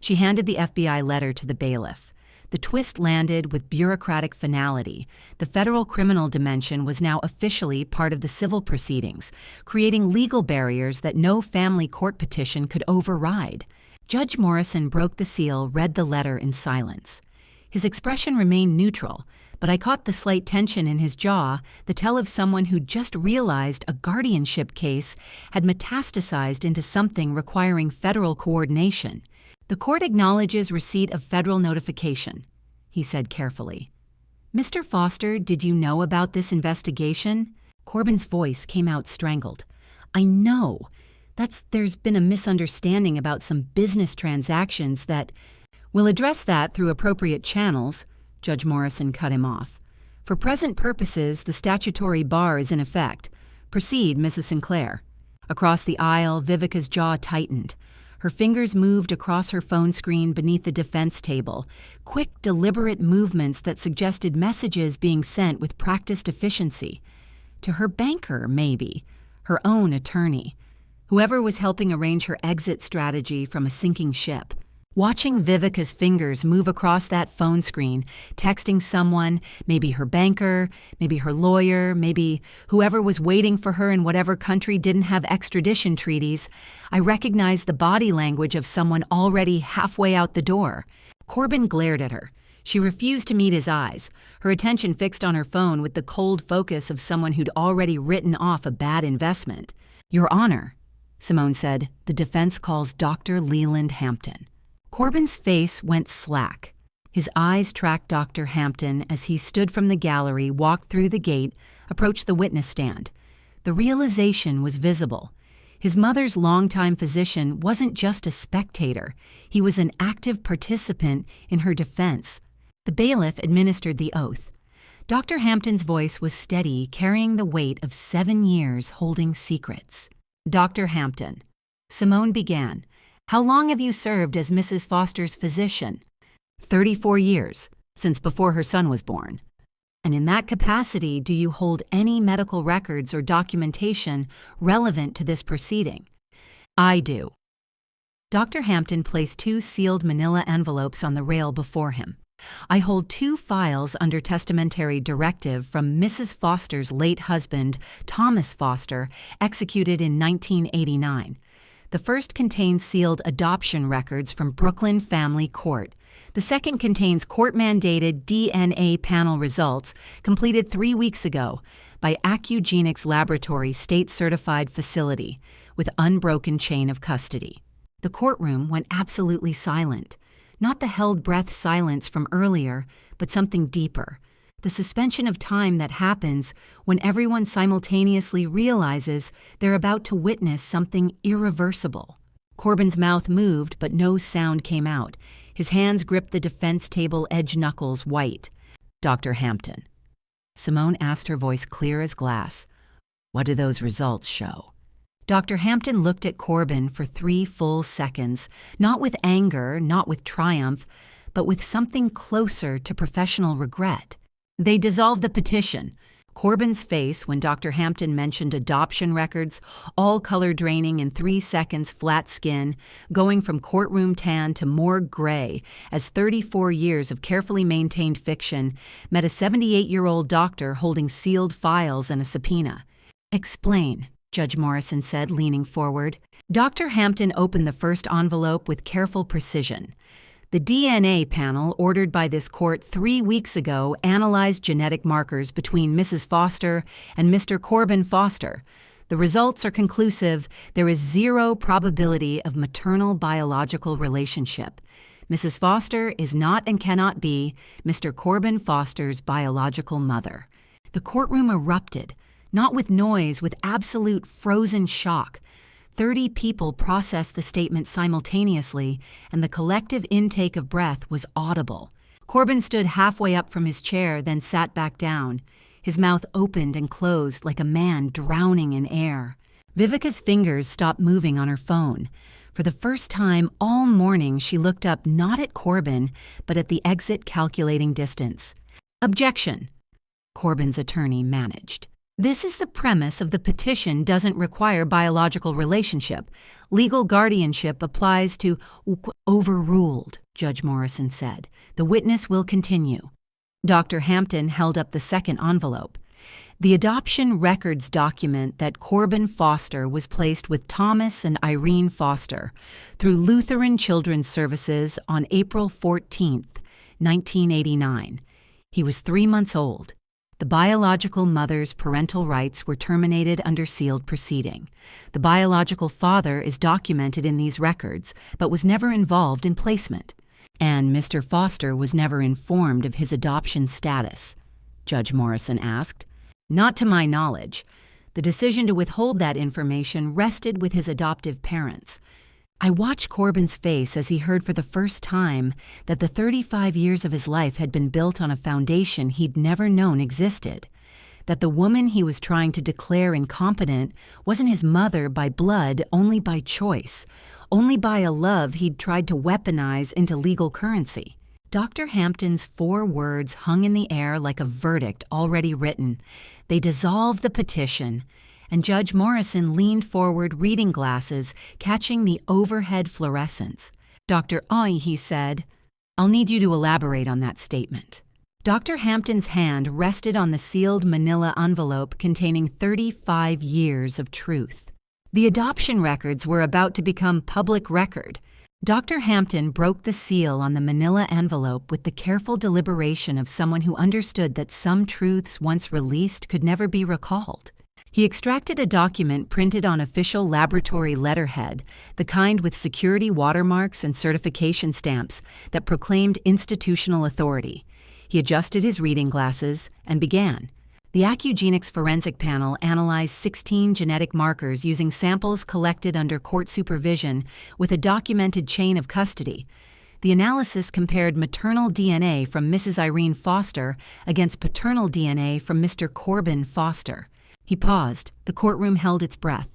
She handed the FBI letter to the bailiff. The twist landed with bureaucratic finality. The federal criminal dimension was now officially part of the civil proceedings, creating legal barriers that no family court petition could override. Judge Morrison broke the seal, read the letter in silence. His expression remained neutral, but I caught the slight tension in his jaw, the tell of someone who'd just realized a guardianship case had metastasized into something requiring federal coordination. "The court acknowledges receipt of federal notification," he said carefully. "Mr. Foster, did you know about this investigation?" Corbin's voice came out strangled. "I know. There's been a misunderstanding about some business transactions that—" "We'll address that through appropriate channels," Judge Morrison cut him off. "For present purposes, the statutory bar is in effect. Proceed, Mrs. Sinclair." Across the aisle, Vivica's jaw tightened. Her fingers moved across her phone screen beneath the defense table, quick, deliberate movements that suggested messages being sent with practiced efficiency. To her banker, maybe. Her own attorney. Whoever was helping arrange her exit strategy from a sinking ship. Watching Vivica's fingers move across that phone screen, texting someone, maybe her banker, maybe her lawyer, maybe whoever was waiting for her in whatever country didn't have extradition treaties, I recognized the body language of someone already halfway out the door. Corbin glared at her. She refused to meet his eyes, her attention fixed on her phone with the cold focus of someone who'd already written off a bad investment. "Your Honor," Simone said, "the defense calls Dr. Leland Hampton." Corbin's face went slack. His eyes tracked Dr. Hampton as he stood from the gallery, walked through the gate, approached the witness stand. The realization was visible. His mother's longtime physician wasn't just a spectator. He was an active participant in her defense. The bailiff administered the oath. Dr. Hampton's voice was steady, carrying the weight of 7 years holding secrets. "Dr. Hampton," Simone began, "how long have you served as Mrs. Foster's physician?" 34 years, since before her son was born. "And in that capacity, do you hold any medical records or documentation relevant to this proceeding?" "I do." Dr. Hampton placed 2 sealed manila envelopes on the rail before him. "I hold 2 files under testamentary directive from Mrs. Foster's late husband, Thomas Foster, executed in 1989. The first contains sealed adoption records from Brooklyn Family Court. The second contains court-mandated DNA panel results completed 3 weeks ago by Acugenics Laboratory state-certified facility with unbroken chain of custody." The courtroom went absolutely silent. Not the held-breath silence from earlier, but something deeper. the suspension of time that happens when everyone simultaneously realizes they're about to witness something irreversible. Corbin's mouth moved, but no sound came out. His hands gripped the defense table edge knuckles white. "Dr. Hampton." Simone asked, her voice clear as glass. "What do those results show?" Dr. Hampton looked at Corbin for 3 full seconds, not with anger, not with triumph, but with something closer to professional regret. "They dissolved the petition." Corbin's face, when Dr. Hampton mentioned adoption records, all color draining in 3 seconds, flat skin, going from courtroom tan to morgue gray, as 34 years of carefully maintained fiction met a 78-year-old doctor holding sealed files and a subpoena. "Explain," Judge Morrison said, leaning forward. Dr. Hampton opened the first envelope with careful precision. The DNA panel ordered by this court 3 weeks ago analyzed genetic markers between Mrs. Foster and Mr. Corbin Foster. The results are conclusive. There is 0 probability of maternal biological relationship. Mrs. Foster is not and cannot be Mr. Corbin Foster's biological mother. The courtroom erupted, not with noise, with absolute frozen shock. 30 people processed the statement simultaneously, and the collective intake of breath was audible. Corbin stood halfway up from his chair, then sat back down. His mouth opened and closed like a man drowning in air. Vivica's fingers stopped moving on her phone. For the first time all morning, she looked up not at Corbin, but at the exit calculating distance. "Objection," Corbin's attorney managed. "This is the premise of the petition doesn't require biological relationship. Legal guardianship applies to—" "Overruled," Judge Morrison said. "The witness will continue." Dr. Hampton held up the second envelope. "The adoption records document that Corbin Foster was placed with Thomas and Irene Foster through Lutheran Children's Services on April 14, 1989. He was 3 months old. The biological mother's parental rights were terminated under sealed proceeding. The biological father is documented in these records, but was never involved in placement. And Mr. Foster was never informed of his adoption status," Judge Morrison asked. "Not to my knowledge. The decision to withhold that information rested with his adoptive parents. I watched Corbin's face as he heard for the first time that the 35 years of his life had been built on a foundation he'd never known existed, that the woman he was trying to declare incompetent wasn't his mother by blood, only by choice, only by a love he'd tried to weaponize into legal currency. Dr. Hampton's 4 words hung in the air like a verdict already written. They dissolved the petition. And Judge Morrison leaned forward, reading glasses, catching the overhead fluorescence. "Dr. Oy," he said, "I'll need you to elaborate on that statement." Dr. Hampton's hand rested on the sealed manila envelope containing 35 years of truth. The adoption records were about to become public record. Dr. Hampton broke the seal on the manila envelope with the careful deliberation of someone who understood that some truths once released could never be recalled. He extracted a document printed on official laboratory letterhead, the kind with security watermarks and certification stamps that proclaimed institutional authority. He adjusted his reading glasses and began. The Acugenics Forensic Panel analyzed 16 genetic markers using samples collected under court supervision with a documented chain of custody. The analysis compared maternal DNA from Mrs. Irene Foster against paternal DNA from Mr. Corbin Foster. He paused. The courtroom held its breath.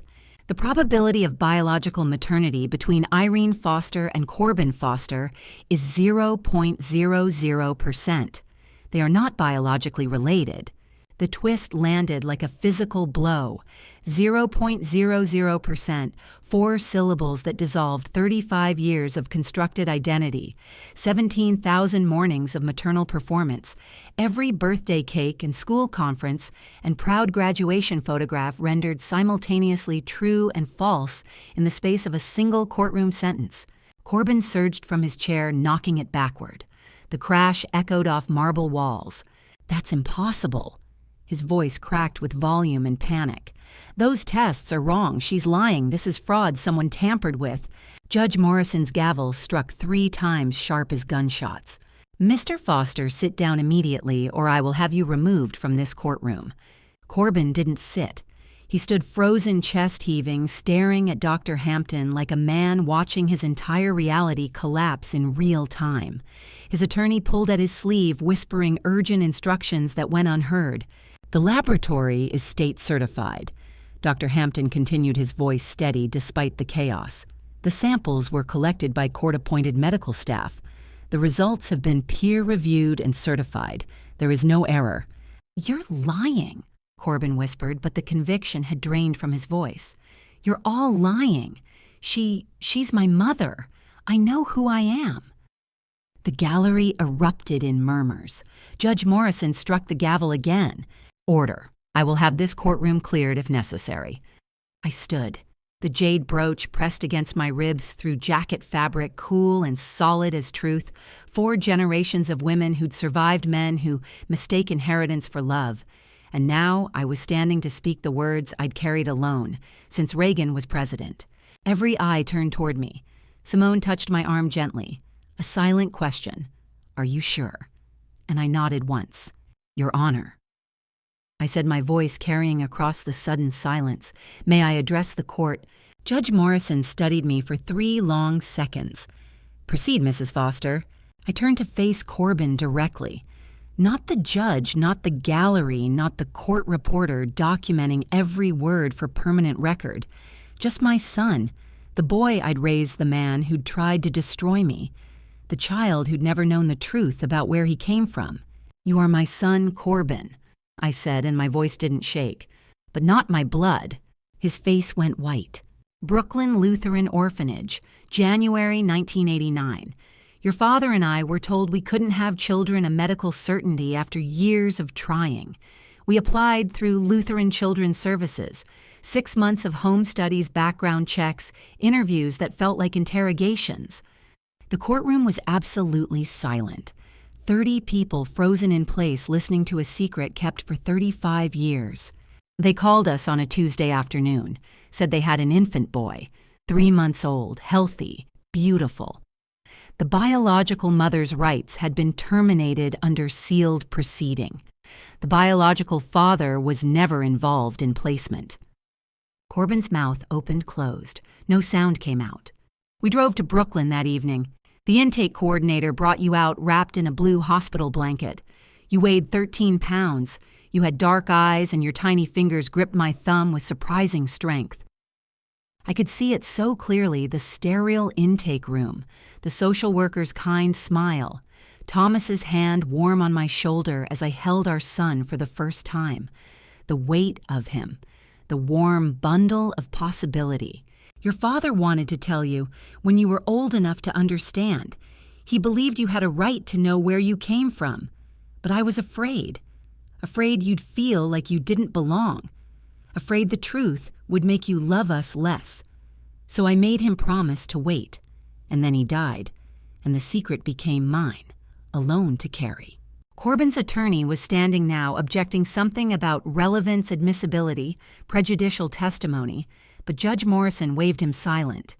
The probability of biological maternity between Irene Foster and Corbin Foster is 0.00%. They are not biologically related. The twist landed like a physical blow. 0.00%, 4 syllables that dissolved 35 years of constructed identity, 17,000 mornings of maternal performance, every birthday cake and school conference, and proud graduation photograph rendered simultaneously true and false in the space of a single courtroom sentence. Corbin surged from his chair, knocking it backward. The crash echoed off marble walls. "That's impossible." His voice cracked with volume and panic. "Those tests are wrong. She's lying. This is fraud someone tampered with." Judge Morrison's gavel struck 3 times sharp as gunshots. Mr. Foster, sit down immediately, or I will have you removed from this courtroom. Corbin didn't sit. He stood frozen, chest heaving, staring at Dr. Hampton like a man watching his entire reality collapse in real time. His attorney pulled at his sleeve, whispering urgent instructions that went unheard. The laboratory is state certified. Dr. Hampton continued, his voice steady despite the chaos. The samples were collected by court-appointed medical staff. The results have been peer-reviewed and certified. There is no error. You're lying, Corbin whispered, but the conviction had drained from his voice. You're all lying. She's my mother. I know who I am. The gallery erupted in murmurs. Judge Morrison struck the gavel again. Order. I will have this courtroom cleared if necessary. I stood. The jade brooch pressed against my ribs through jacket fabric, cool and solid as truth. 4 generations of women who'd survived men who mistake inheritance for love. And now I was standing to speak the words I'd carried alone, since Reagan was president. Every eye turned toward me. Simone touched my arm gently. A silent question. Are you sure? And I nodded once. Your Honor. I said, my voice carrying across the sudden silence. May I address the court? Judge Morrison studied me for 3 long seconds. Proceed, Mrs. Foster. I turned to face Corbin directly. Not the judge, not the gallery, not the court reporter documenting every word for permanent record. Just my son, the boy I'd raised, the man who'd tried to destroy me, the child who'd never known the truth about where he came from. You are my son, Corbin, I said, and my voice didn't shake. But not my blood. His face went white. Brooklyn Lutheran Orphanage, January 1989. Your father and I were told we couldn't have children a medical certainty after years of trying. We applied through Lutheran Children's Services. 6 months of home studies, background checks, interviews that felt like interrogations. The courtroom was absolutely silent. 30 people frozen in place listening to a secret kept for 35 years. They called us on a Tuesday afternoon, said they had an infant boy, 3 months old, healthy, beautiful. The biological mother's rights had been terminated under sealed proceeding. The biological father was never involved in placement. Corbin's mouth opened-closed. No sound came out. We drove to Brooklyn that evening. The intake coordinator brought you out wrapped in a blue hospital blanket. You weighed 13 pounds. You had dark eyes, and your tiny fingers gripped my thumb with surprising strength. I could see it so clearly, the sterile intake room, the social worker's kind smile, Thomas's hand warm on my shoulder as I held our son for the first time, the weight of him, the warm bundle of possibility. Your father wanted to tell you when you were old enough to understand. He believed you had a right to know where you came from. But I was afraid you'd feel like you didn't belong, afraid the truth would make you love us less. So I made him promise to wait, and then he died, and the secret became mine, alone to carry. Corbin's attorney was standing now, objecting something about relevance, admissibility, prejudicial testimony, but Judge Morrison waved him silent.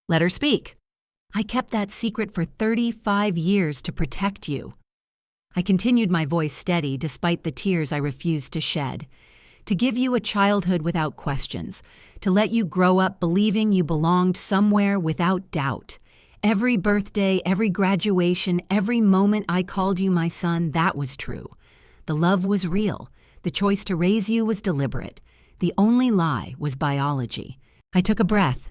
Let her speak. I kept that secret for 35 years to protect you. I continued, my voice steady despite the tears I refused to shed. To give you a childhood without questions, to let you grow up believing you belonged somewhere without doubt. Every birthday, every graduation, every moment I called you my son, that was true. The love was real. The choice to raise you was deliberate. The only lie was biology. I took a breath.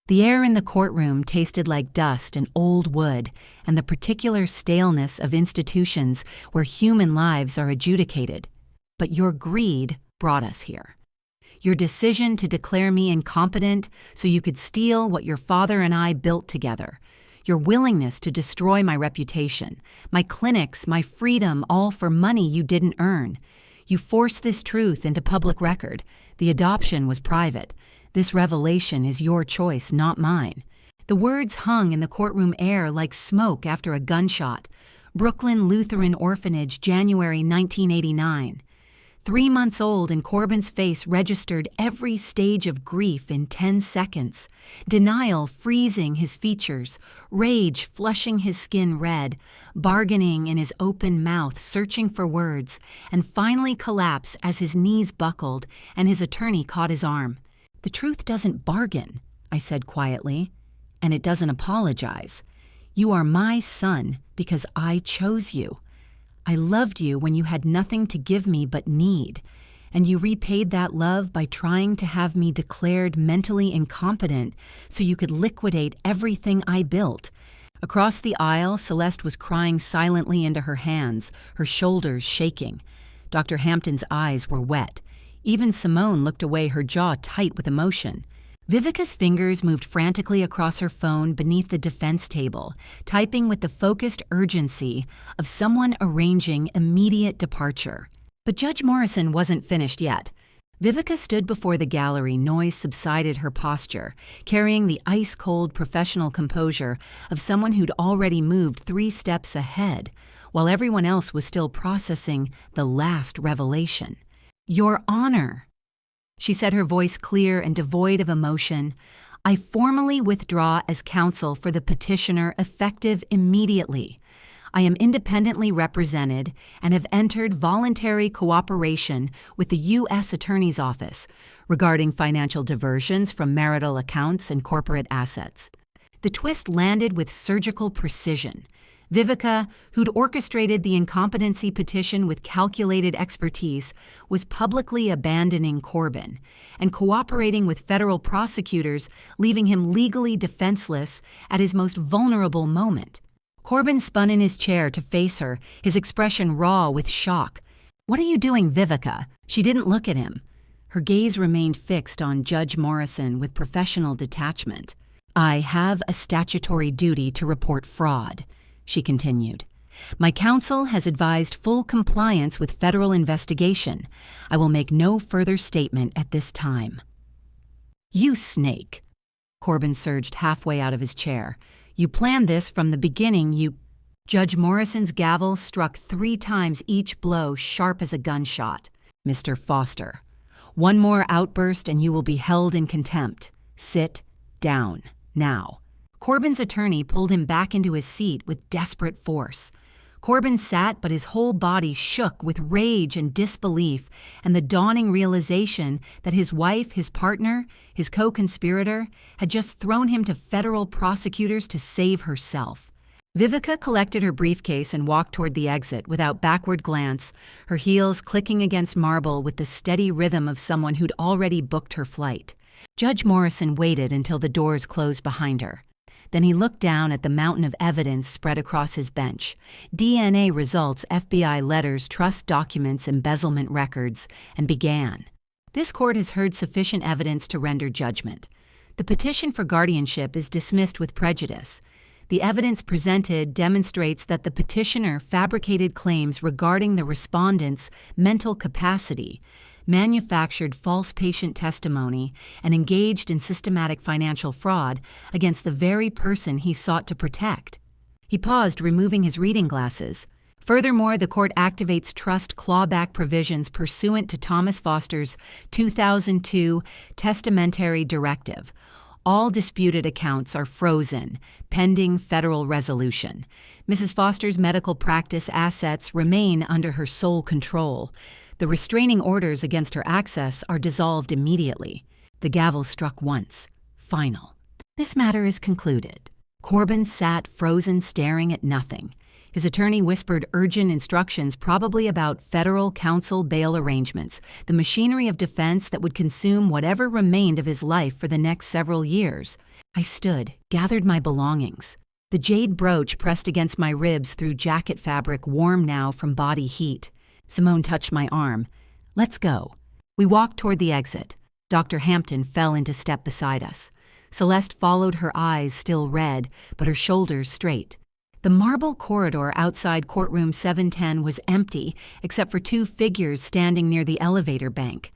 The air in the courtroom tasted like dust and old wood and the particular staleness of institutions where human lives are adjudicated. But your greed brought us here. Your decision to declare me incompetent so you could steal what your father and I built together. Your willingness to destroy my reputation, my clinics, my freedom, all for money you didn't earn. You forced this truth into public record. The adoption was private. This revelation is your choice, not mine. The words hung in the courtroom air like smoke after a gunshot. Brooklyn Lutheran Orphanage, January 1989. 3 months old, and Corbin's face registered every stage of grief in 10 seconds. Denial freezing his features, rage flushing his skin red, bargaining in his open mouth searching for words, and finally collapse as his knees buckled and his attorney caught his arm. "The truth doesn't bargain," I said quietly, "and it doesn't apologize. You are my son because I chose you. I loved you when you had nothing to give me but need, and you repaid that love by trying to have me declared mentally incompetent so you could liquidate everything I built." Across the aisle, Celeste was crying silently into her hands, her shoulders shaking. Dr. Hampton's eyes were wet. Even Simone looked away, her jaw tight with emotion. Vivica's fingers moved frantically across her phone beneath the defense table, typing with the focused urgency of someone arranging immediate departure. But Judge Morrison wasn't finished yet. Vivica stood before the gallery, noise subsided her posture, carrying the ice-cold professional composure of someone who'd already moved 3 steps ahead, while everyone else was still processing the last revelation. "Your Honor," she said, her voice clear and devoid of emotion, "I formally withdraw as counsel for the petitioner effective immediately. I am independently represented and have entered voluntary cooperation with the U.S. Attorney's Office regarding financial diversions from marital accounts and corporate assets." The twist landed with surgical precision. Vivica, who'd orchestrated the incompetency petition with calculated expertise, was publicly abandoning Corbin and cooperating with federal prosecutors, leaving him legally defenseless at his most vulnerable moment. Corbin spun in his chair to face her, his expression raw with shock. "What are you doing, Vivica?" She didn't look at him. Her gaze remained fixed on Judge Morrison with professional detachment. "I have a statutory duty to report fraud," she continued. "My counsel has advised full compliance with federal investigation. I will make no further statement at this time." "You snake!" Corbin surged halfway out of his chair. "You planned this from the beginning, you—" Judge Morrison's gavel struck 3 times, each blow sharp as a gunshot. "Mr. Foster, one more outburst and you will be held in contempt. Sit down, now." Corbin's attorney pulled him back into his seat with desperate force. Corbin sat, but his whole body shook with rage and disbelief and the dawning realization that his wife, his partner, his co-conspirator, had just thrown him to federal prosecutors to save herself. Vivica collected her briefcase and walked toward the exit without backward glance, her heels clicking against marble with the steady rhythm of someone who'd already booked her flight. Judge Morrison waited until the doors closed behind her. Then he looked down at the mountain of evidence spread across his bench: DNA results, FBI letters, trust documents, embezzlement records, and began. "This court has heard sufficient evidence to render judgment. The petition for guardianship is dismissed with prejudice. The evidence presented demonstrates that the petitioner fabricated claims regarding the respondent's mental capacity, manufactured false patient testimony, and engaged in systematic financial fraud against the very person he sought to protect." He paused, removing his reading glasses. "Furthermore, the court activates trust clawback provisions pursuant to Thomas Foster's 2002 testamentary directive. All disputed accounts are frozen, pending federal resolution. Mrs. Foster's medical practice assets remain under her sole control. The restraining orders against her access are dissolved immediately." The gavel struck once. Final. "This matter is concluded." Corbin sat frozen, staring at nothing. His attorney whispered urgent instructions, probably about federal counsel bail arrangements, the machinery of defense that would consume whatever remained of his life for the next several years. I stood, gathered my belongings. The jade brooch pressed against my ribs through jacket fabric, warm now from body heat. Simone touched my arm. "Let's go." We walked toward the exit. Dr. Hampton fell into step beside us. Celeste followed, her eyes still red, but her shoulders straight. The marble corridor outside courtroom 710 was empty, except for 2 figures standing near the elevator bank.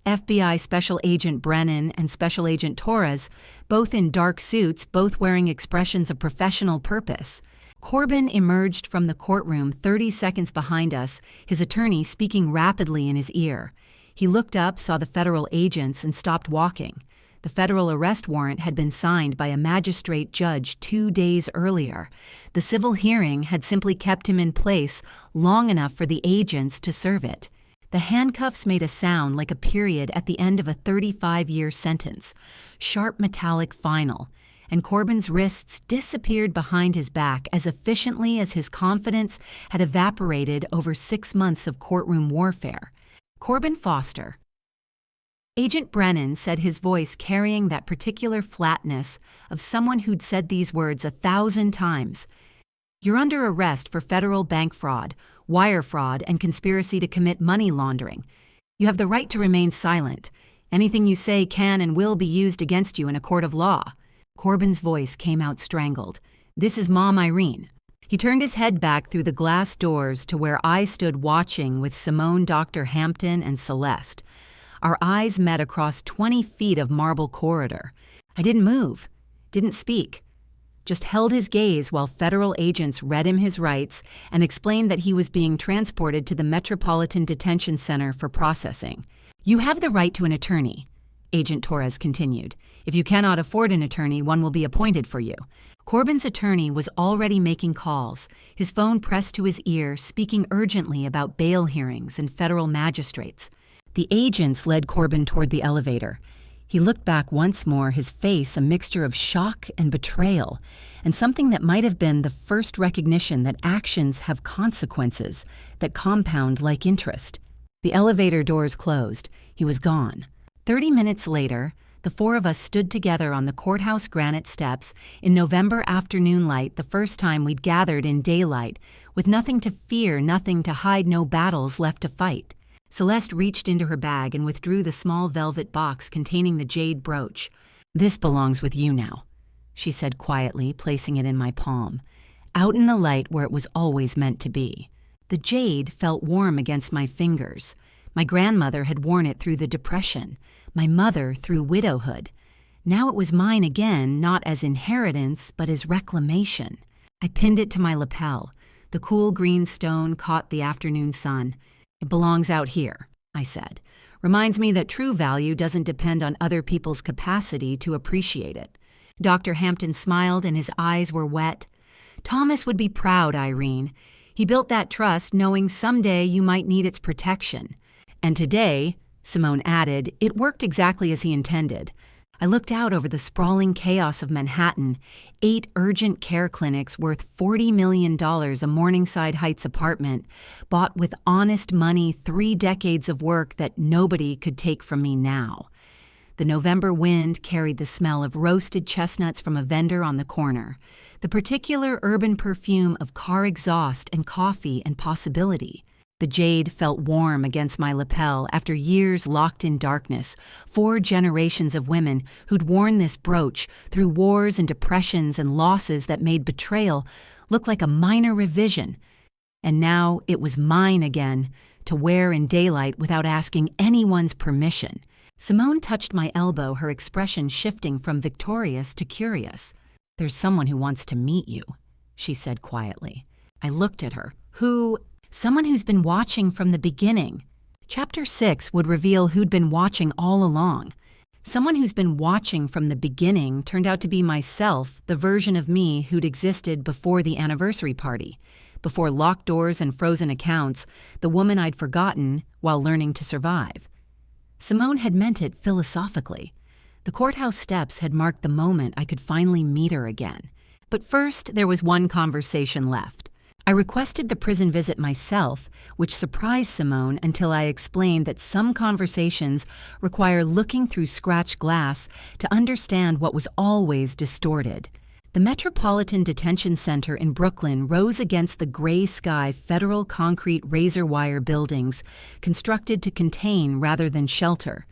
FBI Special Agent Brennan and Special Agent Torres, both in dark suits, both wearing expressions of professional purpose. Corbin emerged from the courtroom 30 seconds behind us, his attorney speaking rapidly in his ear. He looked up, saw the federal agents, and stopped walking. The federal arrest warrant had been signed by a magistrate judge 2 days earlier. The civil hearing had simply kept him in place long enough for the agents to serve it. The handcuffs made a sound like a period at the end of a 35-year sentence, sharp metallic final, and Corbin's wrists disappeared behind his back as efficiently as his confidence had evaporated over 6 months of courtroom warfare. Corbin Foster. Agent Brennan said, his voice carrying that particular flatness of someone who'd said these words 1,000 times. "You're under arrest for federal bank fraud, wire fraud, and conspiracy to commit money laundering. You have the right to remain silent. Anything you say can and will be used against you in a court of law." Corbin's voice came out strangled. "This is Mom Irene." He turned his head back through the glass doors to where I stood watching with Simone, Dr. Hampton, and Celeste. Our eyes met across 20 feet of marble corridor. I didn't move, didn't speak, just held his gaze while federal agents read him his rights and explained that he was being transported to the Metropolitan Detention Center for processing. "You have the right to an attorney," Agent Torres continued. "If you cannot afford an attorney, one will be appointed for you." Corbin's attorney was already making calls, his phone pressed to his ear, speaking urgently about bail hearings and federal magistrates. The agents led Corbin toward the elevator. He looked back once more, his face a mixture of shock and betrayal, and something that might have been the first recognition that actions have consequences that compound like interest. The elevator doors closed. He was gone. 30 minutes later, the four of us stood together on the courthouse granite steps in November afternoon light, the first time we'd gathered in daylight, with nothing to fear, nothing to hide, no battles left to fight. Celeste reached into her bag and withdrew the small velvet box containing the jade brooch. "This belongs with you now," she said quietly, placing it in my palm, out in the light where it was always meant to be. The jade felt warm against my fingers. My grandmother had worn it through the Depression, my mother through widowhood. Now it was mine again, not as inheritance, but as reclamation. I pinned it to my lapel. The cool green stone caught the afternoon sun. "It belongs out here," I said. "Reminds me that true value doesn't depend on other people's capacity to appreciate it." Dr. Hampton smiled and his eyes were wet. "Thomas would be proud, Irene. He built that trust knowing someday you might need its protection. And today," Simone added, "it worked exactly as he intended." I looked out over the sprawling chaos of Manhattan, 8 urgent care clinics worth $40 million, a Morningside Heights apartment, bought with honest money, 3 decades of work that nobody could take from me now. The November wind carried the smell of roasted chestnuts from a vendor on the corner, the particular urban perfume of car exhaust and coffee and possibility. The jade felt warm against my lapel after years locked in darkness, 4 generations of women who'd worn this brooch through wars and depressions and losses that made betrayal look like a minor revision. And now it was mine again, to wear in daylight without asking anyone's permission. Simone touched my elbow, her expression shifting from victorious to curious. "There's someone who wants to meet you," she said quietly. I looked at her. "Who?" "Someone who's been watching from the beginning." Chapter 6 would reveal who'd been watching all along. Someone who's been watching from the beginning turned out to be myself, the version of me who'd existed before the anniversary party, before locked doors and frozen accounts, the woman I'd forgotten while learning to survive. Simone had meant it philosophically. The courthouse steps had marked the moment I could finally meet her again. But first, there was one conversation left. I requested the prison visit myself, which surprised Simone until I explained that some conversations require looking through scratched glass to understand what was always distorted. The Metropolitan Detention Center in Brooklyn rose against the gray sky federal concrete razor wire buildings constructed to contain rather than shelter.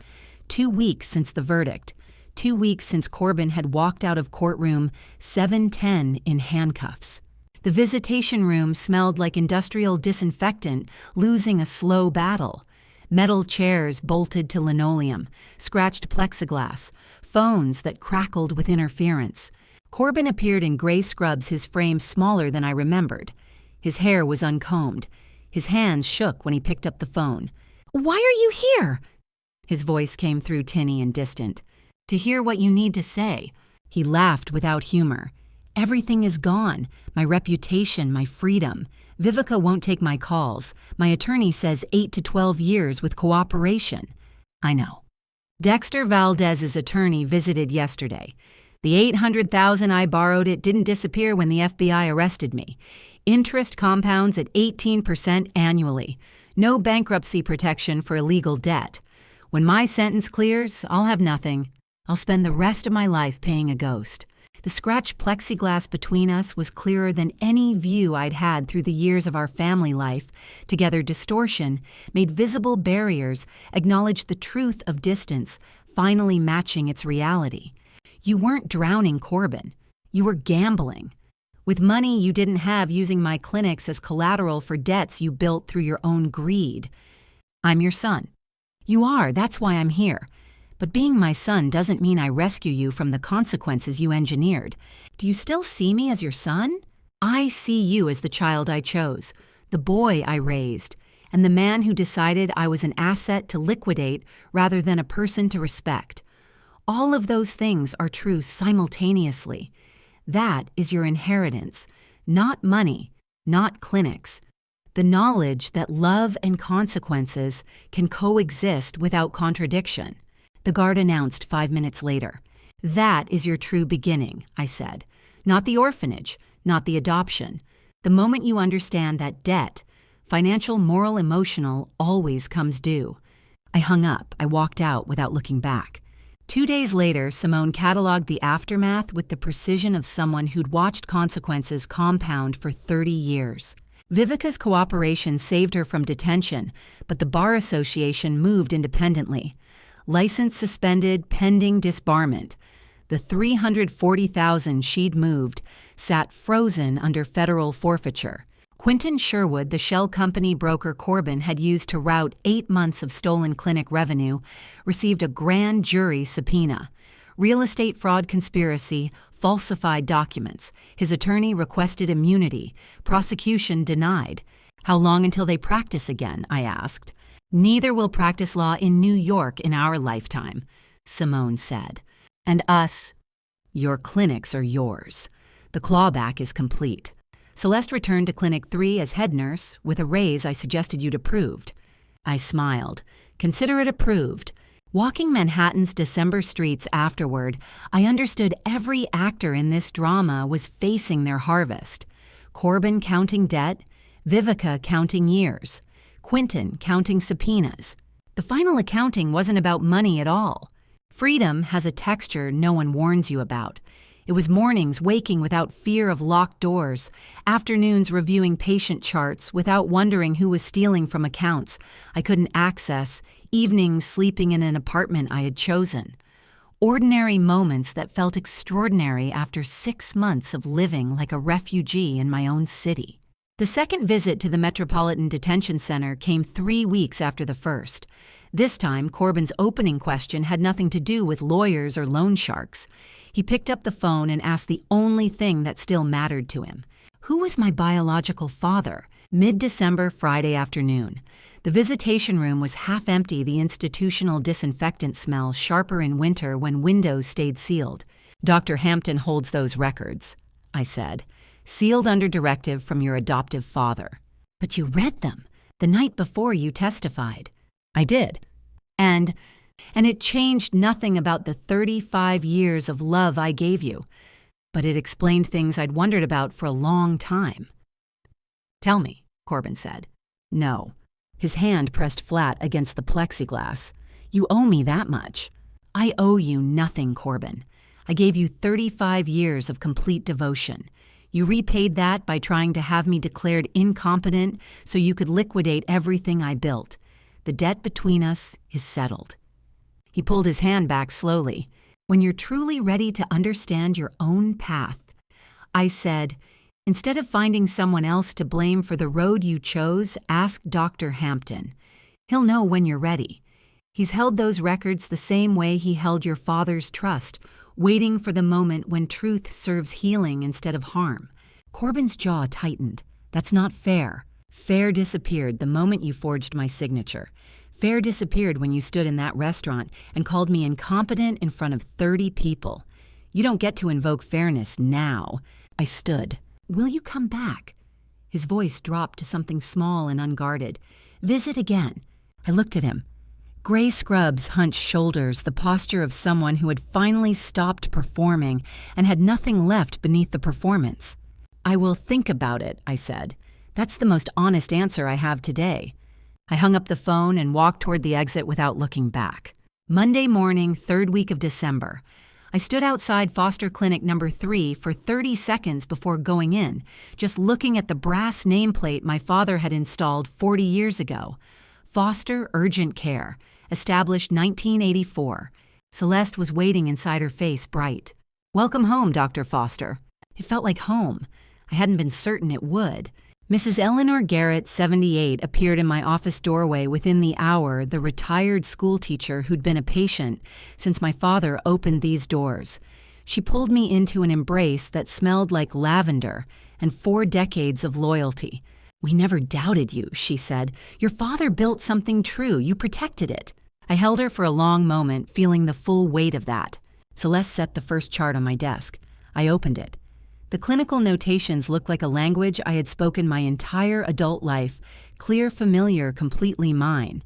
2 weeks since the verdict. 2 weeks since Corbin had walked out of courtroom 710 in handcuffs. The visitation room smelled like industrial disinfectant losing a slow battle. Metal chairs bolted to linoleum, scratched plexiglass, phones that crackled with interference. Corbin appeared in gray scrubs, his frame smaller than I remembered. His hair was uncombed. His hands shook when he picked up the phone. "Why are you here?" His voice came through tinny and distant. "To hear what you need to say." He laughed without humor. "Everything is gone. My reputation, my freedom. Vivica won't take my calls. My attorney says 8 to 12 years with cooperation." "I know." Dexter Valdez's attorney visited yesterday. "The $800,000 I borrowed it didn't disappear when the FBI arrested me. Interest compounds at 18% annually. No bankruptcy protection for illegal debt. When my sentence clears, I'll have nothing. I'll spend the rest of my life paying a ghost." The scratched plexiglass between us was clearer than any view I'd had through the years of our family life. Together, distortion made visible barriers, acknowledged the truth of distance, finally matching its reality. You weren't drowning, Corbin. You were gambling. With money you didn't have, using my clinics as collateral for debts you built through your own greed. "I'm your son." "You are, that's why I'm here. But being my son doesn't mean I rescue you from the consequences you engineered. Do you still see me as your son? I see you as the child I chose, the boy I raised, and the man who decided I was an asset to liquidate rather than a person to respect. All of those things are true simultaneously. That is your inheritance, not money, not clinics. The knowledge that love and consequences can coexist without contradiction." The guard announced 5 minutes later. "That is your true beginning," I said. "Not the orphanage, not the adoption. The moment you understand that debt, financial, moral, emotional, always comes due." I hung up. I walked out without looking back. 2 days later, Simone cataloged the aftermath with the precision of someone who'd watched consequences compound for 30 years. Vivica's cooperation saved her from detention, but the Bar Association moved independently. License suspended pending disbarment. The $340,000 she'd moved sat frozen under federal forfeiture. Quinton Sherwood, the shell company broker Corbin had used to route 8 months of stolen clinic revenue, received a grand jury subpoena. Real estate fraud conspiracy, falsified documents. His attorney requested immunity. Prosecution denied. "How long until they practice again?" I asked. "Neither will practice law in New York in our lifetime," Simone said. "And us? Your clinics are yours. The clawback is complete." Celeste returned to Clinic 3 as head nurse, with a raise I suggested you'd approved. I smiled. "Consider it approved." Walking Manhattan's December streets afterward, I understood every actor in this drama was facing their harvest. Corbin counting debt, Vivica counting years, Quinton counting subpoenas. The final accounting wasn't about money at all. Freedom has a texture no one warns you about. It was mornings waking without fear of locked doors, afternoons reviewing patient charts without wondering who was stealing from accounts I couldn't access, evenings sleeping in an apartment I had chosen. Ordinary moments that felt extraordinary after 6 months of living like a refugee in my own city. The second visit to the Metropolitan Detention Center came 3 weeks after the first. This time, Corbin's opening question had nothing to do with lawyers or loan sharks. He picked up the phone and asked the only thing that still mattered to him. Who was my biological father? Mid-December, Friday afternoon. The visitation room was half empty, the institutional disinfectant smell sharper in winter when windows stayed sealed. "Dr. Hampton holds those records," I said. "Sealed under directive from your adoptive father." "But you read them the night before you testified." "I did. And it changed nothing about the 35 years of love I gave you. But it explained things I'd wondered about for a long time." "Tell me," Corbin said. "No." His hand pressed flat against the plexiglass. "You owe me that much." "I owe you nothing, Corbin. I gave you 35 years of complete devotion. You repaid that by trying to have me declared incompetent so you could liquidate everything I built. The debt between us is settled." He pulled his hand back slowly. "When you're truly ready to understand your own path," I said, "instead of finding someone else to blame for the road you chose, ask Dr. Hampton. He'll know when you're ready. He's held those records the same way he held your father's trust, waiting for the moment when truth serves healing instead of harm. Corbin's jaw tightened. That's not fair. Fair disappeared the moment you forged my signature. Fair disappeared when you stood in that restaurant and called me incompetent in front of 30 people. You don't get to invoke fairness now. I stood. Will you come back? His voice dropped to something small and unguarded. Visit again. I looked at him. Gray scrubs hunched shoulders, the posture of someone who had finally stopped performing and had nothing left beneath the performance. I will think about it, I said. That's the most honest answer I have today. I hung up the phone and walked toward the exit without looking back. Monday morning, 3rd week of December. I stood outside foster clinic number 3 for 30 seconds before going in, just looking at the brass nameplate my father had installed 40 years ago. Foster Urgent Care, established 1984. Celeste was waiting inside her face bright. Welcome home, Dr. Foster. It felt like home. I hadn't been certain it would. Mrs. Eleanor Garrett, 78, appeared in my office doorway within the hour, the retired schoolteacher who'd been a patient since my father opened these doors. She pulled me into an embrace that smelled like lavender and 4 decades of loyalty. We never doubted you, she said. Your father built something true. You protected it. I held her for a long moment, feeling the full weight of that. Celeste set the first chart on my desk. I opened it. The clinical notations looked like a language I had spoken my entire adult life, clear, familiar, completely mine.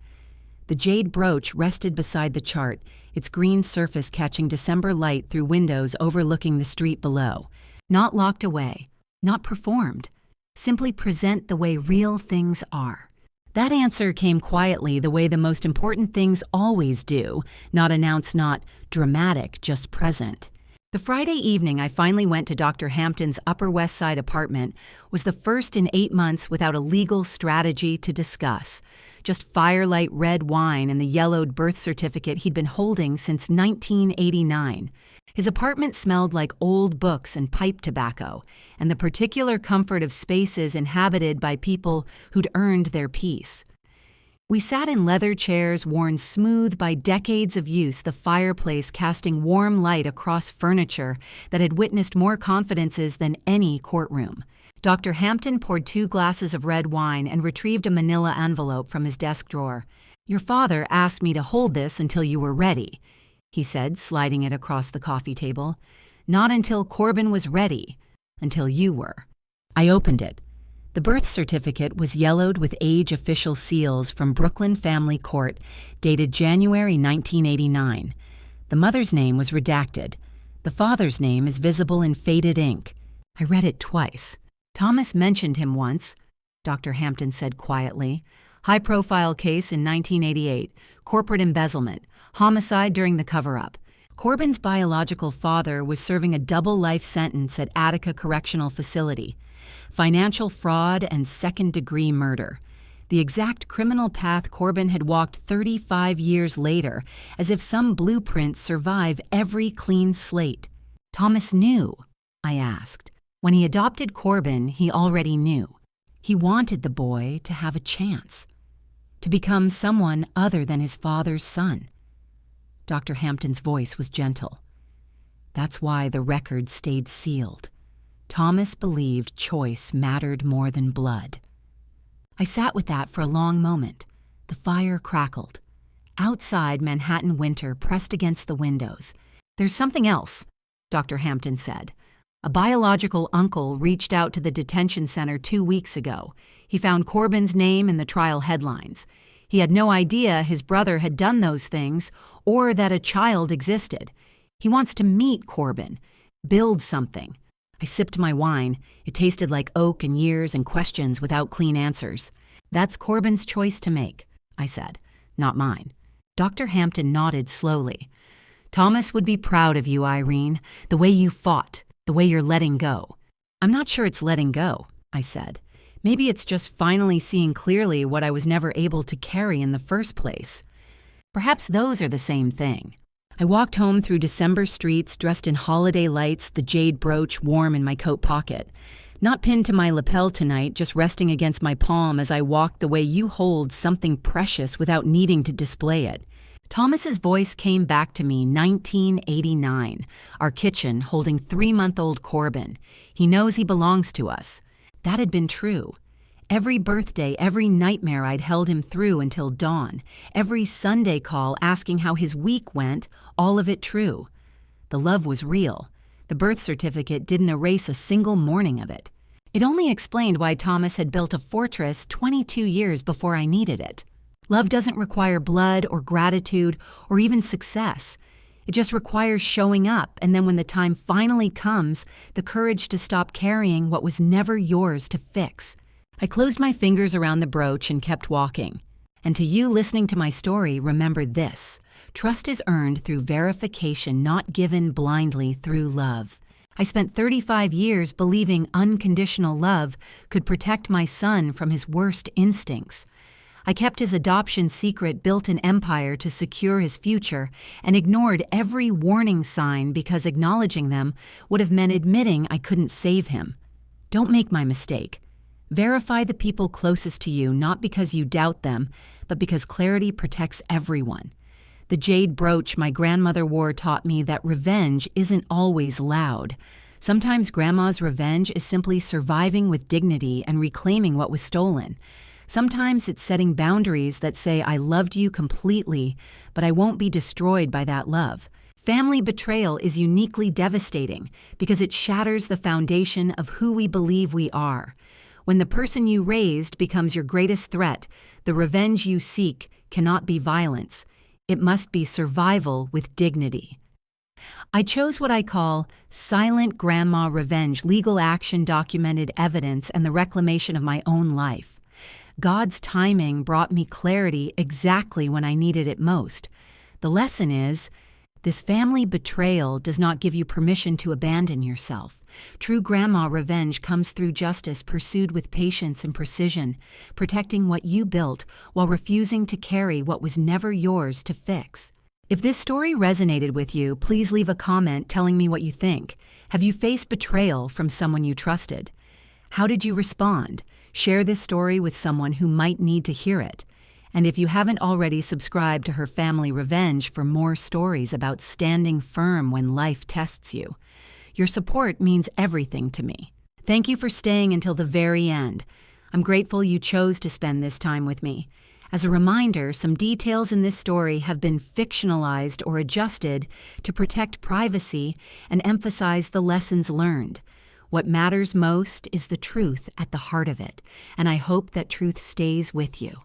The jade brooch rested beside the chart, its green surface catching December light through windows overlooking the street below. Not locked away, not performed. Simply present the way real things are. That answer came quietly, the way the most important things always do, not announced, not dramatic, just present. The Friday evening I finally went to Dr. Hampton's Upper West Side apartment was the first in 8 months without a legal strategy to discuss. Just firelight red wine and the yellowed birth certificate he'd been holding since 1989. His apartment smelled like old books and pipe tobacco, and the particular comfort of spaces inhabited by people who'd earned their peace. We sat in leather chairs worn smooth by decades of use, the fireplace casting warm light across furniture that had witnessed more confidences than any courtroom. Dr. Hampton poured 2 glasses of red wine and retrieved a manila envelope from his desk drawer. Your father asked me to hold this until you were ready, he said, sliding it across the coffee table. Not until Corbin was ready, until you were. I opened it. The birth certificate was yellowed with age official seals from Brooklyn Family Court, dated January 1989. The mother's name was redacted. The father's name is visible in faded ink. I read it twice. Thomas mentioned him once, Dr. Hampton said quietly. High-profile case in 1988, corporate embezzlement, homicide during the cover-up. Corbin's biological father was serving a double life sentence at Attica Correctional Facility. Financial fraud and second-degree murder. The exact criminal path Corbin had walked 35 years later, as if some blueprints survive every clean slate. Thomas knew, I asked. When he adopted Corbin, he already knew. He wanted the boy to have a chance, to become someone other than his father's son. Dr. Hampton's voice was gentle. That's why the record stayed sealed. Thomas believed choice mattered more than blood. I sat with that for a long moment. The fire crackled. Outside, Manhattan winter pressed against the windows. There's something else, Dr. Hampton said. A biological uncle reached out to the detention center 2 weeks ago. He found Corbin's name in the trial headlines. He had no idea his brother had done those things or that a child existed. He wants to meet Corbin, build something. I sipped my wine. It tasted like oak and years and questions without clean answers. That's Corbin's choice to make, I said, not mine. Dr. Hampton nodded slowly. Thomas would be proud of you, Irene, the way you fought, the way you're letting go. I'm not sure it's letting go, I said. Maybe it's just finally seeing clearly what I was never able to carry in the first place. Perhaps those are the same thing. I walked home through December streets dressed in holiday lights, the jade brooch warm in my coat pocket. Not pinned to my lapel tonight, just resting against my palm as I walked the way you hold something precious without needing to display it. Thomas's voice came back to me 1989, our kitchen holding 3-month-old Corbin. He knows he belongs to us. That had been true. Every birthday, every nightmare I'd held him through until dawn, every Sunday call asking how his week went, all of it true. The love was real. The birth certificate didn't erase a single morning of it. It only explained why Thomas had built a fortress 22 years before I needed it. Love doesn't require blood or gratitude or even success. It just requires showing up, and then when the time finally comes, the courage to stop carrying what was never yours to fix. I closed my fingers around the brooch and kept walking. And to you listening to my story, remember this: trust is earned through verification, not given blindly through love. I spent 35 years believing unconditional love could protect my son from his worst instincts. I kept his adoption secret, built an empire to secure his future, and ignored every warning sign because acknowledging them would have meant admitting I couldn't save him. Don't make my mistake. Verify the people closest to you, not because you doubt them, but because clarity protects everyone. The jade brooch my grandmother wore taught me that revenge isn't always loud. Sometimes Grandma's revenge is simply surviving with dignity and reclaiming what was stolen. Sometimes it's setting boundaries that say, I loved you completely, but I won't be destroyed by that love. Family betrayal is uniquely devastating because it shatters the foundation of who we believe we are. When the person you raised becomes your greatest threat, the revenge you seek cannot be violence. It must be survival with dignity. I chose what I call silent grandma revenge, legal action, documented evidence, and the reclamation of my own life. God's timing brought me clarity exactly when I needed it most. The lesson is, this family betrayal does not give you permission to abandon yourself. True grandma revenge comes through justice pursued with patience and precision, protecting what you built while refusing to carry what was never yours to fix. If this story resonated with you, please leave a comment telling me what you think. Have you faced betrayal from someone you trusted? How did you respond? Share this story with someone who might need to hear it. And if you haven't already subscribed to her Family Revenge for more stories about standing firm when life tests you, your support means everything to me. Thank you for staying until the very end. I'm grateful you chose to spend this time with me. As a reminder, some details in this story have been fictionalized or adjusted to protect privacy and emphasize the lessons learned. What matters most is the truth at the heart of it, and I hope that truth stays with you.